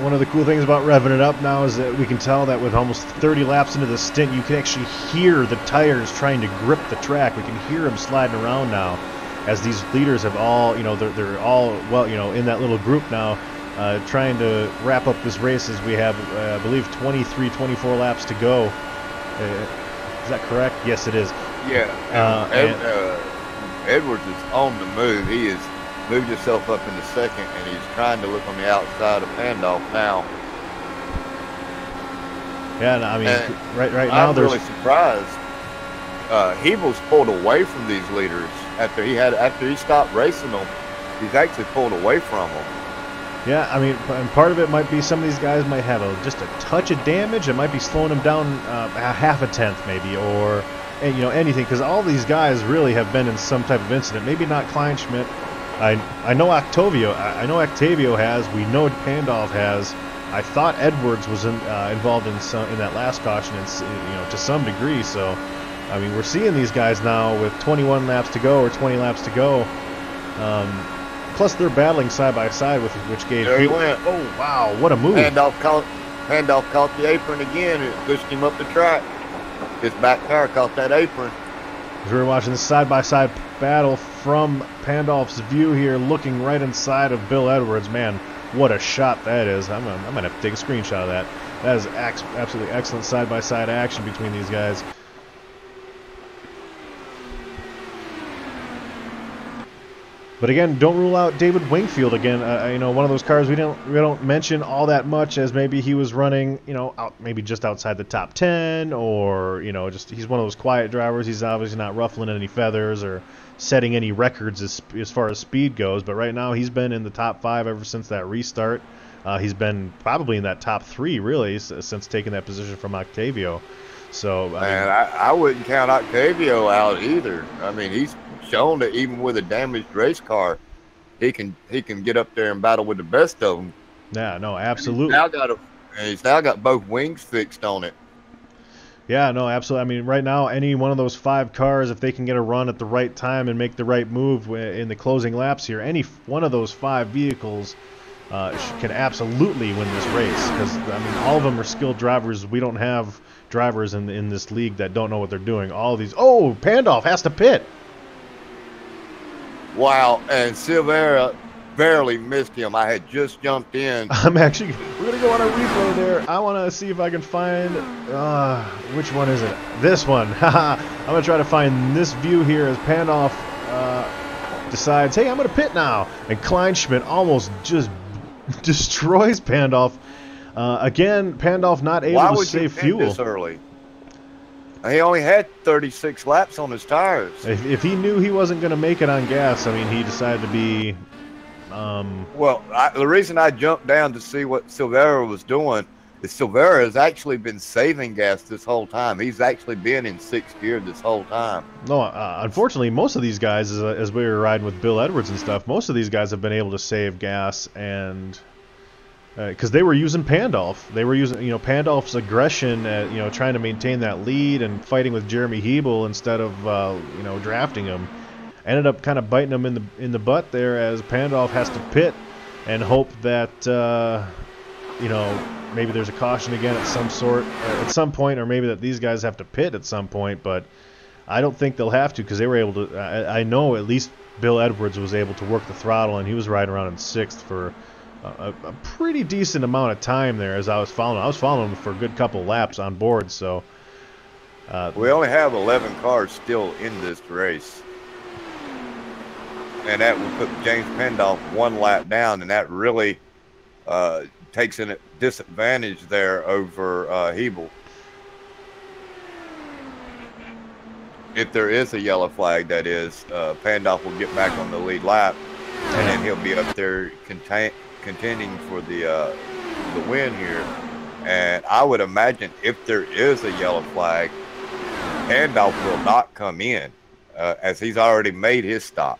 One of the cool things about revving it up now is that we can tell that with almost 30 laps into the stint, you can actually hear the tires trying to grip the track. We can hear them sliding around now, as these leaders have all, they're all, in that little group now, trying to wrap up this race, as we have, I believe, 24 laps to go. Is that correct? Yes, it is. Yeah. Edwards is on the move. He has moved himself up into second, and he's trying to look on the outside of Pandolf now. Yeah, and I mean, right now I'm really surprised. Hebel's pulled away from these leaders after he stopped racing them. He's actually pulled away from them. Yeah, I mean, and part of it might be some of these guys might have just a touch of damage. It might be slowing them down a half a tenth maybe, or anything, because all these guys really have been in some type of incident. Maybe not Kleinschmidt. I know Octavio. I know Octavio has. We know Pandolf has. I thought Edwards was involved in that last caution, to some degree. So, I mean, we're seeing these guys now with 21 laps to go or 20 laps to go. Plus, they're battling side by side, which gave. There he went. Oh wow, what a move! Pandolf caught the apron again. It pushed him up the track. His back tire caught that apron. As we're watching this side-by-side battle from Pandolf's view here, looking right inside of Bill Edwards. Man, what a shot that is. I'm going to have to take a screenshot of that. That is absolutely excellent side-by-side action between these guys. But again, don't rule out David Wingfield again. One of those cars we don't mention all that much, as maybe he was running, maybe just outside the top 10, or just he's one of those quiet drivers. He's obviously not ruffling any feathers or setting any records as far as speed goes. But right now, he's been in the top 5 ever since that restart. He's been probably in that top 3 really since taking that position from Octavio. So I wouldn't count Octavio out either. I mean, he's shown that even with a damaged race car, he can get up there and battle with the best of them. Yeah, no, absolutely. He's now got both wings fixed on it. Yeah, no, absolutely. I mean, right now, any one of those 5 cars, if they can get a run at the right time and make the right move in the closing laps here, any one of those 5 vehicles can absolutely win this race. Because I mean, all of them are skilled drivers. We don't have drivers in this league that don't know what they're doing. All of these. Oh, Pandolf has to pit. Wow, and Silvera barely missed him. I had just jumped in. We're going to go on a replay there. I want to see if I can find, which one is it? This one. I'm going to try to find this view here as Pandolf decides, hey, I'm going to pit now. And Kleinschmidt almost just destroys Pandolf. Again, Pandolf not able to save fuel. Why would you pit this early? He only had 36 laps on his tires. If he knew he wasn't going to make it on gas, I mean, he decided to be... Well, the reason I jumped down to see what Silvera was doing is Silvera has actually been saving gas this whole time. He's actually been in 6th gear this whole time. No, unfortunately, most of these guys, as we were riding with Bill Edwards and stuff, most of these guys have been able to save gas and... because they were using Pandolf. They were using, Pandolf's aggression at, trying to maintain that lead and fighting with Jeremy Hebel instead of, drafting him. Ended up kind of biting him in the butt there, as Pandolf has to pit and hope that, maybe there's a caution again at some point, or maybe that these guys have to pit at some point. But I don't think they'll have to, because they were able to. I know at least Bill Edwards was able to work the throttle, and he was riding around in 6th for a pretty decent amount of time there as I was following. I was following him for a good couple laps on board. So we only have 11 cars still in this race, and that will put James Pandolf 1 lap down, and that really takes a disadvantage there over Hebel. If there is a yellow flag, that is, Pandolf will get back on the lead lap, and then he'll be up there contending for the win here. And I would imagine if there is a yellow flag, Pandolf will not come in, as he's already made his stop.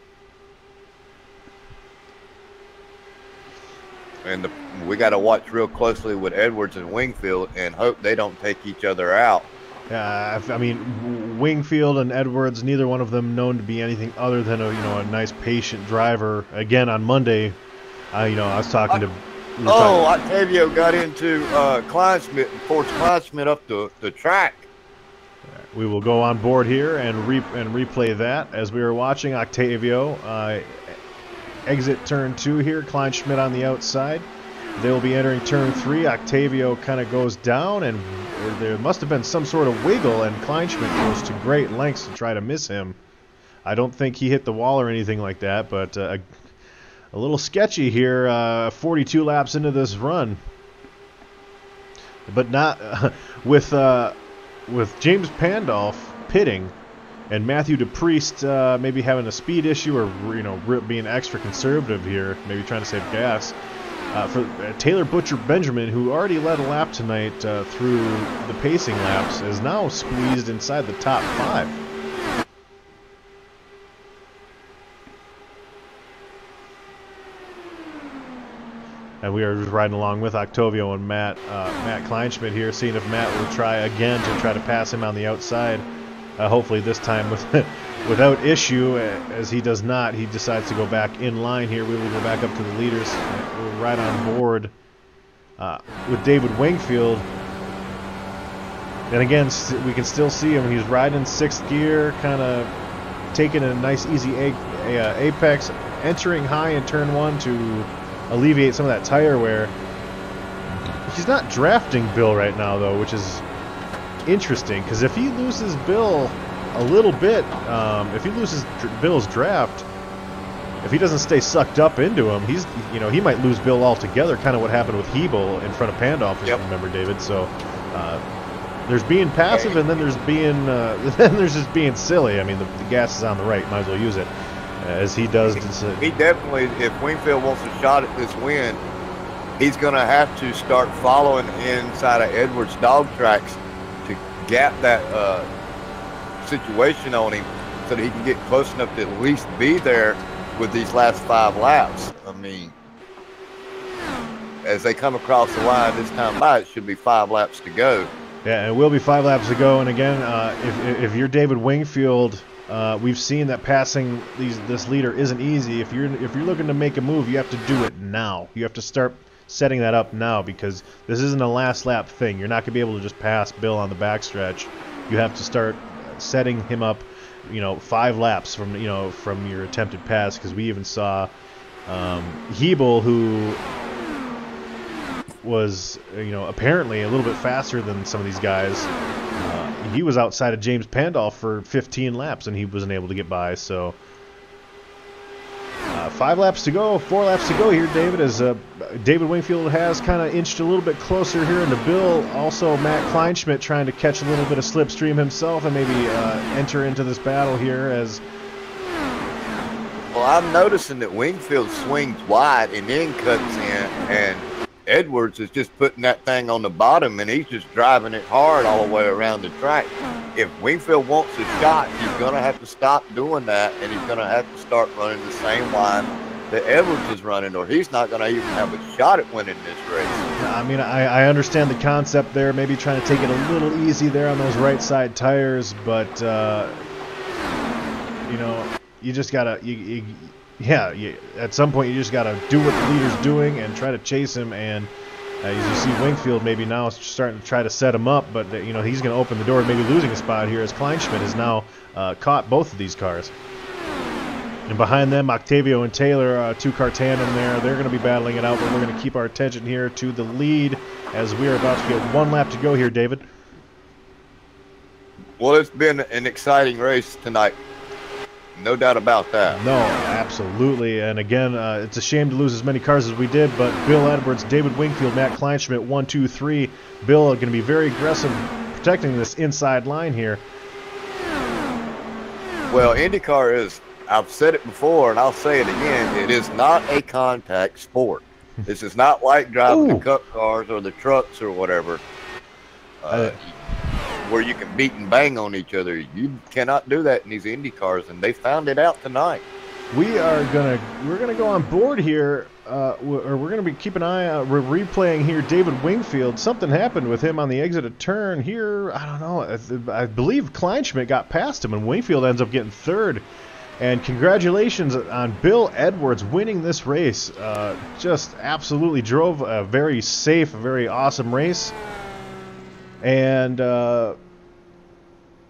And we got to watch real closely with Edwards and Wingfield and hope they don't take each other out. I mean, Wingfield and Edwards, neither one of them known to be anything other than a nice patient driver. Again, on Monday, I was talking to. Octavio got into Kleinschmidt and forced Kleinschmidt up the track. We will go on board here and replay that as we were watching Octavio exit turn 2 here. Kleinschmidt on the outside. They will be entering turn 3. Octavio kind of goes down, and there must have been some sort of wiggle, and Kleinschmidt goes to great lengths to try to miss him. I don't think he hit the wall or anything like that, but a little sketchy here, 42 laps into this run. But not with James Pandolf pitting and Matthew DePriest maybe having a speed issue or being extra conservative here, maybe trying to save gas. For Taylor Butcher Benjamin, who already led a lap tonight through the pacing laps, is now squeezed inside the top 5. And we are just riding along with Octavio and Matt Kleinschmidt here, seeing if Matt will try again to try to pass him on the outside. Hopefully this time without issue. As he does not, he decides to go back in line here. We will go back up to the leaders. We're right on board with David Wingfield. And again, we can still see him. He's riding 6th gear, kind of taking a nice easy apex, entering high in turn 1 to alleviate some of that tire wear. He's not drafting Bill right now, though, which is interesting, because if he loses Bill a little bit, if he loses Bill's draft, if he doesn't stay sucked up into him, he might lose Bill altogether, kind of what happened with Hebel in front of Pandolf, if you remember, David. So there's being passive, and then there's being then there's just being silly. I mean, the gas is on the right, might as well use it. As he does. He definitely, if Wingfield wants a shot at this win, he's going to have to start following inside of Edwards' dog tracks to gap that situation on him so that he can get close enough to at least be there with these last 5 laps. I mean, as they come across the line this time by, it should be 5 laps to go. Yeah, and it will be 5 laps to go. And again, if you're David Wingfield, we've seen that passing this leader isn't easy. If you're looking to make a move, you have to do it now. You have to start setting that up now, because this isn't a last lap thing. You're not going to be able to just pass Bill on the backstretch. You have to start setting him up, 5 laps from your attempted pass, because we even saw Hebel, who was apparently a little bit faster than some of these guys. He was outside of James Pandolf for 15 laps, and he wasn't able to get by. So 5 laps to go, 4 laps to go here, David, as David Wingfield has kind of inched a little bit closer here into Bill. Also, Matt Kleinschmidt trying to catch a little bit of slipstream himself and maybe enter into this battle here. As well, I'm noticing that Wingfield swings wide and then cuts in, and Edwards is just putting that thing on the bottom, and he's just driving it hard all the way around the track. If Wingfield wants a shot, he's going to have to stop doing that, and he's going to have to start running the same line that Edwards is running, or he's not going to even have a shot at winning this race. I mean, I understand the concept there, maybe trying to take it a little easy there on those right side tires, but you just got to at some point you just got to do what the leader's doing and try to chase him. And as you see, Wingfield maybe now starting to try to set him up, but he's going to open the door, maybe losing a spot here, as Kleinschmidt has now caught both of these cars. And behind them, Octavio and Taylor, 2-car tandem there. They're going to be battling it out, but we're going to keep our attention here to the lead as we are about to get 1 lap to go here, David. Well, it's been an exciting race tonight. No doubt about that. No, absolutely. And again, it's a shame to lose as many cars as we did, but Bill Edwards, David Wingfield, Matt Kleinschmidt, 1, 2, 3. Bill going to be very aggressive protecting this inside line here. Well, IndyCar is, I've said it before and I'll say it again, it is not a contact sport. This is not like driving the cup cars or the trucks or whatever. Where you can beat and bang on each other. You cannot do that in these Indy cars, and they found it out tonight. We're gonna go on board here, or we're gonna be keeping an eye out. We're replaying here. David Wingfield. Something happened with him on the exit of turn here. I don't know. I believe Kleinschmidt got past him, and Wingfield ends up getting 3rd. And congratulations on Bill Edwards winning this race. Just absolutely drove a very safe, very awesome race. And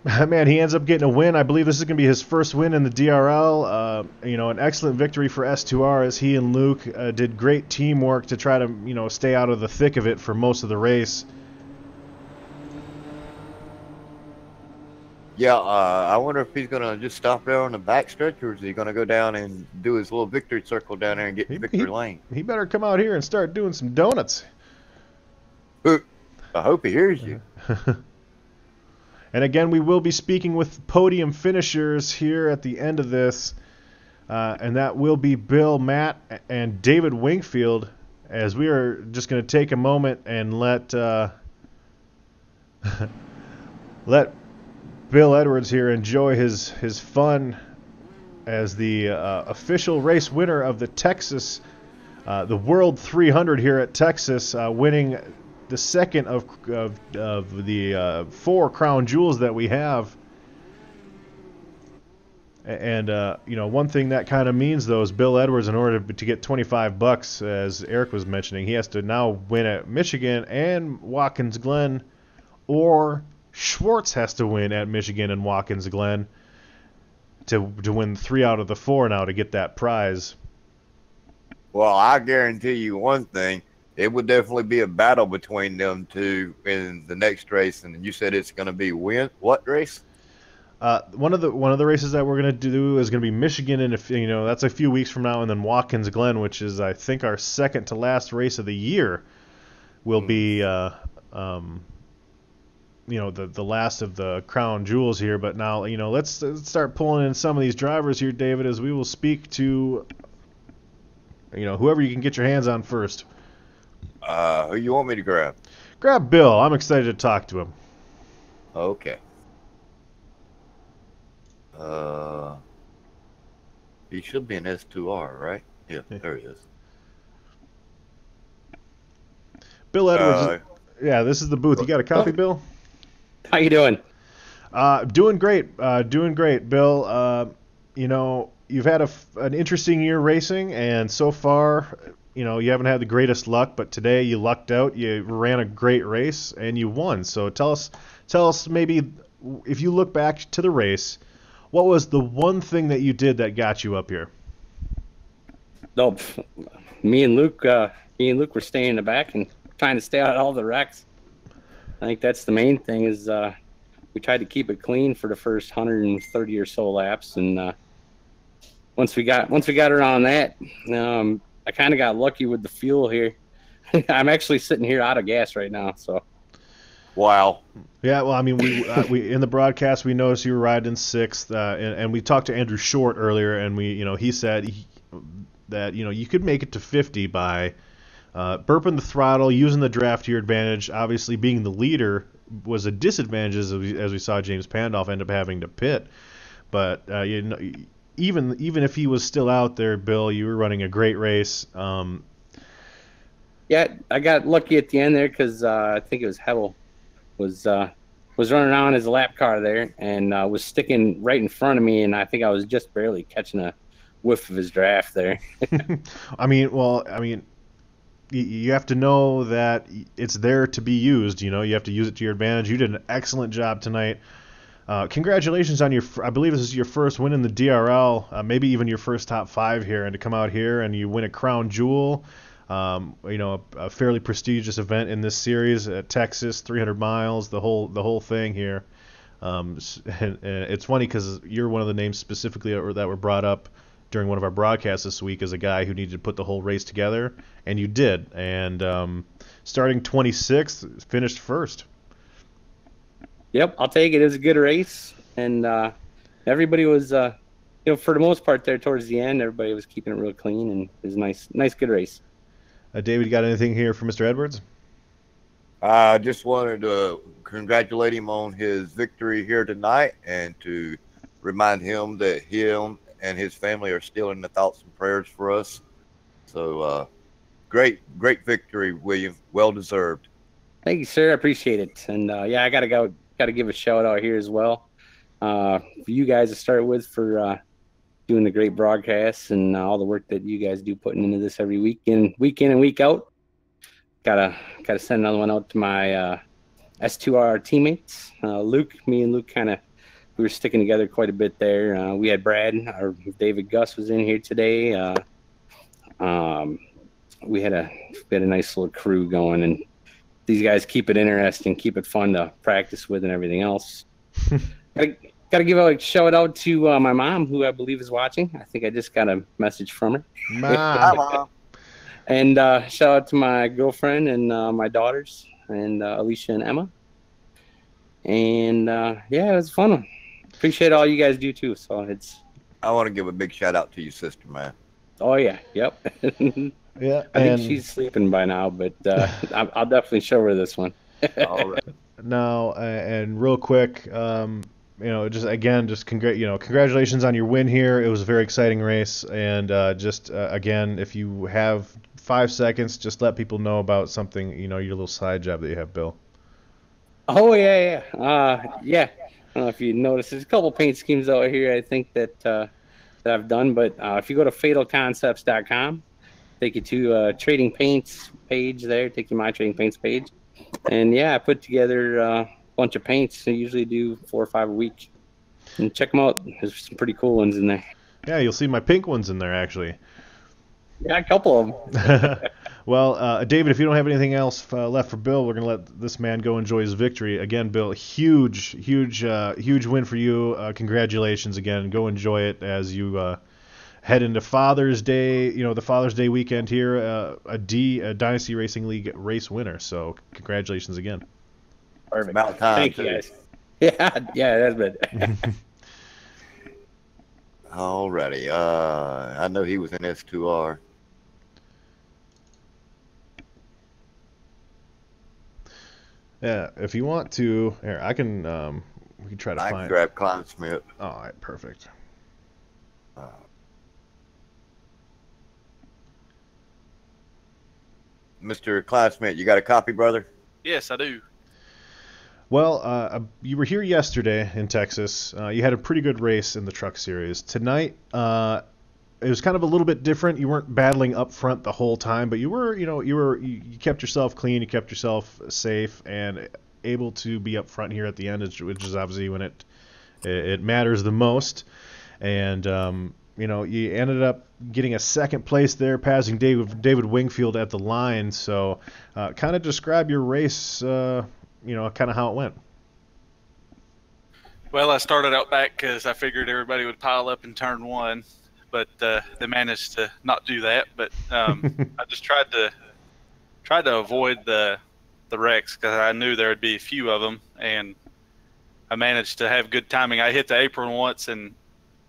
Man, he ends up getting a win. I believe this is going to be his first win in the DRL. An excellent victory for S2R as he and Luke did great teamwork to try to, stay out of the thick of it for most of the race. Yeah, I wonder if he's going to just stop there on the back stretch, or is he going to go down and do his little victory circle down there and get to victory lane? He better come out here and start doing some donuts. I hope he hears you. And again, we will be speaking with podium finishers here at the end of this, and that will be Bill, Matt, and David Wingfield, as we are just going to take a moment and let let Bill Edwards here enjoy his fun as the official race winner of the Texas, the World 300 here at Texas, winning the second of the 4 crown jewels that we have. And one thing that kind of means though is Bill Edwards, in order to get $25, as Eric was mentioning, he has to now win at Michigan and Watkins Glen, or Schwartz has to win at Michigan and Watkins Glen to win 3 out of the 4 now to get that prize. Well, I guarantee you one thing. It would definitely be a battle between them two in the next race. And you said it's going to be what race? One of the races that we're going to do is going to be Michigan, and that's a few weeks from now, and then Watkins Glen, which is I think our second to last race of the year, will be the last of the crown jewels here. But now let's start pulling in some of these drivers here, David, as we will speak to whoever you can get your hands on first. Who you want me to grab? Grab Bill. I'm excited to talk to him. Okay. He should be an S2R, right? Yeah, there he is. Bill Edwards. Yeah, this is the booth. You got a copy, Bill? How you doing? Doing great. Doing great, Bill. You've had an interesting year racing, and so far, you haven't had the greatest luck, but today you lucked out. You ran a great race, and you won. So tell us maybe, if you look back to the race, what was the one thing that you did that got you up here? No, me and Luke were staying in the back and trying to stay out of all the wrecks. I think that's the main thing is we tried to keep it clean for the first 130 or so laps, and once we got around that, I kind of got lucky with the fuel here. I'm actually sitting here out of gas right now, so. Wow. Yeah, well, I mean, we in the broadcast we noticed you were riding 6th, and we talked to Andrew Short earlier, and he said that you could make it to 50 by burping the throttle, using the draft to your advantage. Obviously, being the leader was a disadvantage as we saw James Pandolf end up having to pit. But even if he was still out there, Bill, you were running a great race. Yeah, I got lucky at the end there because I think it was Hebel was running around his lap car there and was sticking right in front of me, and I think I was just barely catching a whiff of his draft there. I mean, you have to know that it's there to be used. You have to use it to your advantage. You did an excellent job tonight. Congratulations on I believe this is your first win in the DRL, maybe even your first top 5 here, and to come out here and you win a crown jewel. A fairly prestigious event in this series at Texas, 300 miles, the whole thing here. And it's funny because you're one of the names specifically that were brought up during one of our broadcasts this week as a guy who needed to put the whole race together, and you did. And starting 26th, finished first. Yep, I'll take it. It was a good race, and everybody was, for the most part there towards the end, everybody was keeping it real clean, and it was a nice, good race. David, you got anything here for Mr. Edwards? I just wanted to congratulate him on his victory here tonight and to remind him that him and his family are still in the thoughts and prayers for us. So great victory, William. Well deserved. Thank you, sir. I appreciate it. And I got to give a shout out here as well for you guys to start with for doing the great broadcasts and all the work that you guys do putting into this every week in and week out. Gotta send another one out to my S2R teammates. Me and Luke kind of we were sticking together quite a bit there. We had Brad, our David Gus was in here today. We had a nice little crew going, and these guys keep it interesting, keep it fun to practice with, and everything else. Got to give a shout out to my mom, who I believe is watching. I think I just got a message from her. Mom. Mom. And shout out to my girlfriend and my daughters, and Alicia and Emma. And yeah, it was fun. Appreciate all you guys do too. So I want to give a big shout out to your sister, man. Oh yeah, yep. Yeah, I think she's sleeping by now, but I'll definitely show her this one. All right. No, and real quick, just congratulations on your win here. It was a very exciting race, and again, if you have 5 seconds, just let people know about something, your little side job that you have, Bill. Oh yeah. Yeah. I don't know if you noticed, there's a couple paint schemes out here, I think that I've done, but if you go to fatalconcepts.com, take you to Trading Paints page there, take you to my Trading Paints page. And yeah, I put together a bunch of paints. I usually do 4 or 5 a week. And check them out. There's some pretty cool ones in there. Yeah, you'll see my pink ones in there, actually. Yeah, a couple of them. Well, David, if you don't have anything else left for Bill, we're going to let this man go enjoy his victory. Again, Bill, huge win for you. Congratulations again. Go enjoy it as you head into Father's Day, the Father's Day weekend here, a Dynasty Racing League race winner. So congratulations again. Perfect. About time. Thank you, guys. Yeah, that's good. Alrighty. I know he was in S2R. Yeah, if you want to, here I can. We can try to I find. can grab Klein Smith. All right, perfect. Mr. Klein Smith, you got a copy, brother? Yes, I do. Well, you were here yesterday in Texas. You had a pretty good race in the truck series. Tonight, it was kind of a little bit different. You weren't battling up front the whole time, but you kept yourself clean, you kept yourself safe, and able to be up front here at the end, which is obviously when it matters the most. And you ended up getting a second place there, passing David Wingfield at the line. So, kind of describe your race. Kind of how it went. Well, I started out back because I figured everybody would pile up in turn one, but they managed to not do that. But I just tried to avoid the wrecks because I knew there would be a few of them, and I managed to have good timing. I hit the apron once and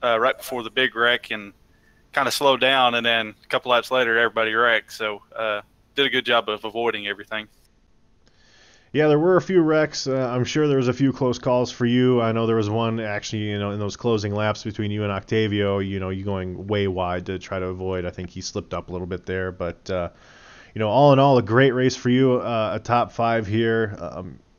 right before the big wreck and kind of slowed down, and then a couple laps later everybody wrecked. So did a good job of avoiding everything. Yeah, there were a few wrecks. I'm sure there was a few close calls for you. I know there was one actually, in those closing laps between you and Octavio, you going way wide to try to avoid. I think he slipped up a little bit there. But, all in all, a great race for you, a top 5 here.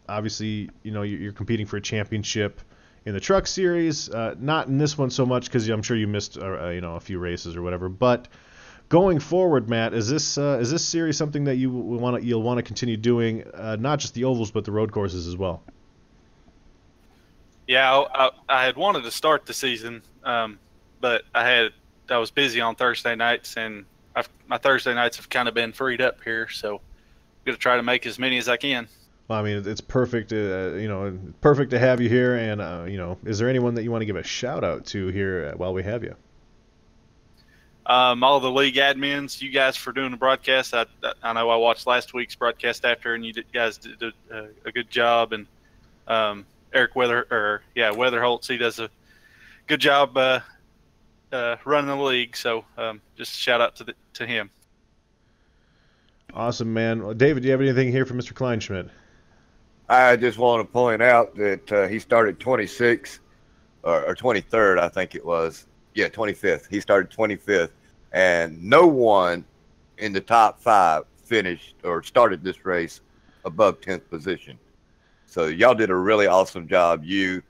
Obviously, you're competing for a championship in the truck series. Not in this one so much because I'm sure you missed, a few races or whatever. But going forward, Matt, is this series something that you'll want to continue doing, not just the ovals but the road courses as well? Yeah, I had wanted to start the season, but I was busy on Thursday nights, and my Thursday nights have kind of been freed up here, so I'm going to try to make as many as I can. Well, I mean, it's perfect, perfect to have you here, and is there anyone that you want to give a shout out to here while we have you? All the league admins, you guys for doing the broadcast. I know I watched last week's broadcast after, and you guys did a good job. And Eric Weatherholtz, he does a good job running the league. So just a shout out to him. Awesome, man. Well, David, do you have anything here for Mr. Kleinschmidt? I just want to point out that he started 26th or 23rd, I think it was. Yeah, 25th. He started 25th, and no one in the top 5 finished or started this race above 10th position. So y'all did a really awesome job. You,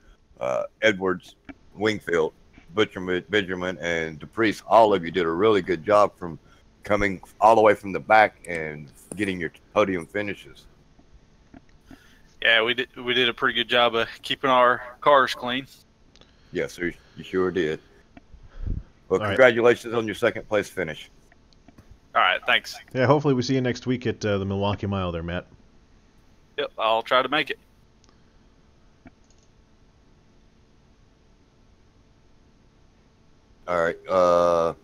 Edwards, Wingfield, Benjamin, and DePriest, all of you did a really good job from coming all the way from the back and getting your podium finishes. Yeah, we did a pretty good job of keeping our cars clean. Yes, sir. You sure did. Well, All right. congratulations on your second place finish. All right, thanks. Yeah, hopefully we see you next week at the Milwaukee Mile there, Matt. Yep, I'll try to make it. All right.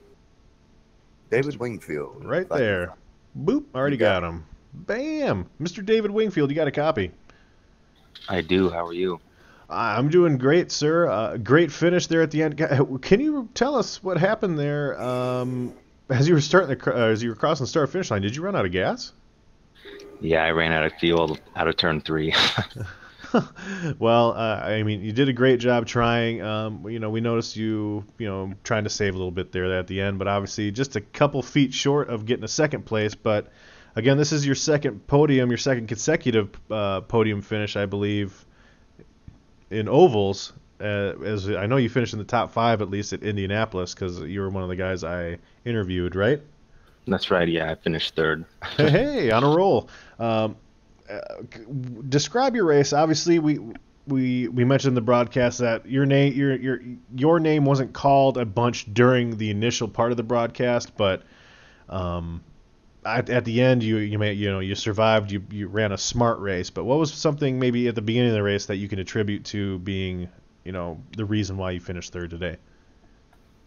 David Wingfield. Right there. Boop, already got him. Bam! Mr. David Wingfield, you got a copy. I do. How are you? I'm doing great, sir. Great finish there at the end. Can you tell us what happened there as you were as you were crossing the start finish line? Did you run out of gas? Yeah, I ran out of fuel out of turn 3. Well, I mean, you did a great job trying. We noticed you, trying to save a little bit there at the end, but obviously just a couple feet short of getting a second place. But again, this is your second podium, your second consecutive podium finish, I believe, in ovals. As I know, you finished in the top 5 at least at Indianapolis because you were one of the guys I interviewed, right? That's right. Yeah, I finished 3rd. Hey, on a roll. Describe your race. Obviously, we mentioned in the broadcast that your name wasn't called a bunch during the initial part of the broadcast, but at the end you survived. You ran a smart race. But what was something maybe at the beginning of the race that you can attribute to being the reason why you finished 3rd today?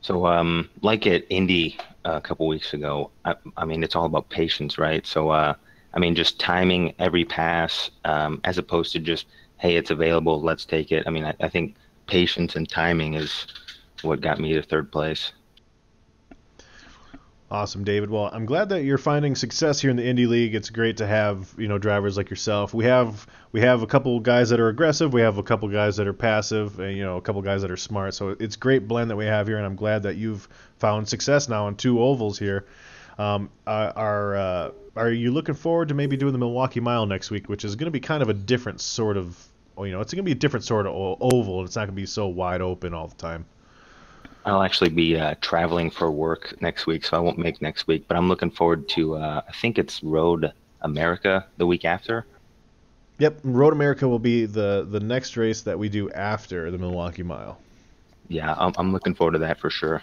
So, like at Indy a couple weeks ago, I mean, it's all about patience, right? So, I mean, just timing every pass as opposed to just, hey, it's available, let's take it. I mean, I think patience and timing is what got me to 3rd place. Awesome, David. Well, I'm glad that you're finding success here in the Indy League. It's great to have drivers like yourself. We have a couple guys that are aggressive. We have a couple guys that are passive, and a couple guys that are smart. So it's a great blend that we have here, and I'm glad that you've found success now on 2 ovals here. Are you looking forward to maybe doing the Milwaukee Mile next week, which is going to be kind of a different sort of, it's going to be a different sort of oval. It's not going to be so wide open all the time. I'll actually be traveling for work next week, so I won't make next week. But I'm looking forward to, I think it's Road America the week after. Yep, Road America will be the next race that we do after the Milwaukee Mile. Yeah, I'm looking forward to that for sure.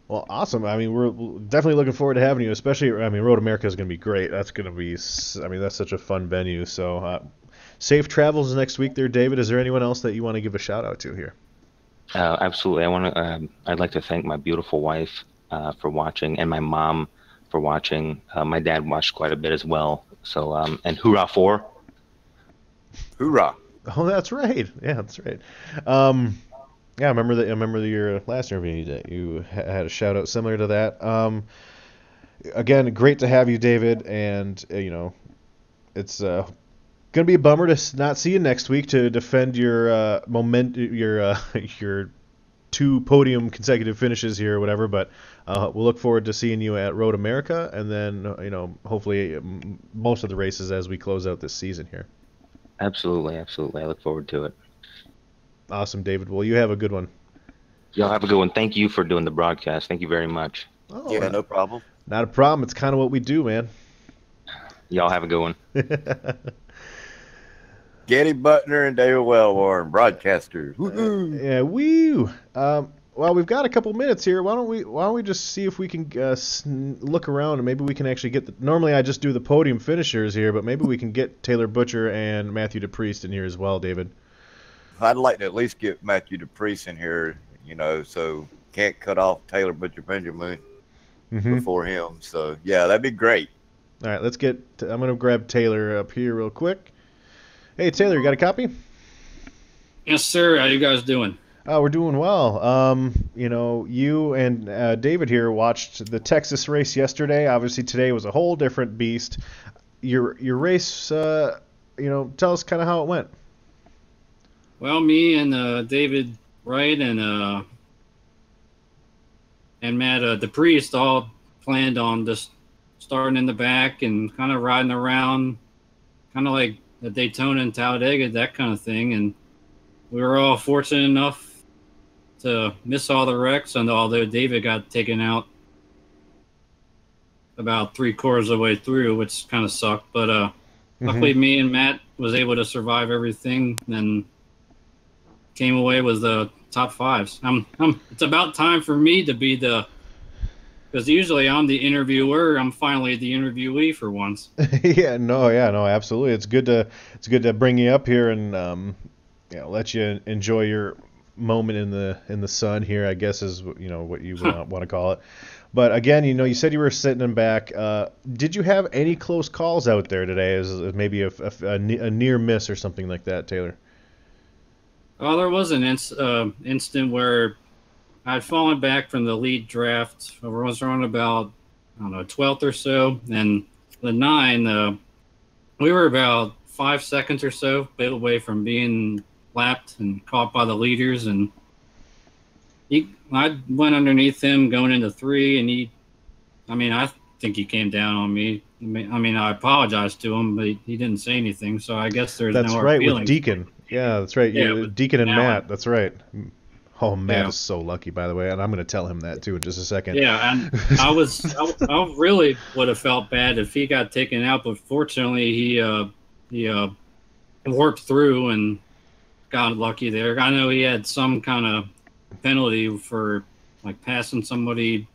Well, awesome. I mean, we're definitely looking forward to having you, especially, Road America is going to be great. That's going to be, that's such a fun venue. So safe travels next week there, David. Is there anyone else that you want to give a shout out to here? Absolutely. I'd like to thank my beautiful wife for watching, and my mom for watching. My dad watched quite a bit as well. So, and hoorah for. Hoorah. Oh, that's right. Yeah, that's right. Yeah, I remember your last interview that you had a shout out similar to that. Again, great to have you, David, and it's gonna be a bummer to not see you next week to defend your your 2 podium consecutive finishes here or whatever. But we'll look forward to seeing you at Road America, and then hopefully most of the races as we close out this season here. Absolutely. I look forward to it. Awesome, David. Well, you have a good one. Y'all have a good one. Thank you for doing the broadcast. Thank you very much. Oh, yeah, no problem. Not a problem. It's kind of what we do, man. Y'all have a good one. Getty Butner and David Wellborn, broadcasters. Woo-hoo. Yeah, woo. Well, we've got a couple minutes here. Why don't we just see if we can look around and maybe we can actually get normally I just do the podium finishers here, but maybe we can get Taylor Butcher and Matthew DePriest in here as well, David. I'd like to at least get Matthew DePriest in here, so can't cut off Taylor Butcher Benjamin before him. So, yeah, that'd be great. All right, I'm going to grab Taylor up here real quick. Hey, Taylor, you got a copy? Yes, sir. How you guys doing? We're doing well. You and David here watched the Texas race yesterday. Obviously, today was a whole different beast. Your race, tell us kind of how it went. Well, me and David Wright and Matt DePriest all planned on just starting in the back and kind of riding around, kind of like the Daytona and Talladega, that kind of thing. And we were all fortunate enough to miss all the wrecks, and although David got taken out about 3/4 of the way through, which kind of sucked. But luckily, me and Matt was able to survive everything and came away with top fives. It's about time for me to be because usually I'm the interviewer. I'm finally the interviewee for once. No, absolutely. It's good to bring you up here and let you enjoy your moment in the sun here, I guess is what you want to call it. But again, you said you were sitting in back. Did you have any close calls out there today? As maybe a near miss or something like that, Taylor? Well, there was an instant where I'd fallen back from the lead draft. I was around about, I don't know, 12th or so. And the 9, we were about 5 seconds or so away from being lapped and caught by the leaders. And I went underneath him going into 3, and I think he came down on me. I apologized to him, but he didn't say anything. So I guess there's that's no right feelings. With Deacon. Yeah, that's right. Yeah, Deacon and Matt. That's right. Oh, Matt Yeah. is so lucky, by the way, and I'm going to tell him that too in just a second. Yeah, and I really would have felt bad if he got taken out, but fortunately he worked through and got lucky there. I know he had some kind of penalty for like passing somebody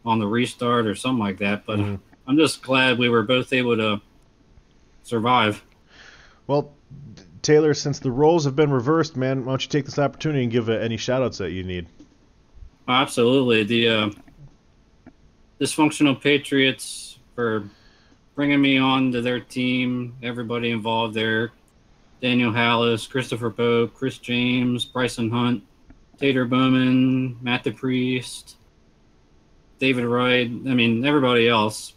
on the restart or something like that, but I'm just glad we were both able to survive. Well, Taylor, since the roles have been reversed, man, why don't you take this opportunity and give any shout-outs that you need? Absolutely. The Dysfunctional Patriots for bringing me on to their team, everybody involved there, Daniel Hallis, Christopher Poe, Chris James, Bryson Hunt, Tater Bowman, Matt the Priest, David Wright, everybody else.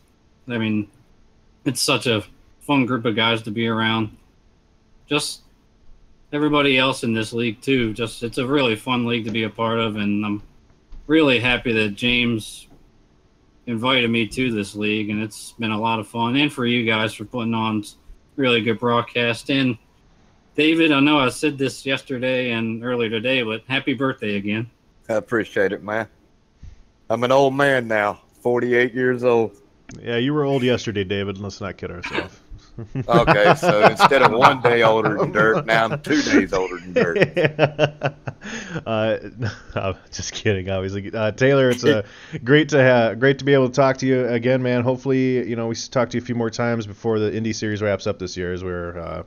It's such a fun group of guys to be around. Just everybody else in this league too. It's a really fun league to be a part of, and I'm really happy that James invited me to this league, and it's been a lot of fun. And for you guys for putting on really good broadcast. And David, I know I said this yesterday and earlier today, but happy birthday again. I appreciate it, man. I'm an old man now, 48 years old. Yeah, you were old yesterday, David. Let's not kid ourselves. Okay, so instead of 1 day older than dirt, now I'm 2 days older than dirt. No, just kidding, obviously. Taylor, it's great to be able to talk to you again, man. Hopefully, we talk to you a few more times before the Indy series wraps up this year, as we're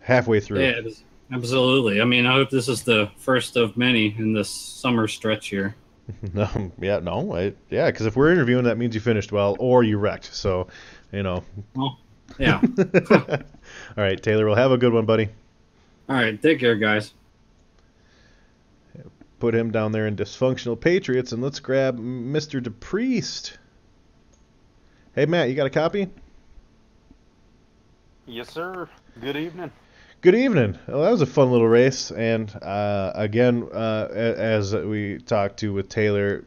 halfway through. Yeah, absolutely. I hope this is the first of many in this summer stretch here. Because if we're interviewing, that means you finished well or you wrecked. So, Well, yeah. All right, Taylor, we'll have a good one, buddy. All right, take care, guys. Put him down there in Dysfunctional Patriots, and let's grab Mr. DePriest. Hey, Matt, you got a copy? Yes, sir. Good evening. Good evening. Well, that was a fun little race, and again, as we talked to with Taylor,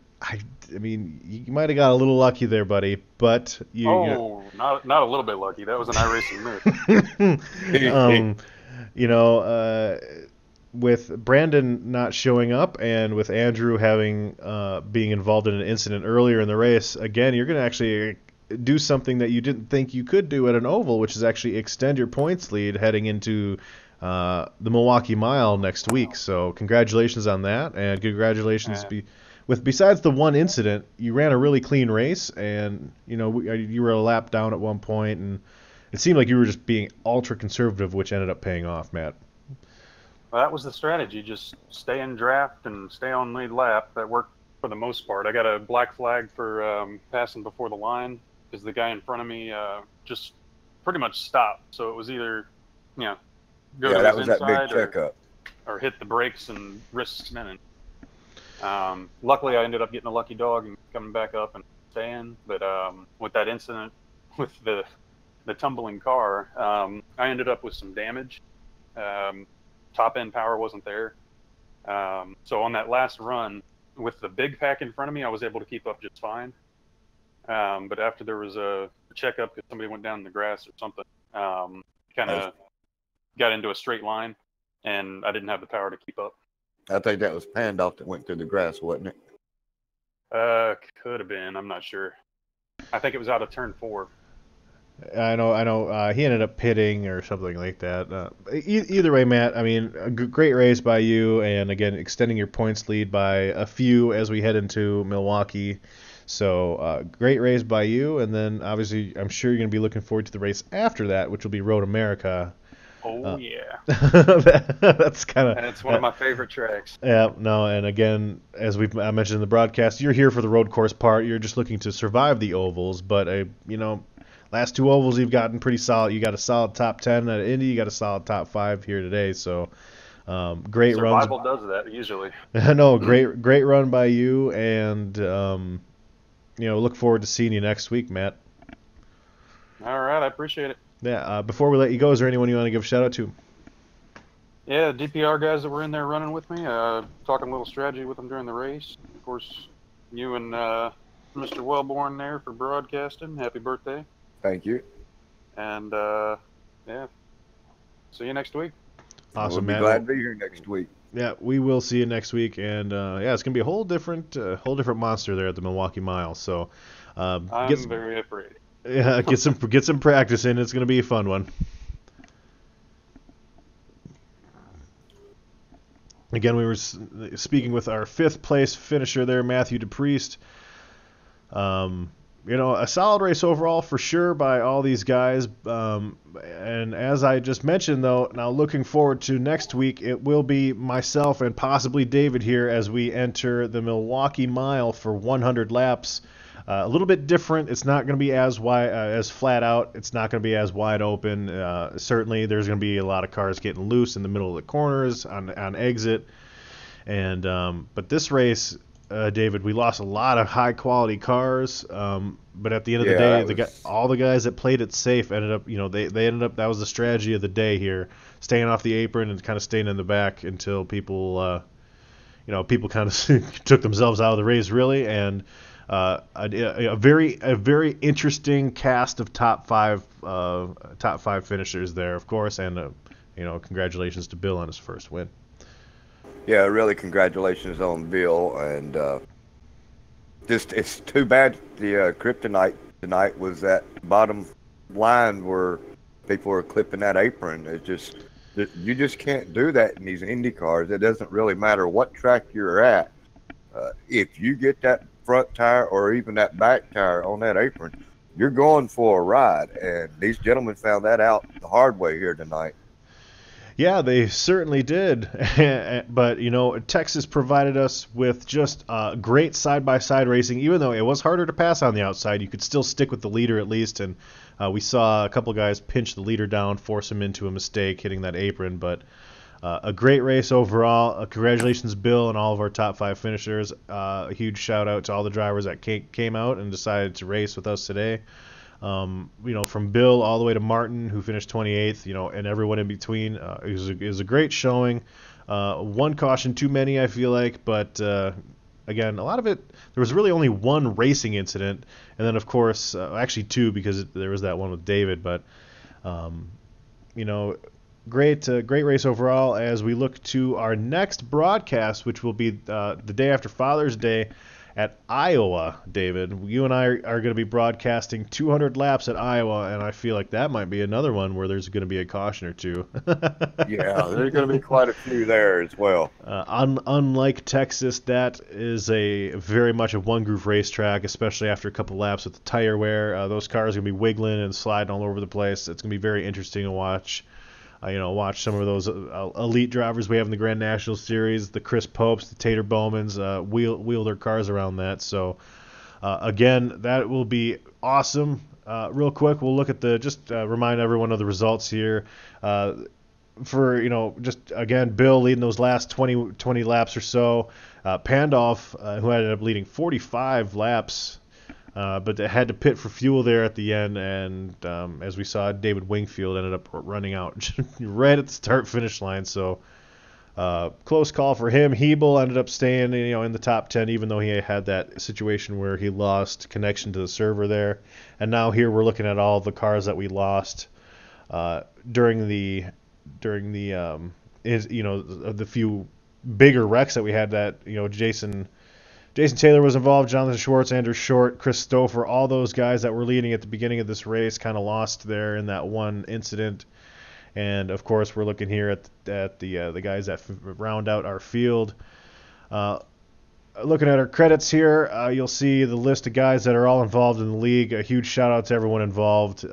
you might have got a little lucky there, buddy. But not a little bit lucky. That was an iRacing move. With Brandon not showing up, and with Andrew being involved in an incident earlier in the race, again, you're going to actually do something that you didn't think you could do at an oval, which is actually extend your points lead heading into the Milwaukee Mile next week. So congratulations on that, and congratulations besides the one incident, you ran a really clean race, and you were a lap down at one point, and it seemed like you were just being ultra conservative, which ended up paying off, Matt. Well, that was the strategy. Just stay in draft and stay on lead lap. That worked for the most part. I got a black flag for passing before the line because the guy in front of me just pretty much stopped. So it was either, go to that his was that big inside checkup, or hit the brakes and risk spinning. Luckily, I ended up getting a lucky dog and coming back up and staying. But with that incident with the tumbling car, I ended up with some damage. Top end power wasn't there. So on that last run with the big pack in front of me, I was able to keep up just fine. But after there was a checkup because somebody went down in the grass or something, kind of got into a straight line, and I didn't have the power to keep up. I think that was Pandoff that went through the grass, wasn't it? Could have been. I'm not sure. I think it was out of turn 4. I know. He ended up pitting or something like that. Either way, Matt. I mean, great race by you, and again, extending your points lead by a few as we head into Milwaukee. So great race by you, and then obviously, I'm sure you're going to be looking forward to the race after that, which will be Road America. Oh yeah, that's kind of. that's one of my favorite tracks. Yeah, no, and again, as I mentioned in the broadcast, you're here for the road course part. You're just looking to survive the ovals, but last two ovals you've gotten pretty solid. You got a solid top 10 at Indy. You got a solid top 5 here today. So great Survival runs. does that usually. No, great run by you, and look forward to seeing you next week, Matt. All right, I appreciate it. Yeah. Before we let you go, is there anyone you want to give a shout out to? Yeah, DPR guys that were in there running with me, talking a little strategy with them during the race. Of course, you and Mr. Wellborn there for broadcasting. Happy birthday. Thank you. And, yeah, see you next week. Awesome, We'll be Matt. glad to be here next week. Yeah, we will see you next week, and it's gonna be a whole different monster there at the Milwaukee Mile. So, I'm very afraid. Yeah, get some practice in. It's gonna be a fun one. Again, we were speaking with our 5th place finisher there, Matthew DePriest. A solid race overall for sure by all these guys. And as I just mentioned, though, now looking forward to next week, it will be myself and possibly David here as we enter the Milwaukee Mile for 100 laps. A little bit different. It's not going to be as wide, as flat out. It's not going to be as wide open. Certainly, there's going to be a lot of cars getting loose in the middle of the corners on exit. And but this race, David, we lost a lot of high quality cars. But at the end of the day, all the guys that played it safe ended up, they ended up. That was the strategy of the day here, staying off the apron and kind of staying in the back until people, people kind of took themselves out of the race really. And a very interesting cast of top five finishers there, of course, and congratulations to Bill on his first win. Yeah, really, congratulations on Bill, and it's too bad the kryptonite tonight was that bottom line where people were clipping that apron. You just can't do that in these Indy cars. It doesn't really matter what track you're at. If you get that front tire or even that back tire on that apron, you're going for a ride. And these gentlemen found that out the hard way here tonight. Yeah, they certainly did. But, Texas provided us with just great side-by-side racing. Even though it was harder to pass on the outside, you could still stick with the leader at least. And we saw a couple guys pinch the leader down, force him into a mistake, hitting that apron. But a great race overall. Congratulations, Bill, and all of our top 5 finishers. A huge shout-out to all the drivers that came out and decided to race with us today. From Bill all the way to Martin, who finished 28th, and everyone in between. It was a great showing. One caution too many, I feel like, but again, a lot of it, there was really only one racing incident, and then, of course, actually 2 because there was that one with David, but, great race overall as we look to our next broadcast, which will be the day after Father's Day at Iowa, David. You and I are going to be broadcasting 200 laps at Iowa, and I feel like that might be another one where there's going to be a caution or two. Yeah, there's going to be quite a few there as well. Unlike Texas, that is a very much a one-groove racetrack, especially after a couple laps with the tire wear. Those cars are going to be wiggling and sliding all over the place. It's going to be very interesting to watch. Watch some of those elite drivers we have in the Grand National Series, the Chris Popes, the Tater Bowmans, wheel their cars around that. So, again, that will be awesome. Real quick, we'll look at remind everyone of the results here. Again, Bill leading those last 20 laps or so. Pandolf, who ended up leading 45 laps, but they had to pit for fuel there at the end, and as we saw, David Wingfield ended up running out right at the start-finish line. So close call for him. Hebel ended up staying, in the top 10, even though he had that situation where he lost connection to the server there. And now here we're looking at all the cars that we lost during the few bigger wrecks that we had. That Jason Jason Taylor was involved, Jonathan Schwartz, Andrew Short, Chris Stouffer, all those guys that were leading at the beginning of this race kind of lost there in that one incident. And of course, we're looking here at the guys that round out our field. Looking at our credits here, you'll see the list of guys that are all involved in the league. A huge shout out to everyone involved.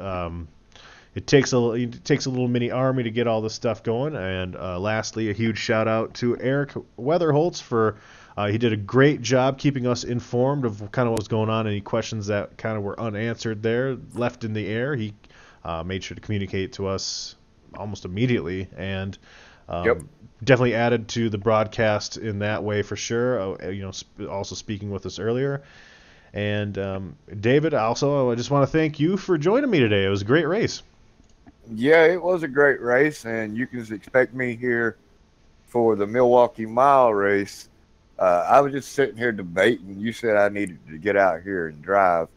It takes a little mini army to get all this stuff going. And lastly, a huge shout out to Eric Weatherholtz for he did a great job keeping us informed of kind of what was going on. Any questions that kind of were unanswered there, left in the air, he made sure to communicate to us almost immediately, and definitely added to the broadcast in that way for sure. Also speaking with us earlier. And David, also, I just want to thank you for joining me today. It was a great race. Yeah, it was a great race, and you can expect me here for the Milwaukee Mile race. I was just sitting here debating. You said I needed to get out here and drive.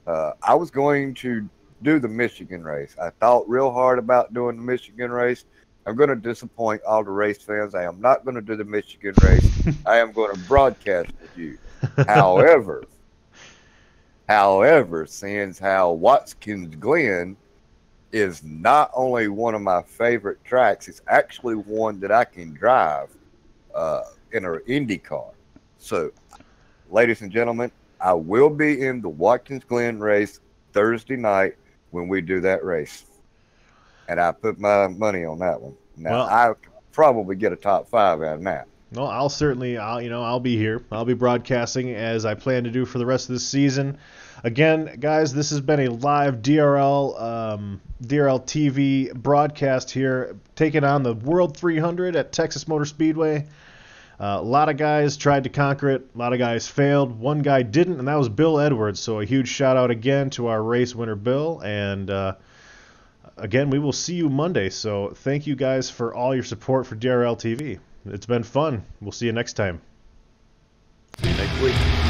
I was going to do the Michigan race. I thought real hard about doing the Michigan race. I'm going to disappoint all the race fans. I am not going to do the Michigan race. I am going to broadcast with you. However, since how Watkins Glen is not only one of my favorite tracks, it's actually one that I can drive in an Indy car. So, ladies and gentlemen, I will be in the Watkins Glen race Thursday night when we do that race. And I put my money on that one. Now, I could probably get a top 5 out of that. Well, I'll be here. I'll be broadcasting as I plan to do for the rest of this season. Again, guys, this has been a live DRL TV broadcast here, taking on the World 300 at Texas Motor Speedway. A lot of guys tried to conquer it. A lot of guys failed. One guy didn't, and that was Bill Edwards. So a huge shout out again to our race winner, Bill. And again, we will see you Monday. So thank you guys for all your support for DRL TV. It's been fun. We'll see you next time. See you next week.